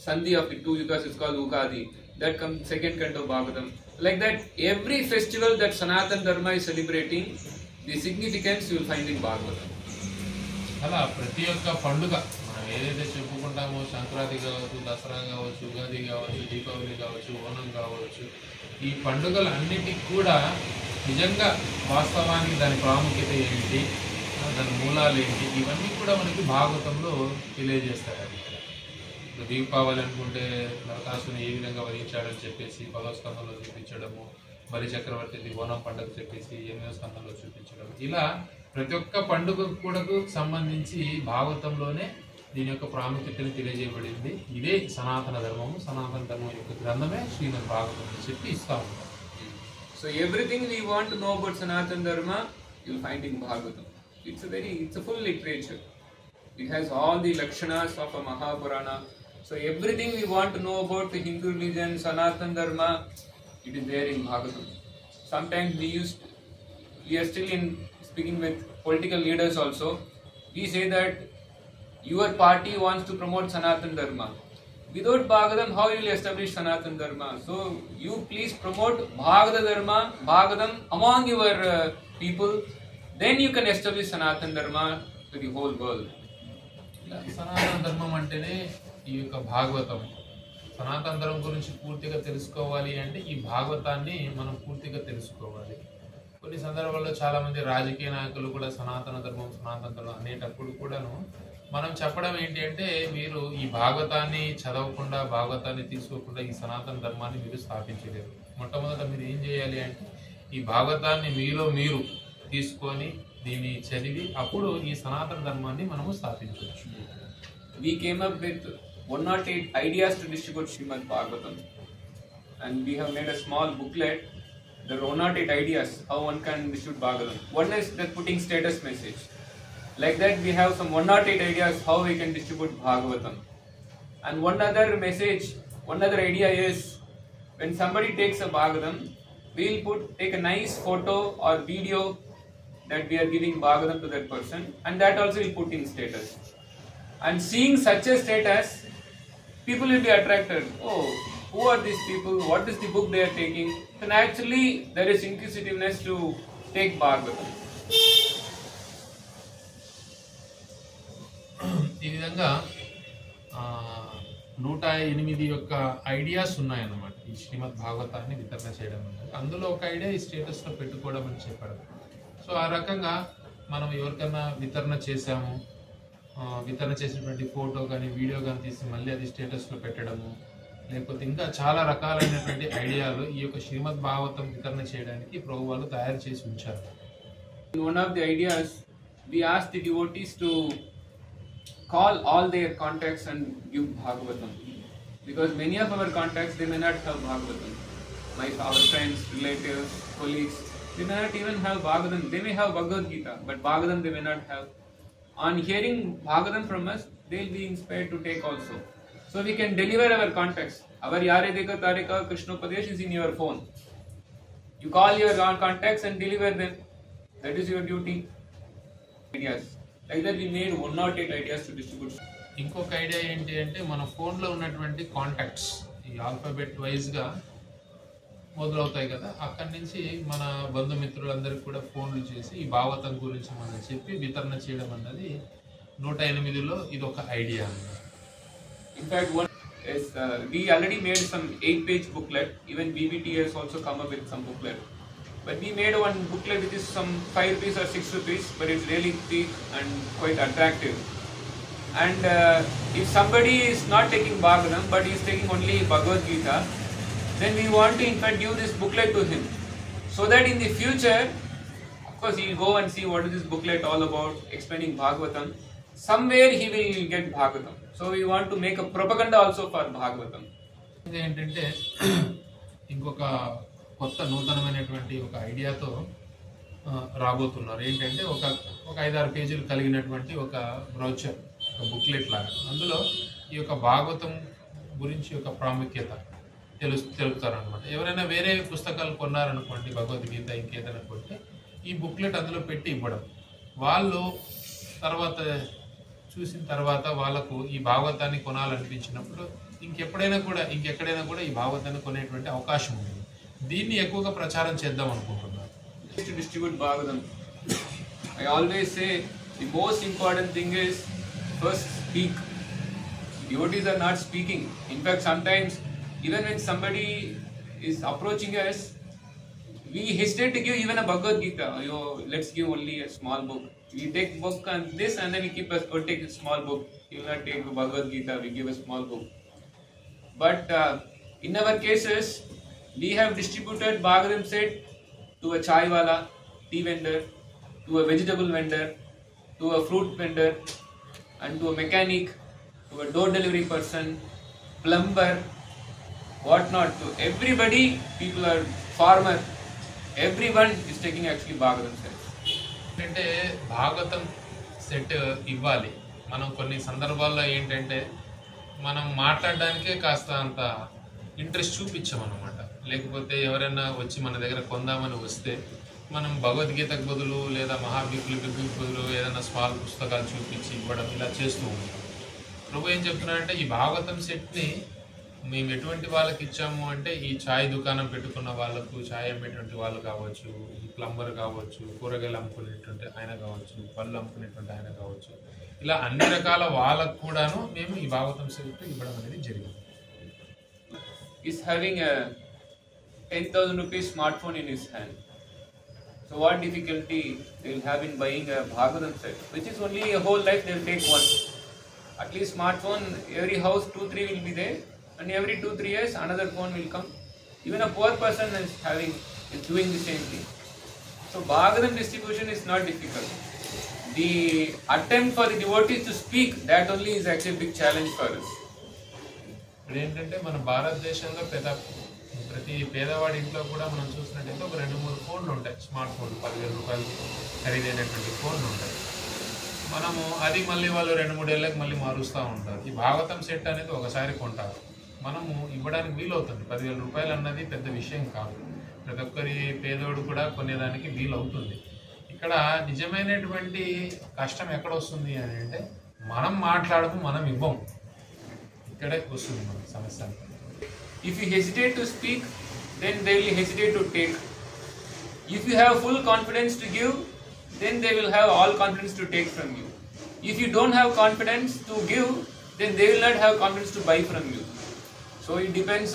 Sandhi of the 2 yugas is called Ugadi, that comes 2nd canto Bhagavatam. Like that, every festival that Sanatana Dharma is celebrating, the significance you will find in Bhagavatam. అలా ప్రతి ఒక్క పండుగ మనం ఏదైతే చెప్పుకుంటామో, సంక్రాంతి కావచ్చు, దసరా కావచ్చు, ఉగాది కావచ్చు, దీపావళి కావచ్చు, ఓనం కావచ్చు, ఈ పండుగలన్నిటికీ కూడా నిజంగా వాస్తవానికి దాని ప్రాముఖ్యత ఏంటి, దాని మూలాలు ఏంటి, ఇవన్నీ కూడా మనకి భాగవతంలో తెలియజేస్తాయి. ఇప్పుడు దీపావళి అనుకుంటే నరకాసుని ఏ విధంగా వరించాడని చెప్పేసి 10వ స్కంధంలో చూపించడము, బలి చక్రవర్తిది ఓనం పండుగ చెప్పేసి 8వ స్కంధంలో చూపించడం, ఇలా ప్రతి ఒక్క పండుగ కూడా సంబంధించి భాగవతంలోనే దీని యొక్క ప్రాముఖ్యతను తెలియజేయబడింది. ఇదే సనాతన ధర్మము. సనాతన ధర్మం యొక్క గ్రంథమే శ్రీమద్ భాగవతం అని చెప్పి ఇస్తా ఉంటాం. So everything we want to know about Sanatana Dharma, you will find in Bhagavatam. It's a full literature. It has all the lakshanas of a Mahapurana. So everything we want to know about the Hindu religion, Sanatana Dharma, it is there in Bhagavatam. Sometimes we are still speaking with political leaders also. We say that your party wants to promote Sanatana Dharma. Without Bhagavatam, how you will establish Sanatana Dharma? So you please promote Bhagavata Dharma, Bhagavatam among your people. Then you can establish Sanatana Dharma to the whole world. సనాతన ధర్మం అంటేనే ఈ యొక్క భాగవతం. సనాతన ధర్మం గురించి పూర్తిగా తెలుసుకోవాలి అంటే ఈ భాగవతాన్ని మనం పూర్తిగా తెలుసుకోవాలి. కొన్ని సందర్భాల్లో చాలామంది రాజకీయ నాయకులు కూడా సనాతన ధర్మం అనేటప్పుడు కూడాను మనం చెప్పడం ఏంటి అంటే, మీరు ఈ భాగవతాన్ని చదవకుండా, భాగవతాన్ని తీసుకోకుండా ఈ సనాతన ధర్మాన్ని మీరు స్థాపించలేరు. మొట్టమొదట మీరు ఏం చేయాలి అంటే ఈ భాగవతాన్ని మీలో మీరు తీసుకొని దీన్ని చదివి అప్పుడు ఈ సనాతన ధర్మాన్ని మనము స్థాపించవచ్చు. We came up with 108 ideas to distribute Srimad Bhagavatam, and we have made a small booklet. There are 108 ideas how one can distribute Bhagavatam. One is that putting status message. Like that, we have some 108 ideas how we can distribute Bhagavatam. And one other idea is when somebody takes a Bhagavatam, we'll take a nice photo or video that we are giving Bhagavatam to that person, and that also we'll put in status. And seeing such a status, people will be attracted. Oh, who are these people? What is the book they are taking? And actually, there is inquisitiveness to take Bhagavatam. ఈ విధంగా 108 యొక్క ideas ఉన్నాయన్నమాట ఈ శ్రీమద్ భాగవతాన్ని వితరణ చేయడం అనేది. అందులో ఒక ఐడియా ఈ స్టేటస్లో పెట్టుకోవడం అని చెప్పడం. సో ఆ రకంగా మనం ఎవరికైనా వితరణ చేసాము, వితరణ చేసినటువంటి ఫోటో కానీ వీడియో కానీ తీసి మళ్ళీ అది స్టేటస్లో పెట్టడము, లేకపోతే ఇంకా చాలా రకాలైనటువంటి ఐడియాలు ఈ యొక్క శ్రీమద్ భాగవతం వితరణ చేయడానికి ప్రభు వాళ్ళు తయారు చేసి ఉంచారు. One of the ideas, we asked the devotees to call all their contacts and give Bhagavatam, because many of our contacts, they may not have Bhagavatam. Our friends, relatives, colleagues, they may not even have Bhagavatam. They may have Bhagavad Gita, but Bhagavatam they may not have. On hearing Bhagavatam from us, they will be inspired to take also. So we can deliver our contacts. Our Yare Deka Tarika Krishnopadesh is in your phone. You call your contacts and deliver them. That is your duty. Ideas. Like that we made 108 ideas to distribute. ఇంకొక idea ఏంటి అంటే, మన ఫోన్లో ఉన్నటువంటి contacts ఈ alphabet వైజ్గా మొదలవుతాయి కదా, అక్కడి నుంచి మన బంధుమిత్రులందరికీ కూడా ఫోన్లు చేసి ఈ భాగవతం గురించి మనం చెప్పి వితరణ చేయడం అన్నది 108లో ఇది ఒక ఐడియా అన్నమాట. In fact, one is we already made some 8-page booklet. Even BBT has also come up with some booklet. But we made one booklet which is some 5 rupees or 6 rupees, but it's really thick and quite attractive. And if somebody is not taking Bhagavatam but he is taking only Bhagavad Gita, then we want to in fact give this booklet to him, so that in the future, of course, he will go and see what is this booklet all about, explaining Bhagavatam. Somewhere he will get Bhagavatam. So we want to make a propaganda also for Bhagavatam. ఏంటంటే ఇంకొక కొత్త నూతనమైనటువంటి ఒక ఐడియాతో రాబోతున్నారు. ఏంటంటే ఒక 5-6 పేజీలు కలిగినటువంటి ఒక బ్రౌచర్, ఒక బుక్లెట్ లాగా. అందులో ఈ యొక్క భాగవతం గురించి యొక్క ప్రాముఖ్యత, తెలుపుతారు అనమాట. ఎవరైనా వేరే పుస్తకాలు కొన్నారనుకోండి, భగవద్గీత ఇంకేదైనా కొంటే ఈ బుక్లెట్ అందులో పెట్టి ఇవ్వడం, వాళ్ళు తర్వాత చూసిన తర్వాత వాళ్ళకు ఈ భాగవతాన్ని కొనాలనిపించినప్పుడు ఇంకెక్కడైనా కూడా ఈ భాగవతాన్ని కొనేటువంటి అవకాశం ఉంది. దీన్ని ఎక్కువగా ప్రచారం చేద్దాం అనుకుంటున్నాను. To distribute Bhagavatam, I always say the most important thing is first speak. Devotees are not speaking. In fact, sometimes even when somebody is approaching us, we hesitate to give even a Bhagavad Gita. Let's give only a small book. We take book and this, and then we keep take a small book. We will not take Bhagavad Gita. We give a small book. But in our cases, we have distributed Bhagavatam set to a chai wala, tea vendor, to a vegetable vendor, to a fruit vendor, and to a mechanic, to a door delivery person, plumber, whatnot. To everybody, people are farmer. Everyone is taking actually Bhagavatam set. అంటే Bhagavatam set ఇవ్వాలి. మనం కొన్ని సందర్భాల్లో ఏంటంటే మనం మాట్లాడడానికే కాస్త అంత interest చూపించామన్నమాట. లేకపోతే ఎవరైనా వచ్చి మన దగ్గర కొందామని వస్తే మనం భగవద్గీతకు బదులు లేదా మహాబికులకి బదులు ఏదైనా స్మాల్ పుస్తకాలు చూపించి ఇవ్వడం ఇలా చేస్తూ ఉంటాం. ప్రభు ఏం చెప్తున్నారంటే ఈ భాగవతం సెట్ని మేము ఎటువంటి వాళ్ళకి ఇచ్చాము అంటే ఈ ఛాయ్ దుకాణం పెట్టుకున్న వాళ్ళకు, ఛాయ్ అమ్మేటువంటి వాళ్ళు కావచ్చు, ఈ ప్లంబర్ కావచ్చు, కూరగాయలు అమ్ముకునేటువంటి ఆయన కావచ్చు, పళ్ళు అమ్ముకునేటువంటి ఆయన కావచ్చు, ఇలా అన్ని రకాల వాళ్ళకు కూడాను మేము ఈ భాగవతం సెట్ ఇవ్వడం అనేది జరిగింది. Is having a 10,000 rupees smartphone in his hand. So what difficulty they will have in buying a Bhagavatam set, which is only a whole life they will take one. At least smartphone, every house 2-3 will be there, and every 2-3 years another phone will come. Even a poor person is doing the same thing. So Bhagavatam distribution is not difficult. The attempt for the devotees to speak, that only is actually a big challenge for us. ఇప్పుడు ఏంటంటే మన భారతదేశంలో ప్రతి పేదవాడి ఇంట్లో కూడా మనం చూసినట్టయితే ఒక 2-3 ఫోన్లు ఉంటాయి, స్మార్ట్ ఫోన్లు, 10,000 రూపాయలు ఖరీదైనటువంటి ఫోన్లు ఉంటాయి. మనము అది మళ్ళీ వాళ్ళు 2-3 ఏళ్ళకి మళ్ళీ మారుస్తూ ఉంటారు. ఈ భాగవతం సెట్ అనేది ఒకసారి కొంటారు, మనము ఇవ్వడానికి వీలవుతుంది. 10,000 రూపాయలు అన్నది పెద్ద విషయం కాదు, ప్రతి ఒక్కరి పేదోడు కూడా కొనేదానికి వీలవుతుంది. ఇక్కడ నిజమైనటువంటి కష్టం ఎక్కడ వస్తుంది అని అంటే మనం మాట్లాడము, మనం ఇవ్వం, ఇక్కడే వస్తుంది మన సమస్య. If you hesitate to speak, then they will hesitate to take. If you have full confidence to give, then they will have all confidence to take from you. If you don't have confidence to give, then they will not have confidence to buy from you. So it depends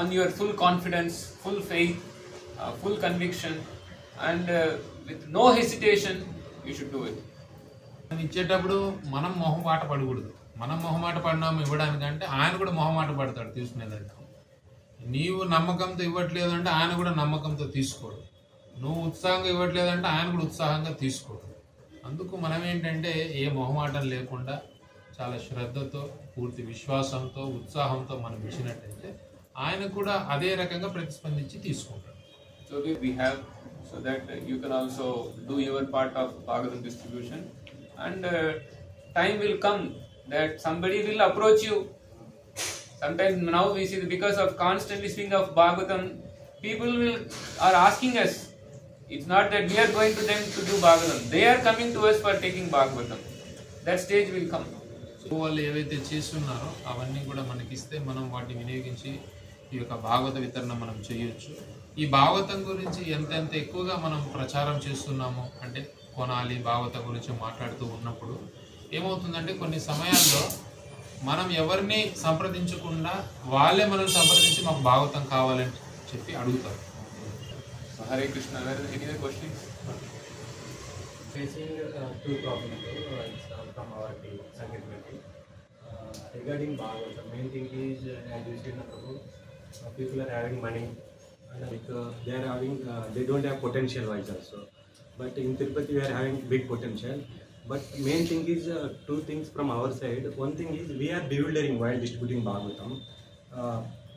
on your full confidence, full faith, full conviction, and with no hesitation, you should do it. ఇచ్చేటప్పుడు మనం మొహమాట పడకూడదు. మనం మొహమాట పడినాము ఇవ్వడానికంటే ఆయన కూడా మొహమాట పడతాడు తీసుకునేదంటే. నీవు నమ్మకంతో ఇవ్వట్లేదు అంటే ఆయన కూడా నమ్మకంతో తీసుకోడు. నువ్వు ఉత్సాహంగా ఇవ్వట్లేదంటే ఆయన కూడా ఉత్సాహంగా తీసుకోడు. అందుకు మనం ఏంటంటే ఏ మొహమాటం లేకుండా చాలా శ్రద్ధతో, పూర్తి విశ్వాసంతో, ఉత్సాహంతో మనం ఇచ్చినట్టయితే ఆయన కూడా అదే రకంగా ప్రతిస్పందించి తీసుకుంటాడు. So we have, so that you can also do your part of Bhagavatam distribution, and time will come that somebody will approach you. Sometimes now we see that because of constantly speaking of Bhagavatam, people are asking us. It's not that we are going to them to do Bhagavatam. They are coming to us for taking Bhagavatam. That stage will come. వాళ్ళు ఏవైతే చేస్తున్నారో అవన్నీ కూడా మనకిస్తే మనం వాటిని వినియోగించి ఈ యొక్క భాగవత వితరణ మనం చేయొచ్చు. ఈ భాగవతం గురించి ఎంత ఎక్కువగా మనం ప్రచారం చేస్తున్నామో, అంటే కొనాలి భాగవతం గురించి మాట్లాడుతూ ఉన్నప్పుడు ఏమవుతుందంటే కొన్ని సమయాల్లో మనం ఎవరిని సంప్రదించకుండా వాళ్ళే మనం సంప్రదించి మాకు భాగవతం కావాలని చెప్పి అడుగుతారు. Hare Krishna. Any other questions? Facing two problems from our team, Sangeet team. Regarding Bhagavatam, main thing is, as you said, people are having money, and they are having, they don't have potential wise also. But in Tirupati, we are having big potential. But main thing is two things from our side. One thing is we are bewildering while distributing Bhagavatam,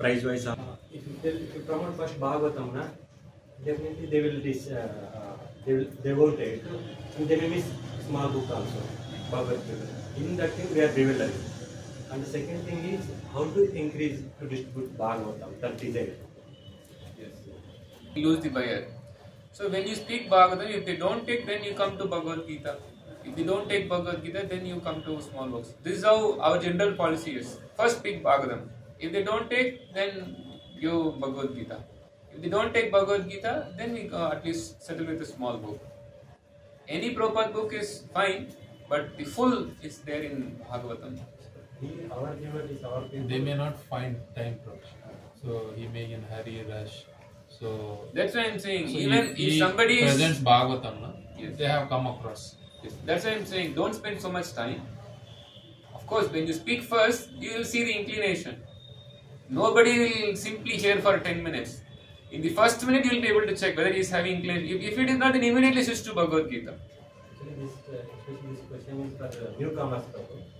price wise. If you promote first Bhagavatam, definitely they won't take, and they may miss small book also, Bhagavad Gita. In that thing we are bewildering. And the second thing is how to increase to distribute Bhagavatam, that desire. Lose the buyer. So when you speak Bhagavatam, if they don't take, then you come to Bhagavad Gita. If they don't take Bhagavad Gita, then you come to small books. This is how our general policy is. First speak Bhagavatam. If they don't take, then give Bhagavad Gita. If they don't take Bhagavad Gita, then we at least settle with a small book. Any Prabhupada book is fine, but the full is there in Bhagavatam. Our devotees, our people. They may not find time, so he may in hurry, rush. So That's why I'm saying, so even if somebody is... presents Bhagavatam, no? Yes. They have come across. Yes, that's why I'm saying, don't spend so much time. Of course, when you speak first, you will see the inclination. Nobody will simply hear for 10 minutes. In the first minute, you will be able to check whether he is having inclination. If it is not, then immediately switch to Bhagavad Gita. Actually, especially this question is for the newcomers.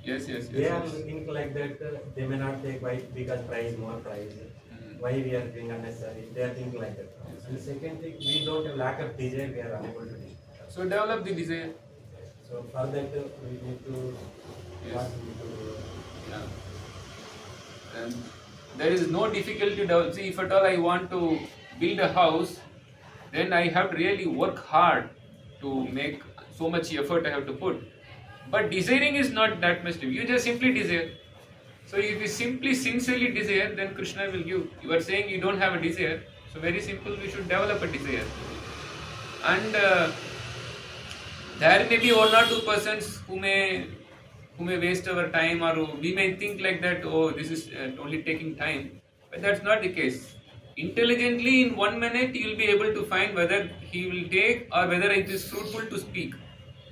Yes. They are thinking like that. They may not take why because price more price. Why we are doing unnecessary? They are thinking like that. And the second thing, we don't have lack of desire. We are unable to do. So develop the desire. So for that, we need to. Yes. What we need to do. Yeah. And there is no difficulty to develop. See, if at all I want to build a house, then I have to really work hard to make so much effort I have to put. But desiring is not that much. You just simply desire. So if you simply sincerely desire, then Krishna will give. You are saying you don't have a desire. So very simple, we should develop a desire. And there may be one or two persons who may waste our time, or we may think like that, oh, this is only taking time. But that's not the case. Intelligently, in 1 minute, you will be able to find whether he will take or whether it is fruitful to speak.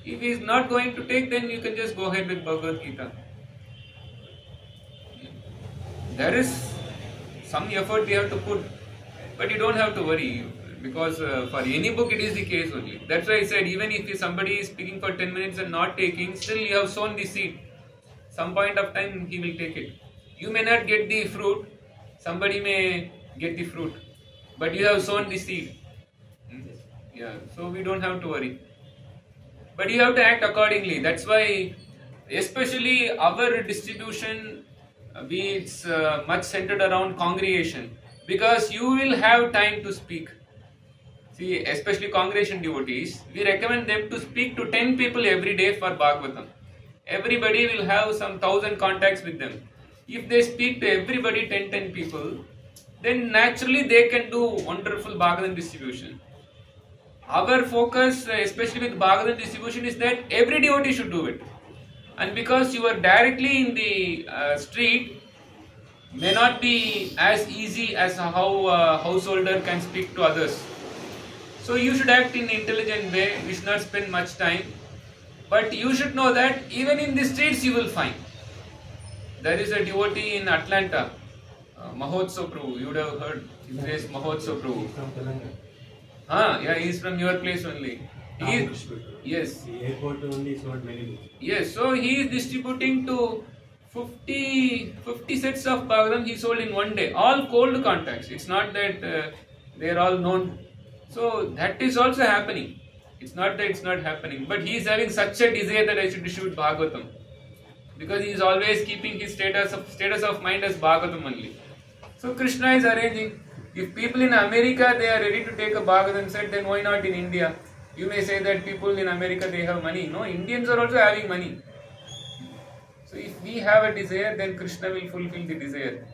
If he is not going to take, then you can just go ahead with Bhagavad Gita. There is some effort we have to put, but you don't have to worry, because for any book it is the case only. That's why I said, even if somebody is speaking for 10 minutes and not taking, still you have sown the seed. Some point of time he will take it. You may not get the fruit, somebody may get the fruit, but you have sown the seed. Yeah, so we don't have to worry. But you have to act accordingly. That's why, especially our distribution, it's much centered around congregation, because you will have time to speak. See, especially congregation devotees, we recommend them to speak to 10 people every day for Bhagavatam. Everybody will have some 1,000 contacts with them. If they speak to everybody 10 people, then naturally they can do wonderful Bhagavatam distribution. Our focus, especially with Bhagavatam distribution, is that every devotee should do it. And because you are directly in the street, may not be as easy as how a householder can speak to others. So you should act in an intelligent way. You should not spend much time. But you should know that even in the streets you will find. There is a devotee in Atlanta, Mahotsav Prabhu. You would have heard his name is Mahotsav Prabhu. From Telangana. Yeah, he is from your place only. Yes. The airport only sold many books. Yes, so he is distributing to 50 sets of Bhagavatam he sold in one day. All cold contacts. It's not that they are all known. So that is also happening. It's not that it's not happening. But he is having such a desire that I should distribute Bhagavatam. Because he is always keeping his status of mind as Bhagavatam only. So Krishna is arranging. If people in America, they are ready to take a Bhagavatam set, then why not in India? You may say that people in America, they have money. No, Indians are also having money. So if we have a desire, then Krishna will fulfill the desire.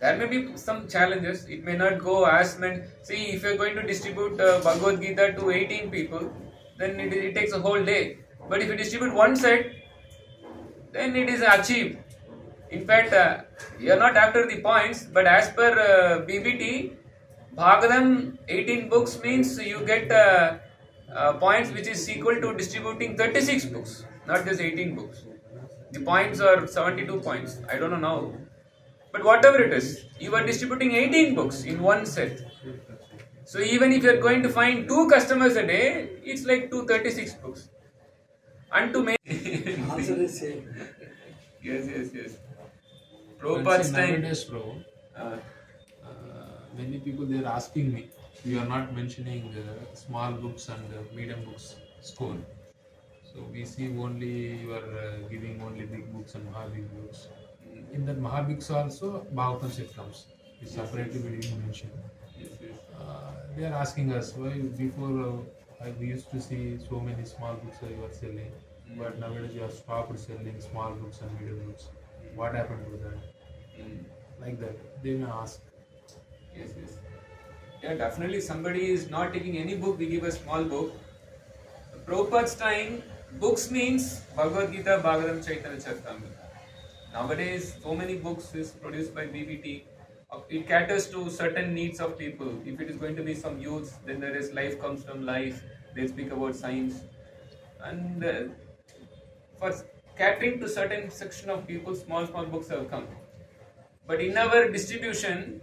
There may be some challenges. It may not go as many. See, if you are going to distribute Bhagavad Gita to 18 people, then it takes a whole day. But if you distribute one set, then it is achieved. In fact, we are not after the points, but as per BBT, Bhagavatam 18 books means you get points which is equal to distributing 36 books, not just 18 books. The points are 72 points. I don't know now. But whatever it is, you are distributing 18 books in one set. So even if you are going to find 2 customers a day, it's like 236 books. And to make... Answer is same. Yes. Prabhupada's time. Nowadays, bro, many people they are asking me, you are not mentioning small books and medium books score. So we see only you are giving only big books and Mahabig books. In that Mahabigs also, Bhagavatam set comes. It's separately we didn't mention. Yes, yes. They are asking us why before we used to see so many small books you are selling, but nowadays you have stopped selling small books and medium books. What happened to that? Like that, they may ask. Yes, yes. Yeah, definitely somebody is not taking any book, we give a small book. Prabhupada's time, books means Bhagavad Gita, Bhagavatam, Chaitanya Charitamrita. Nowadays, so many books is produced by BBT. It caters to certain needs of people. If it is going to be some youth, then there is Life Comes From Life. They speak about science. And for catering to certain section of people, small books have come. But in our distribution,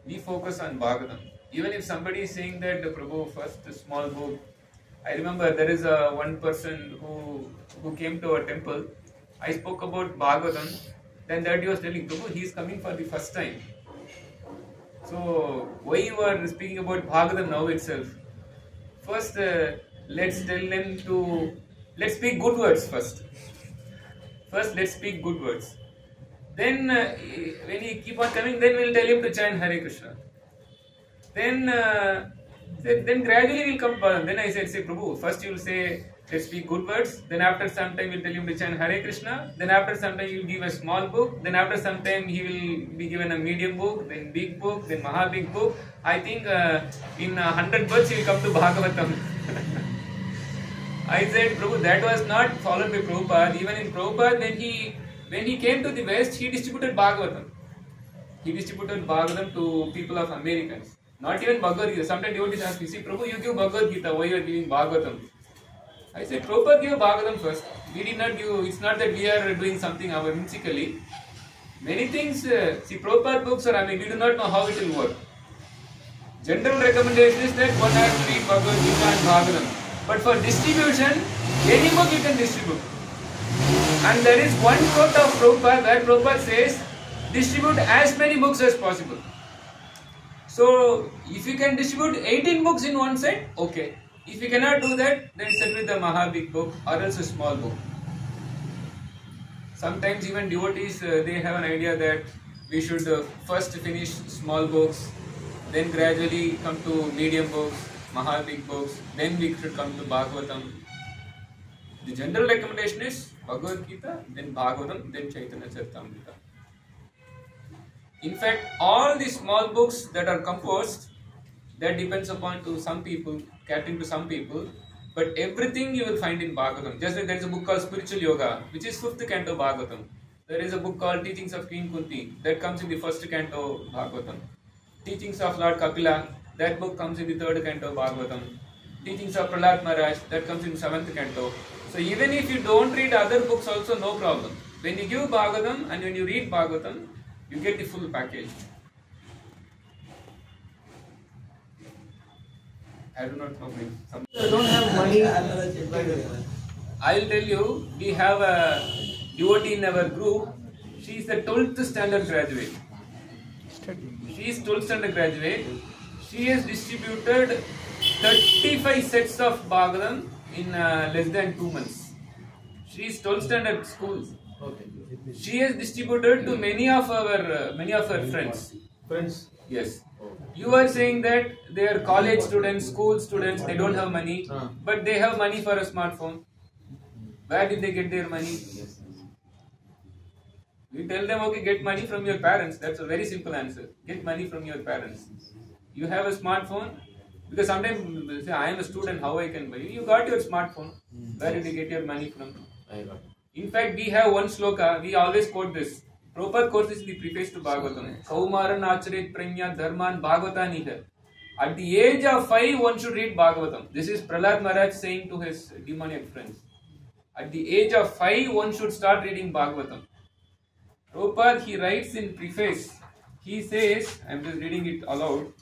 we focus on Bhagavatam. Even if somebody is saying that the Prabhu first small book, I remember there is one person who came to our temple. I spoke about Bhagavatam. Then that he was telling Prabhu, he is coming for the first time. So why you are speaking about Bhagavatam now itself? First, let's tell them to let's speak good words first. First, let's speak good words. Then, when he keep on coming, then we'll tell him to chant Hare Krishna. Then gradually we'll come. Then I said, say Prabhu, first you will say, let's speak good words. Then after some time we'll tell him to chant Hare Krishna. Then after some time you'll give a small book. Then after some time he will be given a medium book, then big book, then Mahabig book. I think in 100 books he will come to Bhagavatam. I said, Prabhu, that was not followed by Prabhupada. Even in Prabhupada, when he came to the West, he distributed Bhagavatam. He distributed Bhagavatam to people of Americans. Not even Bhagavad Gita. Sometimes devotees ask me, see, Prabhu, you give Bhagavad Gita, why you are giving Bhagavatam? I said, Prabhupada gave Bhagavatam first. We did not give, it's not that we are doing something whimsically. Many things, see, Prabhupada books are, we do not know how it will work. General recommendation is that one has to read Bhagavad Gita and Bhagavatam. But for distribution, any book you can distribute. And there is one quote of Prabhupada where Prabhupada says, distribute as many books as possible. So, if you can distribute 18 books in one set, okay. If you cannot do that, then set with the Mahabig book or else a small book. Sometimes even devotees, they have an idea that we should first finish small books, then gradually come to medium books, Mahabig books, then we should come to Bhagavatam. The general recommendation is Bhagavad Gita, then Bhagavatam, then Chaitanya Charitamrita. In fact, all the small books that are composed, that depends upon to some people, catering to some people, but everything you will find in Bhagavatam. Just like there is a book called Spiritual Yoga, which is 5th canto Bhagavatam. There is a book called Teachings of Queen Kunti, that comes in the 1st canto Bhagavatam. Teachings of Lord Kapila, that book comes in the 3rd canto Bhagavatam. Teachings of Prahlad Maharaj, that comes in 7th canto. So even if you don't read other books also, no problem. When you give Bhagavatam and when you read Bhagavatam, you get the full package. I do not know. I don't have money. I will tell you, we have a devotee in our group. She is a 12th standard graduate. She is 12th standard graduate. She has distributed 35 sets of Bhagavatam in less than 2 months. She is 12th standard school. Okay. She has distributed to many of her friends. Friends? Yes. You are saying that they are college students, school students, they don't have money, but they have money for a smartphone. Where did they get their money? We tell them, okay, get money from your parents. That's a very simple answer. Get money from your parents. You have a smartphone, because sometimes they say, I am a student, how I can buy? You got your smartphone. Where did you get your money from? I got it. In fact, we have one sloka, we always quote this. Prabhupada quotes this in the preface to Bhagavatam. Kaumaran acharet pranya dharman bhagavataniha. At the age of 5, one should read Bhagavatam. This is Prahlad Maharaj saying to his demoniac friends. At the age of 5, one should start reading Bhagavatam. Prabhupada, he writes in preface, he says, I am just reading it aloud,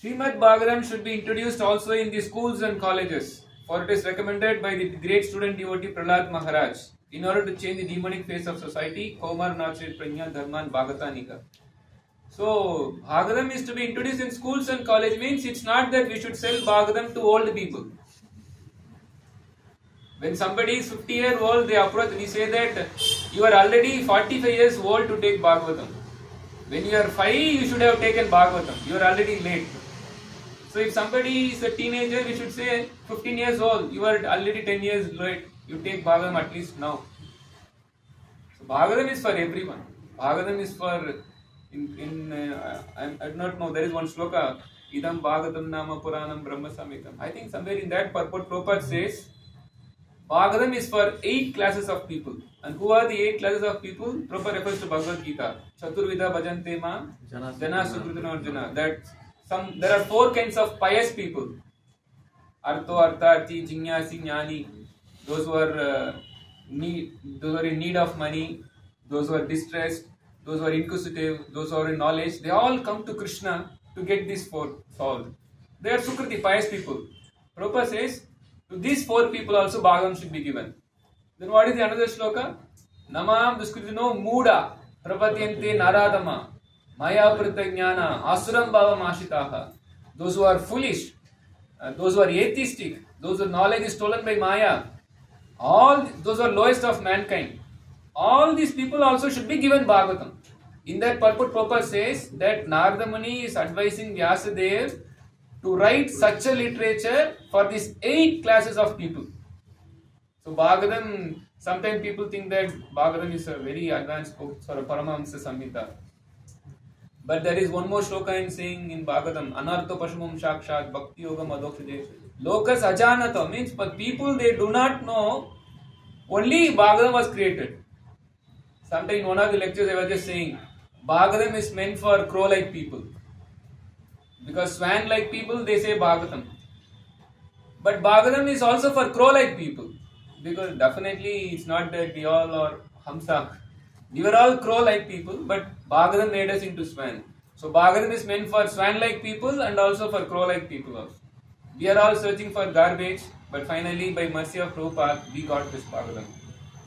Srimad Bhagavatam should be introduced also in the schools and colleges, for it is recommended by the great student devotee Prahlad Maharaj, in order to change the demonic face of society, Kaumar Nachrit Pranya Dharman Bhagatanika. So, Bhagavatam is to be introduced in schools and college means it's not that we should sell Bhagavatam to old people. When somebody is 50-year-old, they approach, we say that you are already 45 years old to take Bhagavatam. When you are 5, you should have taken Bhagavatam. You are already late. So if somebody is a teenager, we should say 15 years old, you are already 10 years late. You take Bhagavatam at least now. So Bhagavatam is for everyone. Bhagavatam is for, I do not know, there is one shloka, Idam Bhagavatam Nama Puranam Brahma Samhitam. I think somewhere in that purport Prabhupada says, Bhagavatam is for 8 classes of people. And who are the 8 classes of people? Prabhupada refers to Bhagavad Gita. Chaturvida Bhajante Ma, Jana Sukritana Arjuna. That there are 4 kinds of pious people. Artho, Artharthi, Jinyasi, Jnani. Those who are in need of money, those who are distressed, those who are inquisitive, those who are in knowledge. They all come to Krishna to get these 4 solved. They are Sukriti, pious people. Prabhupada says, to these 4 people also Bhagavatam should be given. Then what is the another shloka? Namam Duskritino Muda Prapatyante Naradama Maya Pratajnana Asuram Bhava Mashitaha. Those who are foolish, those who are atheistic, those whose knowledge is stolen by Maya, all those are lowest of mankind. All these people also should be given Bhagavatam. In that purport, Prabhupada says that Narada Muni is advising Vyasadeva to write such a literature for these 8 classes of people. So Bhagavatam, sometimes people think that Bhagavatam is a very advanced book, sort of Paramahamsa Samhita. But there is one more shloka I am saying in Bhagavatam, Anartha Pashamam Shakshat Bhakti Yoga Madhokshade. Lokas Ajanata means, but people, they do not know only Bhagavatam was created. Sometimes in one of the lectures I was just saying, Bhagavatam is meant for crow-like people. Because swan-like people, they say Bhagavatam. But Bhagavatam is also for crow-like people. Because definitely it's not that we all are Hamsa. We were all crow-like people, but Bhagavatam made us into swan. So Bhagavatam is meant for swan-like people and also for crow-like people also. We are all searching for garbage, but finally by mercy of Prabhupada, we got this Bhagavatam.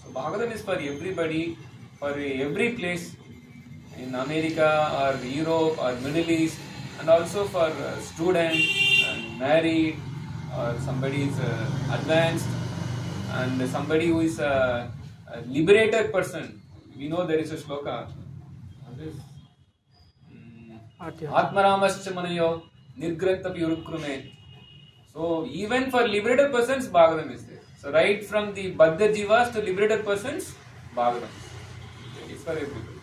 So Bhagavatam is for everybody, for every place in America or Europe or Middle East, and also for students and married, or somebody is advanced, and somebody who is a liberated person. We know there is a shloka. Atmaramascha manayo nirgrantapi urukrume. So even for liberated persons, Bhagavatam is there. So right from the Baddha Jivas to liberated persons, Bhagavatam. It is for everybody.